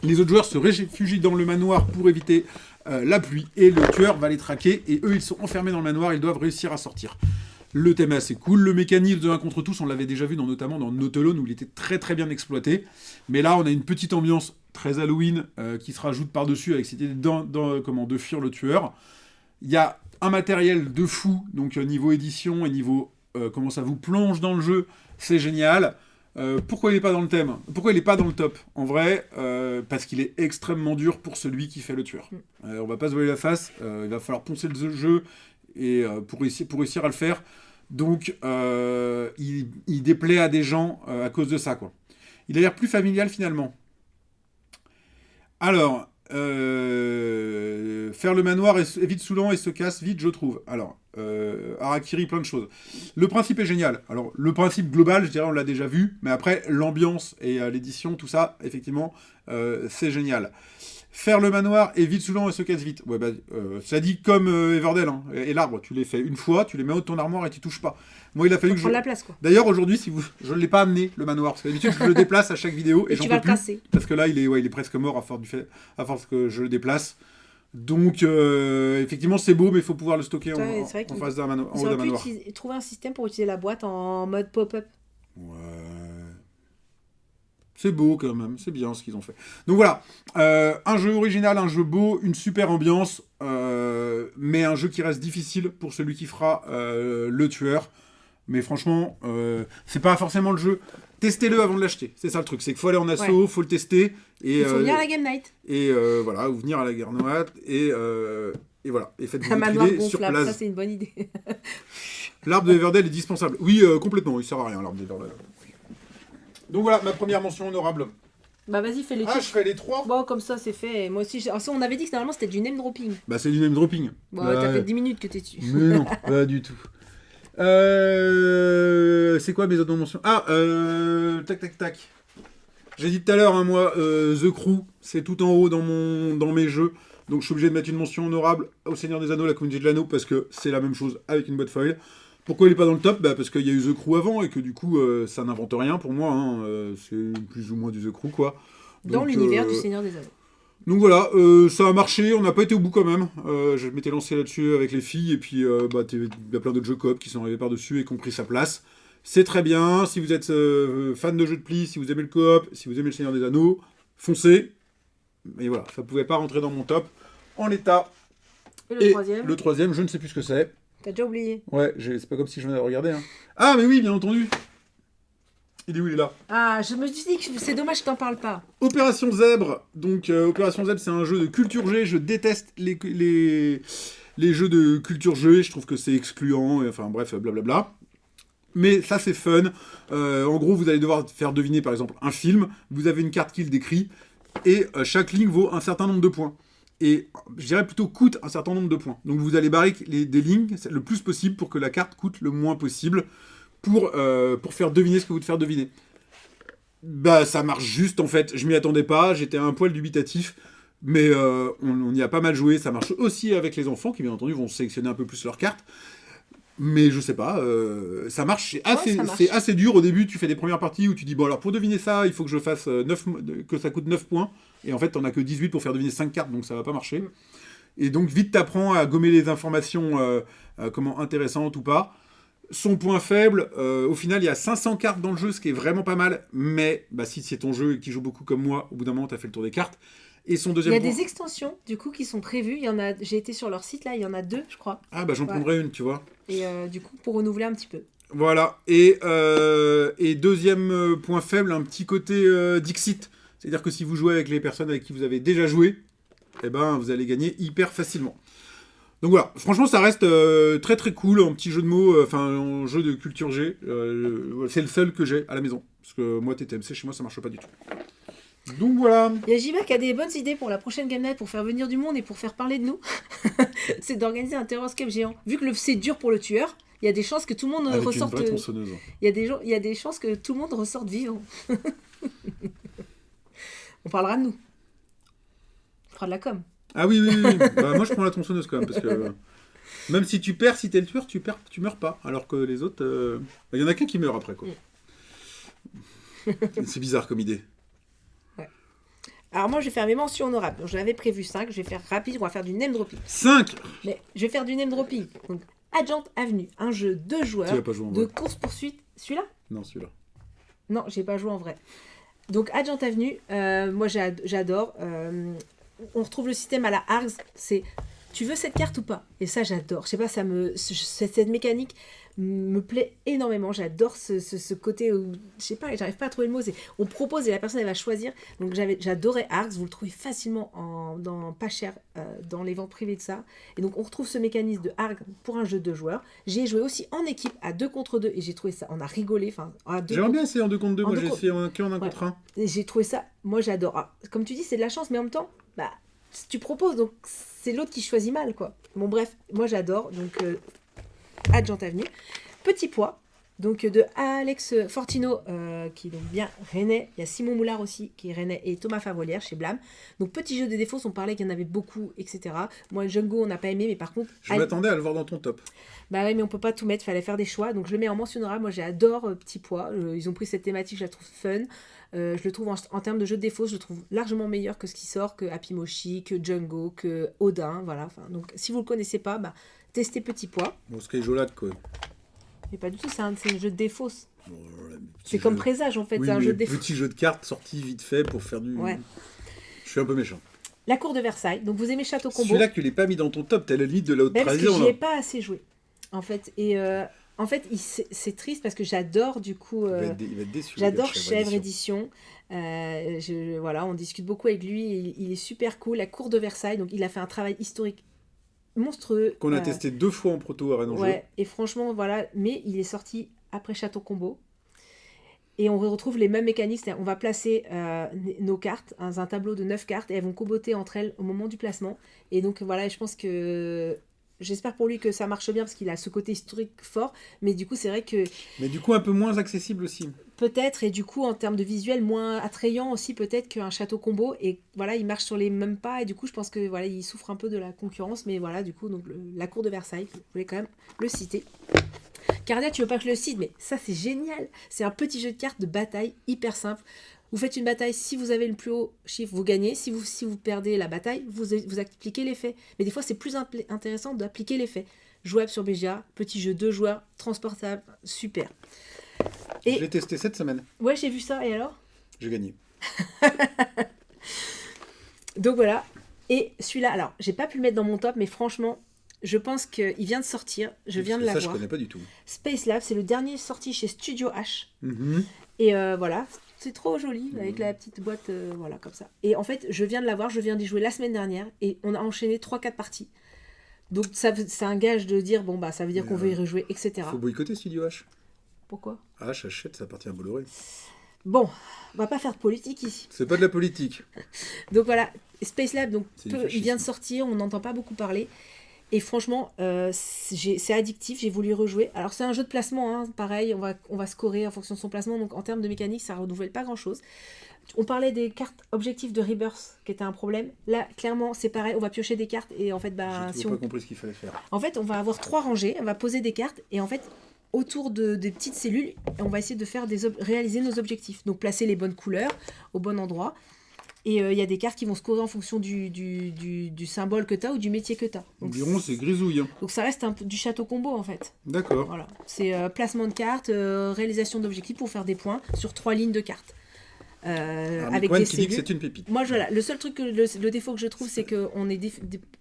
Les autres joueurs se réfugient dans le manoir pour éviter la pluie. Et le tueur va les traquer. Et eux, ils sont enfermés dans le manoir. Ils doivent réussir à sortir. Le thème est assez cool. Le mécanisme de 1 contre tous, on l'avait déjà vu notamment dans Nautilon où il était très très bien exploité. Mais là, on a une petite ambiance très Halloween qui se rajoute par-dessus avec cette idée de fuir le tueur. Il y a un matériel de fou, donc niveau édition et niveau comment ça vous plonge dans le jeu, c'est génial. Pourquoi il n'est pas dans le thème ? Pourquoi il n'est pas dans le top ? En vrai, parce qu'il est extrêmement dur pour celui qui fait le tueur. On va pas se voiler la face, il va falloir poncer le jeu et pour réussir à le faire. Donc, il déplaît à des gens à cause de ça, quoi. Il a l'air plus familial, finalement. Alors, faire le manoir est vite saoulant et se casse vite, je trouve. Alors, Harakiri, plein de choses. Le principe est génial. Alors, le principe global, je dirais, on l'a déjà vu. Mais après, l'ambiance et l'édition, tout ça, effectivement, c'est génial. Faire le manoir est vite saoulant et se casse vite. Ouais, ça dit comme Everdell. Hein. Et l'arbre, tu les fais une fois, tu les mets haut de ton armoire et tu touches pas. Moi, il a fallu que je... la place, quoi. D'ailleurs, aujourd'hui, je ne l'ai pas amené, le manoir. Parce que d'habitude, je le déplace à chaque vidéo. Et tu vas le casser. Parce que là, il est presque mort à force que je le déplace. Donc, effectivement, c'est beau, mais il faut pouvoir le stocker en face d'un manoir. Ils auraient pu trouver un système pour utiliser la boîte en mode pop-up. Ouais... C'est beau quand même, c'est bien ce qu'ils ont fait. Donc voilà, un jeu original, un jeu beau, une super ambiance, mais un jeu qui reste difficile pour celui qui fera le tueur. Mais franchement, c'est pas forcément le jeu. Testez-le avant de l'acheter, c'est ça le truc. C'est qu'il faut aller en asso, faut le tester. Et, il faut venir à la Game Night. Et voilà, ou venir à la Game Night, et voilà, et faites-vous triler sur place. Ça c'est une bonne idée. L'arbre de Everdell est dispensable. Oui, complètement, il sert à rien l'arbre de Everdell. Donc voilà, ma première mention honorable. Bah vas-y, fais les je fais les 3. Bon, comme ça, c'est fait. Moi aussi, on avait dit que normalement, c'était du name dropping. Bah, c'est du name dropping. Bon, t'as fait 10 minutes que t'es dessus. Mais non, pas du tout. C'est quoi mes autres mentions ? Tac. J'ai dit tout à l'heure, hein, moi, The Crew, c'est tout en haut dans mes jeux. Donc je suis obligé de mettre une mention honorable au Seigneur des Anneaux, la communauté de l'anneau, parce que c'est la même chose avec une boîte foil. Pourquoi il n'est pas dans le top ? Parce qu'il y a eu The Crew avant et que du coup ça n'invente rien pour moi. Hein. C'est plus ou moins du The Crew quoi. Dans l'univers du Seigneur des Anneaux. Donc voilà, ça a marché, on n'a pas été au bout quand même. Je m'étais lancé là-dessus avec les filles et puis il y a plein d'autres jeux coop qui sont arrivés par-dessus et qui ont pris sa place. C'est très bien, si vous êtes fan de jeux de pli, si vous aimez le coop, si vous aimez le Seigneur des Anneaux, foncez. Mais voilà, ça pouvait pas rentrer dans mon top en l'état. Et le Et troisième le troisième, je ne sais plus ce que c'est. T'as déjà oublié. Ouais, c'est pas comme si je venais de regarder. Hein. Ah, mais oui, bien entendu. Il est où, il est là. Ah, je me suis dit que c'est dommage que t'en parles pas. Opération Zèbre. Donc, Opération Zèbre, c'est un jeu de culture G. Je déteste les jeux de culture G. Je trouve que c'est excluant. Et, enfin, bref, blablabla. Mais ça, c'est fun. En gros, vous allez devoir faire deviner, par exemple, un film. Vous avez une carte qui le décrit. Et chaque ligne vaut un certain nombre de points. Et je dirais plutôt coûte un certain nombre de points. Donc, vous allez barrer des lignes le plus possible pour que la carte coûte le moins possible pour faire deviner ce que vous devez faire deviner. Bah, ça marche juste, en fait. Je m'y attendais pas. J'étais un poil dubitatif. Mais on y a pas mal joué. Ça marche aussi avec les enfants qui, bien entendu, vont sélectionner un peu plus leurs cartes. Mais je sais pas, ça marche, ça marche. c'est assez dur au début, tu fais des premières parties où tu dis, bon alors pour deviner ça, il faut que je fasse que ça coûte 9 points, et en fait t'en as que 18 pour faire deviner 5 cartes, donc ça va pas marcher. Mm. Et donc vite t'apprends à gommer les informations comment intéressantes ou pas. Son point faible, au final il y a 500 cartes dans le jeu, ce qui est vraiment pas mal, mais bah, si c'est ton jeu et que tu joues beaucoup comme moi, au bout d'un moment t'as fait le tour des cartes. Et son Il y deuxième a point... des extensions, du coup, qui sont prévues. Il y en a... J'ai été sur leur site, là, il y en a 2, je crois. Ah bah j'en prendrai une, tu vois. Et du coup, pour renouveler un petit peu. Voilà. Et deuxième point faible, un petit côté Dixit. C'est-à-dire que si vous jouez avec les personnes avec qui vous avez déjà joué, eh ben, vous allez gagner hyper facilement. Donc voilà, franchement, ça reste très très cool, un petit jeu de mots, un jeu de culture G. C'est le seul que j'ai à la maison. Parce que moi, TTMC, chez moi, ça marche pas du tout. Donc voilà. Il y a Jiba qui a des bonnes idées pour la prochaine Game Night pour faire venir du monde et pour faire parler de nous. C'est d'organiser un Terrorscape géant. Vu que c'est dur pour le tueur, il y a des chances que tout le monde Avec ressorte. une vraie tronçonneuse. Il y a des chances que tout le monde ressorte vivant. On parlera de nous. On fera de la com. Ah oui. Bah, moi, je prends la tronçonneuse quand même, parce que même si tu perds, si t'es le tueur, tu meurs pas. Alors que les autres, il y en a qu'un qui meurt après, quoi. C'est bizarre comme idée. Alors moi, je vais faire mes mentions honorables. Donc, j'en avais prévu 5. Je vais faire rapide. On va faire du name dropping. 5. Mais je vais faire du name dropping. Donc, Agent Avenue, un jeu de joueurs Tu vas pas jouer en de vrai. course-poursuite. Celui-là ? Non, celui-là. Non, j'ai pas joué en vrai. Donc, Agent Avenue, moi j'adore. On retrouve le système à la Args. C'est tu veux cette carte ou pas ? Et ça, j'adore. Je sais pas, cette mécanique me plaît énormément. J'adore ce côté où, je sais pas, j'arrive pas à trouver le mot. On propose et la personne elle va choisir. Donc j'adorais Args. Vous le trouvez facilement pas cher dans les ventes privées de ça. Et donc on retrouve ce mécanisme de Args pour un jeu de joueurs. J'ai joué aussi en équipe à 2 contre 2 et j'ai trouvé ça. On a rigolé. Enfin, J'aimerais bien essayer en 2 contre 2. Moi, j'ai essayé en 1 Ouais. contre 1. Et j'ai trouvé ça. Moi j'adore. Ah, comme tu dis, c'est de la chance, mais en même temps, bah tu proposes donc c'est l'autre qui choisit mal quoi. Bon bref, moi j'adore. Donc Agent Avenue. Petit pois, donc de Alex Fortino, qui est donc bien rennais. Il y a Simon Moulard aussi, qui est rennais, et Thomas Favolière chez Blam. Donc petit jeu de défauts, on parlait qu'il y en avait beaucoup, etc. Moi, Django, on n'a pas aimé, mais par contre... Je m'attendais à le voir dans ton top. Bah ouais, mais on peut pas tout mettre, fallait faire des choix. Donc je le mets en mention honorable. Moi, j'adore Petit Pois. Ils ont pris cette thématique, je la trouve fun. Je le trouve en termes de jeu de défauts, je le trouve largement meilleur que ce qui sort, que Happy Moshi, que Django, que Odin. Voilà. Enfin, donc si vous le connaissez pas, bah, testez Petit Pois. Bon, Skyjolade, quoi. Mais pas du tout, c'est un jeu de défauts. Bon, voilà, C'est comme Présage en fait, oui, c'est un jeu de défauts. Petit jeu de cartes sorti vite fait pour faire du... Ouais. Je suis un peu méchant. La cour de Versailles, donc vous aimez Château Combo. Celui-là que tu l'as pas mis dans ton top, t'as la limite de la haute Parce que trahison. j'y ai là. pas assez joué. En fait, et en fait, c'est triste parce que j'adore du coup... Il va être déçu. J'adore Chèvre Chèvre Édition. Voilà, on discute beaucoup avec lui. Il est super cool. La cour de Versailles, donc il a fait un travail historique monstrueux. Qu'on a testé 2 fois en proto à Rennes en jeu. Ouais, et franchement, voilà. Mais il est sorti après Château Combo. Et on retrouve les mêmes mécanismes. On va placer nos cartes dans un tableau de 9 cartes et elles vont comboter entre elles au moment du placement. Et donc voilà, je pense que... J'espère pour lui que ça marche bien parce qu'il a ce côté historique fort. Mais du coup, c'est vrai que... Mais du coup, un peu moins accessible aussi. Peut-être, et du coup, en termes de visuel, moins attrayant aussi peut-être qu'un Château Combo. Et voilà, il marche sur les mêmes pas. Et du coup, je pense que voilà, il souffre un peu de la concurrence. Mais voilà, du coup, donc la cour de Versailles, je voulais quand même le citer. Cardia, tu veux pas que je le cite, mais ça, c'est génial. C'est un petit jeu de cartes de bataille hyper simple. Vous faites une bataille, si vous avez le plus haut chiffre, vous gagnez. Si vous perdez la bataille, vous appliquez l'effet. Mais des fois, c'est plus intéressant d'appliquer l'effet. Jouable sur BGA, petit jeu 2 joueurs, transportable, super. Et... Je l'ai testé cette semaine. Ouais, j'ai vu ça, et alors ? J'ai gagné. Donc voilà. Et celui-là, alors, j'ai pas pu le mettre dans mon top, mais franchement, je pense qu'il vient de sortir. Je viens de Ça, je l'avoir. connais pas du tout. Space Lab, c'est le dernier sorti chez Studio H. Mhm. Et voilà, c'est trop joli, avec la petite boîte, voilà, comme ça. Et en fait, je viens de l'avoir, je viens d'y jouer la semaine dernière, et on a enchaîné 3-4 parties. Donc c'est un gage de dire, bon, bah, ça veut dire qu'on veut y rejouer, etc. Faut boycotter Studio H. Pourquoi ? H achète, ça appartient à Bolloré. Bon, on va pas faire de politique ici. C'est pas de la politique. Donc voilà, Space Lab, donc, C'est du fascisme. il vient de sortir, on n'entend pas beaucoup parler. Et franchement, c'est addictif, j'ai voulu y rejouer. Alors c'est un jeu de placement, hein, pareil, on va scorer en fonction de son placement, donc en termes de mécanique, ça renouvelle pas grand-chose. On parlait des cartes objectifs de Rebirth, qui était un problème. Là, clairement, c'est pareil, on va piocher des cartes, et en fait, bah, J'ai toujours pas compris ce qu'il fallait faire. En fait, on va avoir 3 rangées, on va poser des cartes, et en fait, autour des petites cellules, on va essayer de faire réaliser nos objectifs. Donc placer les bonnes couleurs au bon endroit. Et il y a des cartes qui vont scorer en fonction du symbole que tu as ou du métier que tu as. Environ, c'est grisouille. Hein. Donc ça reste un peu du château combo en fait. D'accord. Voilà. C'est placement de cartes, réalisation d'objectifs pour faire des points sur 3 lignes de cartes. Avec des qui dit que cellules. c'est une pépite. Moi, voilà. Le seul truc, le défaut que je trouve, c'est qu'on est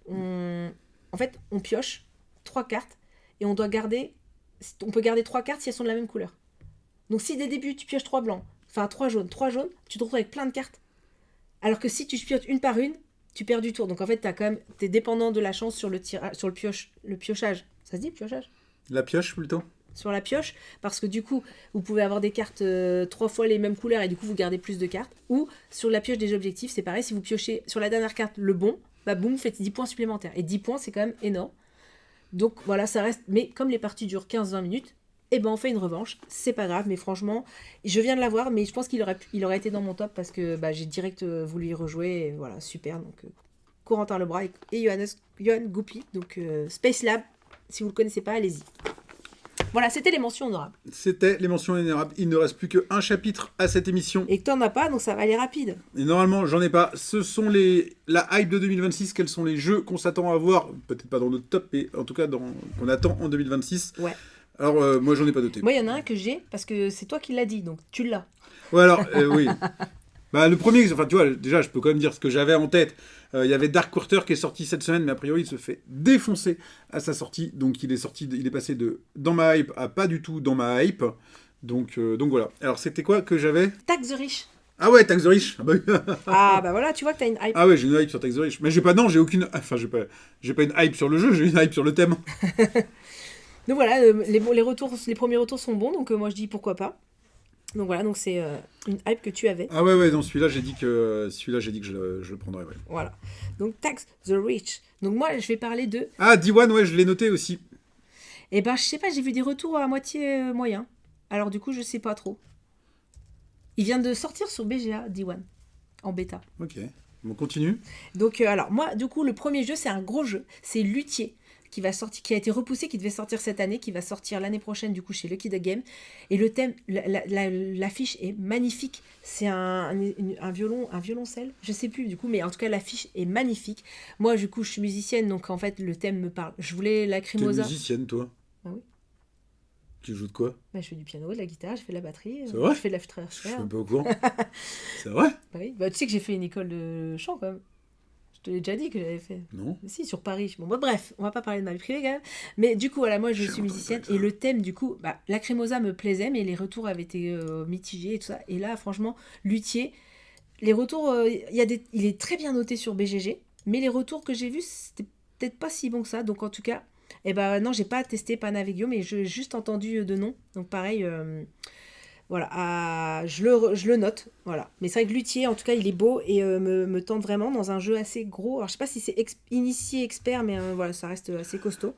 en fait, on pioche 3 cartes et on doit garder. On peut garder 3 cartes si elles sont de la même couleur. Donc si dès le début tu pioches 3 blancs, enfin 3 jaunes, tu te retrouves avec plein de cartes. Alors que si tu pioches une par une, tu perds du tour. Donc en fait, t'es dépendant de la chance sur le piochage. Ça se dit piochage ? La pioche plutôt. Sur la pioche, parce que du coup, vous pouvez avoir des cartes 3 fois les mêmes couleurs et du coup, vous gardez plus de cartes. Ou sur la pioche des objectifs, c'est pareil, si vous piochez sur la dernière carte le bon, bah boum, vous faites 10 points supplémentaires. Et 10 points, c'est quand même énorme. Donc voilà, ça reste. Mais comme les parties durent 15-20 minutes, eh ben on fait une revanche, c'est pas grave, mais franchement, je viens de l'avoir, mais je pense qu'il aurait été dans mon top parce que bah, j'ai direct voulu y rejouer, et voilà, super, donc Corentin Lebras et Johan Goupy, donc Space Lab, si vous le connaissez pas, allez-y. Voilà, c'était les mentions honorables. C'était les mentions honorables, il ne reste plus qu'un chapitre à cette émission. Et que t'en as pas, donc ça va aller rapide. Et normalement, j'en ai pas, ce sont la hype de 2026, quels sont les jeux qu'on s'attend à voir, peut-être pas dans notre top, mais en tout cas qu'on attend en 2026. Ouais. Alors, moi, j'en ai pas noté. Moi, il y en a un que j'ai, parce que c'est toi qui l'as dit, donc tu l'as. Ouais, alors, oui. Bah, le premier, enfin, tu vois, déjà, je peux quand même dire ce que j'avais en tête. Il y avait Dark Quarter qui est sorti cette semaine, mais a priori, il se fait défoncer à sa sortie. Donc, il est passé de dans ma hype à pas du tout dans ma hype. Donc voilà. Alors, c'était quoi que j'avais ? Tax the Rich. Ah ouais, Tax the Rich. Ah bah, oui. Ah bah voilà, tu vois que t'as une hype. Ah ouais, j'ai une hype sur Tax the Rich. Mais j'ai aucune. Enfin, j'ai pas une hype sur le jeu, j'ai une hype sur le thème. Donc voilà, les premiers retours sont bons, donc moi je dis pourquoi pas. Donc voilà, donc c'est une hype que tu avais. Ah ouais, non, celui-là, j'ai dit que je le prendrais, ouais. Voilà. Donc Tax the Rich. Donc moi, je vais parler de... Ah, D1, ouais, je l'ai noté aussi. Eh ben, je sais pas, j'ai vu des retours à moitié moyen. Alors du coup, je sais pas trop. Il vient de sortir sur BGA, D1, en bêta. Ok, on continue. Donc alors, moi, du coup, le premier jeu, c'est un gros jeu. C'est Luthier, qui a été repoussé, qui devait sortir cette année, qui va sortir l'année prochaine, du coup, chez Lucky Duck Game. Et le thème, l'affiche est magnifique. C'est un violoncelle, je sais plus, du coup, mais en tout cas, l'affiche est magnifique. Moi, du coup, je suis musicienne, donc en fait, le thème me parle. Je voulais Lacrimosa. T'es musicienne, toi ? Ah oui. Tu joues de quoi ? Bah, je fais du piano, de la guitare, je fais de la batterie. C'est vrai ? Je fais de la flûte Je suis traversière. un peu au courant. C'est vrai ? Bah oui. Bah, tu sais que j'ai fait une école de chant, quand même. Je te l'ai déjà dit que j'avais fait. Non. Si, sur Paris. Bon, bah, bref, on va pas parler de ma vie privée, quand même. Mais du coup, voilà, moi, je suis musicienne. Et le thème, du coup, bah, Lacrimosa me plaisait, mais les retours avaient été mitigés et tout ça. Et là, franchement, Luthier, les retours, il est très bien noté sur BGG, mais les retours que j'ai vus, c'était peut-être pas si bon que ça. Donc, en tout cas, non, j'ai pas testé Panavegio, mais j'ai juste entendu de nom. Donc, pareil, voilà, je le note, voilà. Mais c'est vrai que Luthier, en tout cas, il est beau et me tente vraiment dans un jeu assez gros. Alors, je sais pas si c'est initié, expert, mais voilà, ça reste assez costaud.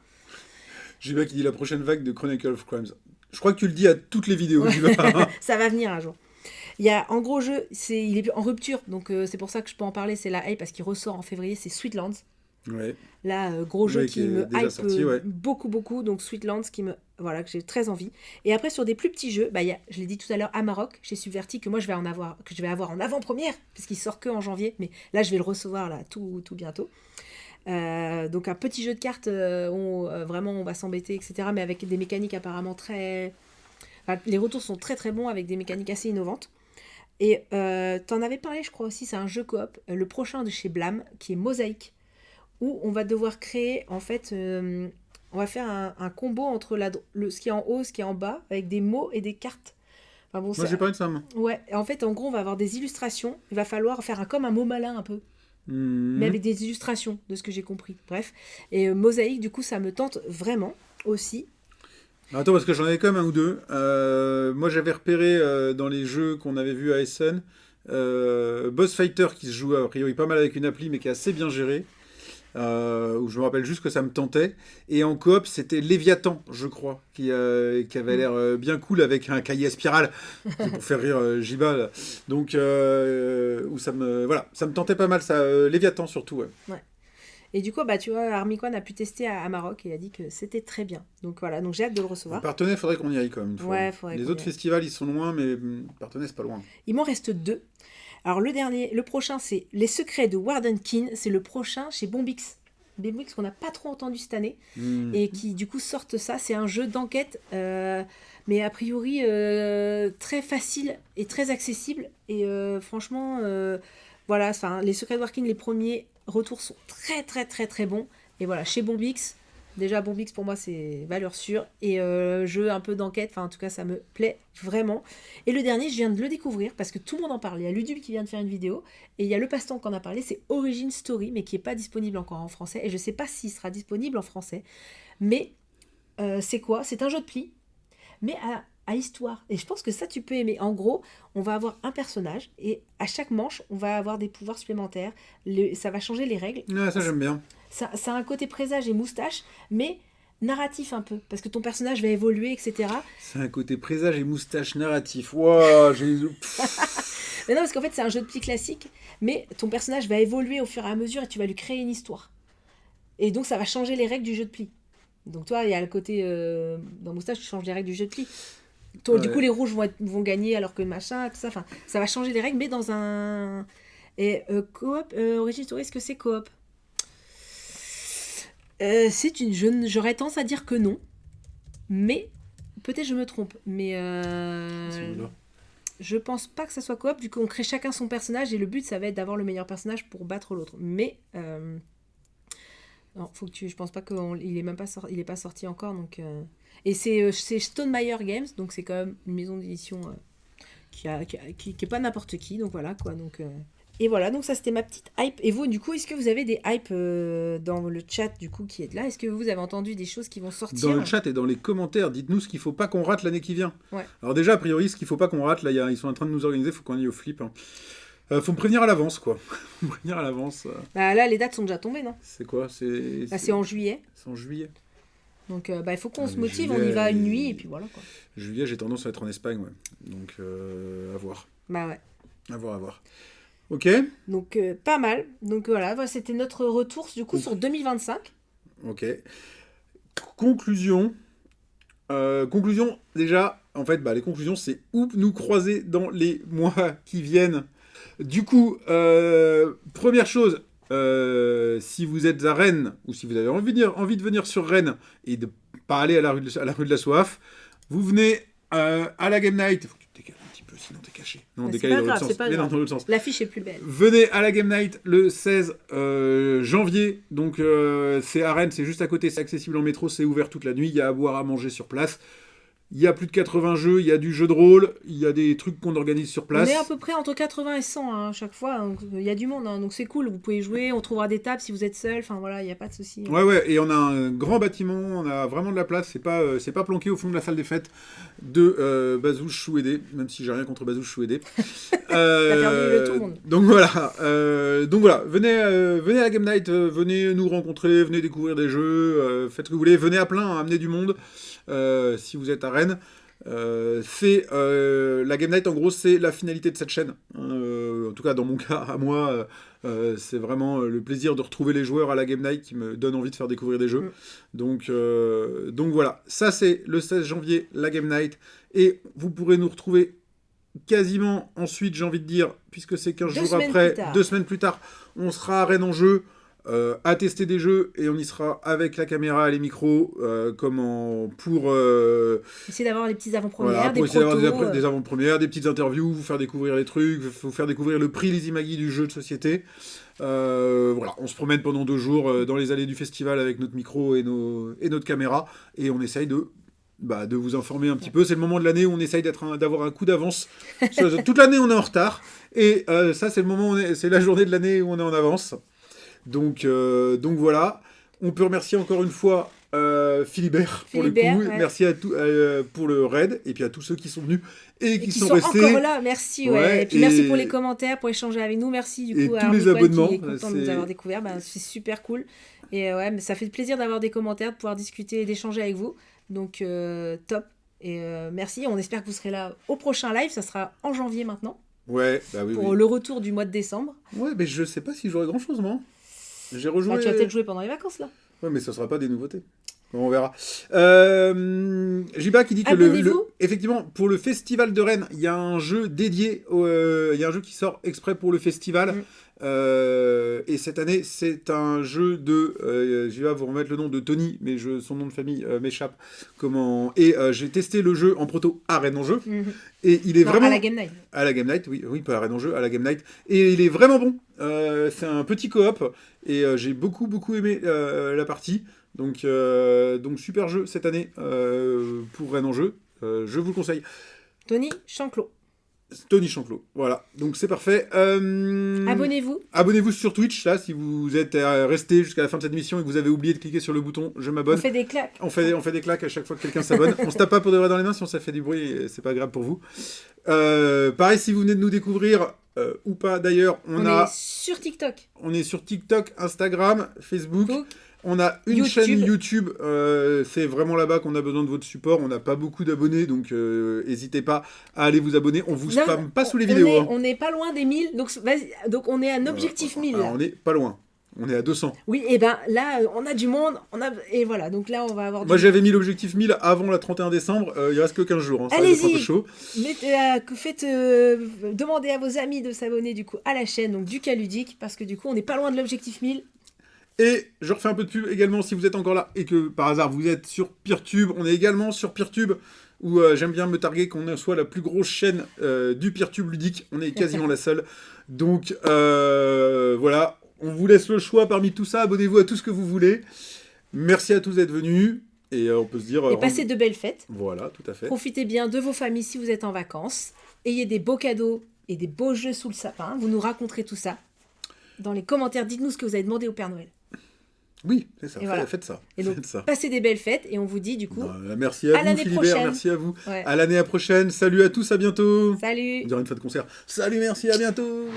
J'ai bien qui dit la prochaine vague de Chronicle of Crimes. Je crois que tu le dis à toutes les vidéos. Ça va venir un jour. Il y a en gros jeu, il est en rupture, donc c'est pour ça que je peux en parler, c'est la hype, parce qu'il ressort en février, c'est Sweetlands. Ouais. Là, gros jeu qui me hype sorti, ouais. beaucoup, donc Sweetlands que j'ai très envie. Et après, sur des plus petits jeux, je l'ai dit tout à l'heure, Amarok, chez Subverti, que moi je vais avoir en avant-première, puisqu'il sort que en janvier, mais là je vais le recevoir là tout bientôt. Donc un petit jeu de cartes où vraiment on va s'embêter, etc., mais avec des mécaniques apparemment très... Enfin, les retours sont très très bons, avec des mécaniques assez innovantes. Et t'en avais parlé, je crois aussi, c'est un jeu coop, le prochain de chez Blam, qui est Mosaïque, où on va devoir créer, en fait, on va faire un combo entre ce qui est en haut, ce qui est en bas, avec des mots et des cartes. Enfin bon, Moi, j'ai pas eu de ça, moi. ouais, en fait, en gros, on va avoir des illustrations. Il va falloir faire comme un mot malin un peu, mais avec des illustrations, de ce que j'ai compris. Bref. Et Mosaïque, du coup, ça me tente vraiment aussi. Attends, parce que j'en avais quand même un ou deux. Moi, j'avais repéré dans les jeux qu'on avait vus à Essen, Boss Fighter qui se joue a priori pas mal avec une appli, mais qui est assez bien gérée. Où je me rappelle juste que ça me tentait. Et en coop, c'était Léviathan, je crois, qui avait l'air bien cool avec un cahier à spirale, c'est pour faire rire Jiba. Là. Donc, où ça me tentait pas mal, ça. Léviathan surtout, ouais. Ouais. Et du coup, bah, tu vois, Armiquan a pu tester à Maroc et il a dit que c'était très bien. Donc voilà, donc j'ai hâte de le recevoir. Partenay, il faudrait qu'on y aille quand même une fois. Ouais, faudrait Les qu'on autres y aille. festivals, ils sont loin, mais Partenay, c'est pas loin. Il m'en reste 2. Alors le prochain, c'est Les Secrets de Wardenkin. C'est le prochain chez Bombix. Bombix qu'on n'a pas trop entendu cette année et qui du coup sortent ça. C'est un jeu d'enquête, mais a priori très facile et très accessible. Et franchement, voilà, Les Secrets de Wardenkin, les premiers retours sont très très très très bons. Et voilà, chez Bombix. Déjà, Bombix, pour moi, c'est valeur sûre. Et jeu un peu d'enquête, enfin, en tout cas, ça me plaît vraiment. Et le dernier, je viens de le découvrir parce que tout le monde en parle. Il y a Ludub qui vient de faire une vidéo. Et il y a le passe-temps qui en a parlé. C'est Origin Story, mais qui n'est pas disponible encore en français. Et je ne sais pas s'il sera disponible en français. Mais c'est quoi? C'est un jeu de pli, mais à histoire. Et je pense que ça, tu peux aimer. En gros, on va avoir un personnage. Et à chaque manche, on va avoir des pouvoirs supplémentaires. Ça va changer les règles. Ah, ça, j'aime bien. Ça a un côté présage et moustache, mais narratif un peu, parce que ton personnage va évoluer, etc. C'est un côté présage et moustache narratif. Waouh, j'ai... Mais non, parce qu'en fait, c'est un jeu de pli classique, mais ton personnage va évoluer au fur et à mesure et tu vas lui créer une histoire. Et donc, ça va changer les règles du jeu de pli. Donc, toi, il y a le côté... dans moustache, tu changes les règles du jeu de pli. Toi, du coup, les rouges vont gagner alors que machin, tout ça. Enfin, ça va changer les règles, mais dans un... Et coop, Origin Story, est-ce que c'est coop? J'aurais tendance à dire que non, mais peut-être je me trompe, mais je pense pas que ça soit coop. Du coup, on crée chacun son personnage et le but, ça va être d'avoir le meilleur personnage pour battre l'autre. Mais non, je pense pas qu'il est même pas sorti, il est pas sorti encore. Donc et c'est Stonemaier Games, donc c'est quand même une maison d'édition qui est pas n'importe qui. Donc voilà quoi. Donc et voilà, donc ça c'était ma petite hype. Et vous, du coup, est-ce que vous avez des hypes dans le chat du coup qui est là? Est-ce que vous avez entendu des choses qui vont sortir? Dans le chat et dans les commentaires, dites-nous ce qu'il faut pas qu'on rate l'année qui vient. Ouais. Alors déjà, a priori, ce qu'il faut pas qu'on rate, là, ils sont en train de nous organiser, il faut qu'on aille au flip. Faut me prévenir à l'avance, quoi. Faut me prévenir à l'avance. Bah là, les dates sont déjà tombées, non? C'est quoi? C'est en juillet. C'est en juillet. Donc il faut qu'on se motive, juillet, on y va une nuit et puis voilà quoi. Juillet, j'ai tendance à être en Espagne, ouais. Donc à voir. Bah ouais. À voir. Ok. Donc pas mal. Donc voilà, c'était notre retour du coup sur 2025. Ok. Conclusion, déjà, en fait, les conclusions, c'est où nous croiser dans les mois qui viennent. Du coup, première chose, si vous êtes à Rennes, ou si vous avez envie de venir sur Rennes, et de pas aller à la rue de la Soif, vous venez à la Game Night. Faut que tu te décales un petit peu, sinon t'es caché. Non, décalé dans l'autre sens. Mais non, dans l'autre sens. L'affiche est plus belle. Venez à la Game Night le 16 janvier. Donc c'est à Rennes, c'est juste à côté, c'est accessible en métro, c'est ouvert toute la nuit. Il y a à boire, à manger sur place. Il y a plus de 80 jeux, il y a du jeu de rôle, il y a des trucs qu'on organise sur place. On est à peu près entre 80 et 100 à chaque fois, donc il y a du monde, donc c'est cool, vous pouvez jouer, on trouvera des tables si vous êtes seul, enfin voilà, il n'y a pas de souci. Ouais, et on a un grand bâtiment, on a vraiment de la place, c'est pas planqué au fond de la salle des fêtes de Bazouche Chouédé, même si j'ai rien contre Bazouche Chouédé. T'as perdu le tout le monde. Donc voilà, venez à la Game Night, venez nous rencontrer, venez découvrir des jeux, faites ce que vous voulez, venez à plein, amenez du monde. Si vous êtes à Rennes, la Game Night en gros c'est la finalité de cette chaîne. En tout cas dans mon cas à moi, c'est vraiment le plaisir de retrouver les joueurs à la Game Night qui me donne envie de faire découvrir des jeux. Donc voilà, ça c'est le 16 janvier la Game Night et vous pourrez nous retrouver quasiment ensuite, j'ai envie de dire, puisque c'est 15 jours après, 2 semaines plus tard, on sera à Rennes en jeu. à tester des jeux, et on y sera avec la caméra et les micros, pour Essayer d'avoir des petites avant-premières, voilà, des pour essayer d'avoir protos. des avant-premières, des petites interviews, vous faire découvrir les trucs, vous faire découvrir le prix Lizzie Maggie du jeu de société. Voilà, on se promène pendant 2 jours dans les allées du festival avec notre micro et notre caméra, et on essaye de vous informer un petit peu. C'est le moment de l'année où on essaye d'avoir un coup d'avance. Toute l'année, on est en retard. Et ça, c'est le moment c'est la journée de l'année où on est en avance. Donc voilà. On peut remercier encore une fois Philibert pour le coup. Ouais. Merci à tous pour le raid. Et puis à tous ceux qui sont venus et qui sont restés. restés. Encore là, merci. Ouais. Et puis merci pour les commentaires, pour échanger avec nous. Merci du coup à tous les abonnements. Qui est content de nous avoir découvert. C'est super cool. Et mais ça fait plaisir d'avoir des commentaires, de pouvoir discuter et d'échanger avec vous. Donc top. Et merci. On espère que vous serez là au prochain live. Ça sera en janvier maintenant. Ouais, oui. Pour le retour du mois de décembre. Ouais, mais je sais pas si j'aurai grand chose, moi. J'ai rejoué. Tu vas peut-être jouer pendant les vacances là. Ouais, mais ce sera pas des nouveautés. On verra. Jiba qui dit que effectivement, pour le festival de Rennes, il y a un jeu dédié. Il y a un jeu qui sort exprès pour le festival. Et cette année, c'est un jeu de. Je vais vous remettre le nom de Tony, mais son nom de famille m'échappe. Et j'ai testé le jeu en proto à Rennes en jeu. Et il est vraiment. À la Game Night. À la Game Night, oui, pas à Rennes en jeu, à la Game Night. Et il est vraiment bon. C'est un petit coop. Et j'ai beaucoup aimé la partie. Donc super jeu cette année pour Rennes en jeu. Je vous le conseille. Tony Chanclot, voilà, donc c'est parfait. Abonnez-vous sur Twitch, là, si vous êtes resté jusqu'à la fin de cette émission et que vous avez oublié de cliquer sur le bouton « Je m'abonne ». On fait des claques. On fait des claques à chaque fois que quelqu'un s'abonne. On se tape pas pour de vrai dans les mains, si on ça fait du bruit, c'est pas agréable pour vous. Pareil, si vous venez de nous découvrir, ou pas d'ailleurs, on est sur TikTok. On est sur TikTok, Instagram, Facebook. On a une chaîne YouTube, c'est vraiment là-bas qu'on a besoin de votre support. On n'a pas beaucoup d'abonnés, donc n'hésitez pas à aller vous abonner. On vous spamme pas sous les vidéos. On n'est pas loin des 1000, donc on est à un objectif 1000. On n'est pas loin, on est à 200. Oui, et ben là, on a du monde, et voilà, donc là, on va avoir Moi, j'avais mis l'objectif 1000 avant le 31 décembre, il reste que 15 jours. Hein, allez-y, demandez à vos amis de s'abonner du coup à la chaîne, donc du cas ludique, parce que du coup, on n'est pas loin de l'objectif 1000. Et je refais un peu de pub également si vous êtes encore là et que par hasard vous êtes sur Peertube. On est également sur Peertube où j'aime bien me targuer qu'on soit la plus grosse chaîne du Peertube ludique. On est quasiment la seule. Donc voilà, on vous laisse le choix parmi tout ça. Abonnez-vous à tout ce que vous voulez. Merci à tous d'être venus. Et on peut se dire... Et passez de belles fêtes. Voilà, tout à fait. Profitez bien de vos familles si vous êtes en vacances. Ayez des beaux cadeaux et des beaux jeux sous le sapin. Vous nous raconterez tout ça. Dans les commentaires, dites-nous ce que vous avez demandé au Père Noël. Oui, c'est ça, voilà. Faites ça. Et donc, passez des belles fêtes et on vous dit du coup... merci à vous, Philibert, merci à vous. Ouais. À l'année prochaine. Salut à tous, à bientôt. Salut. On dirait une fin de concert. Salut, merci, à bientôt.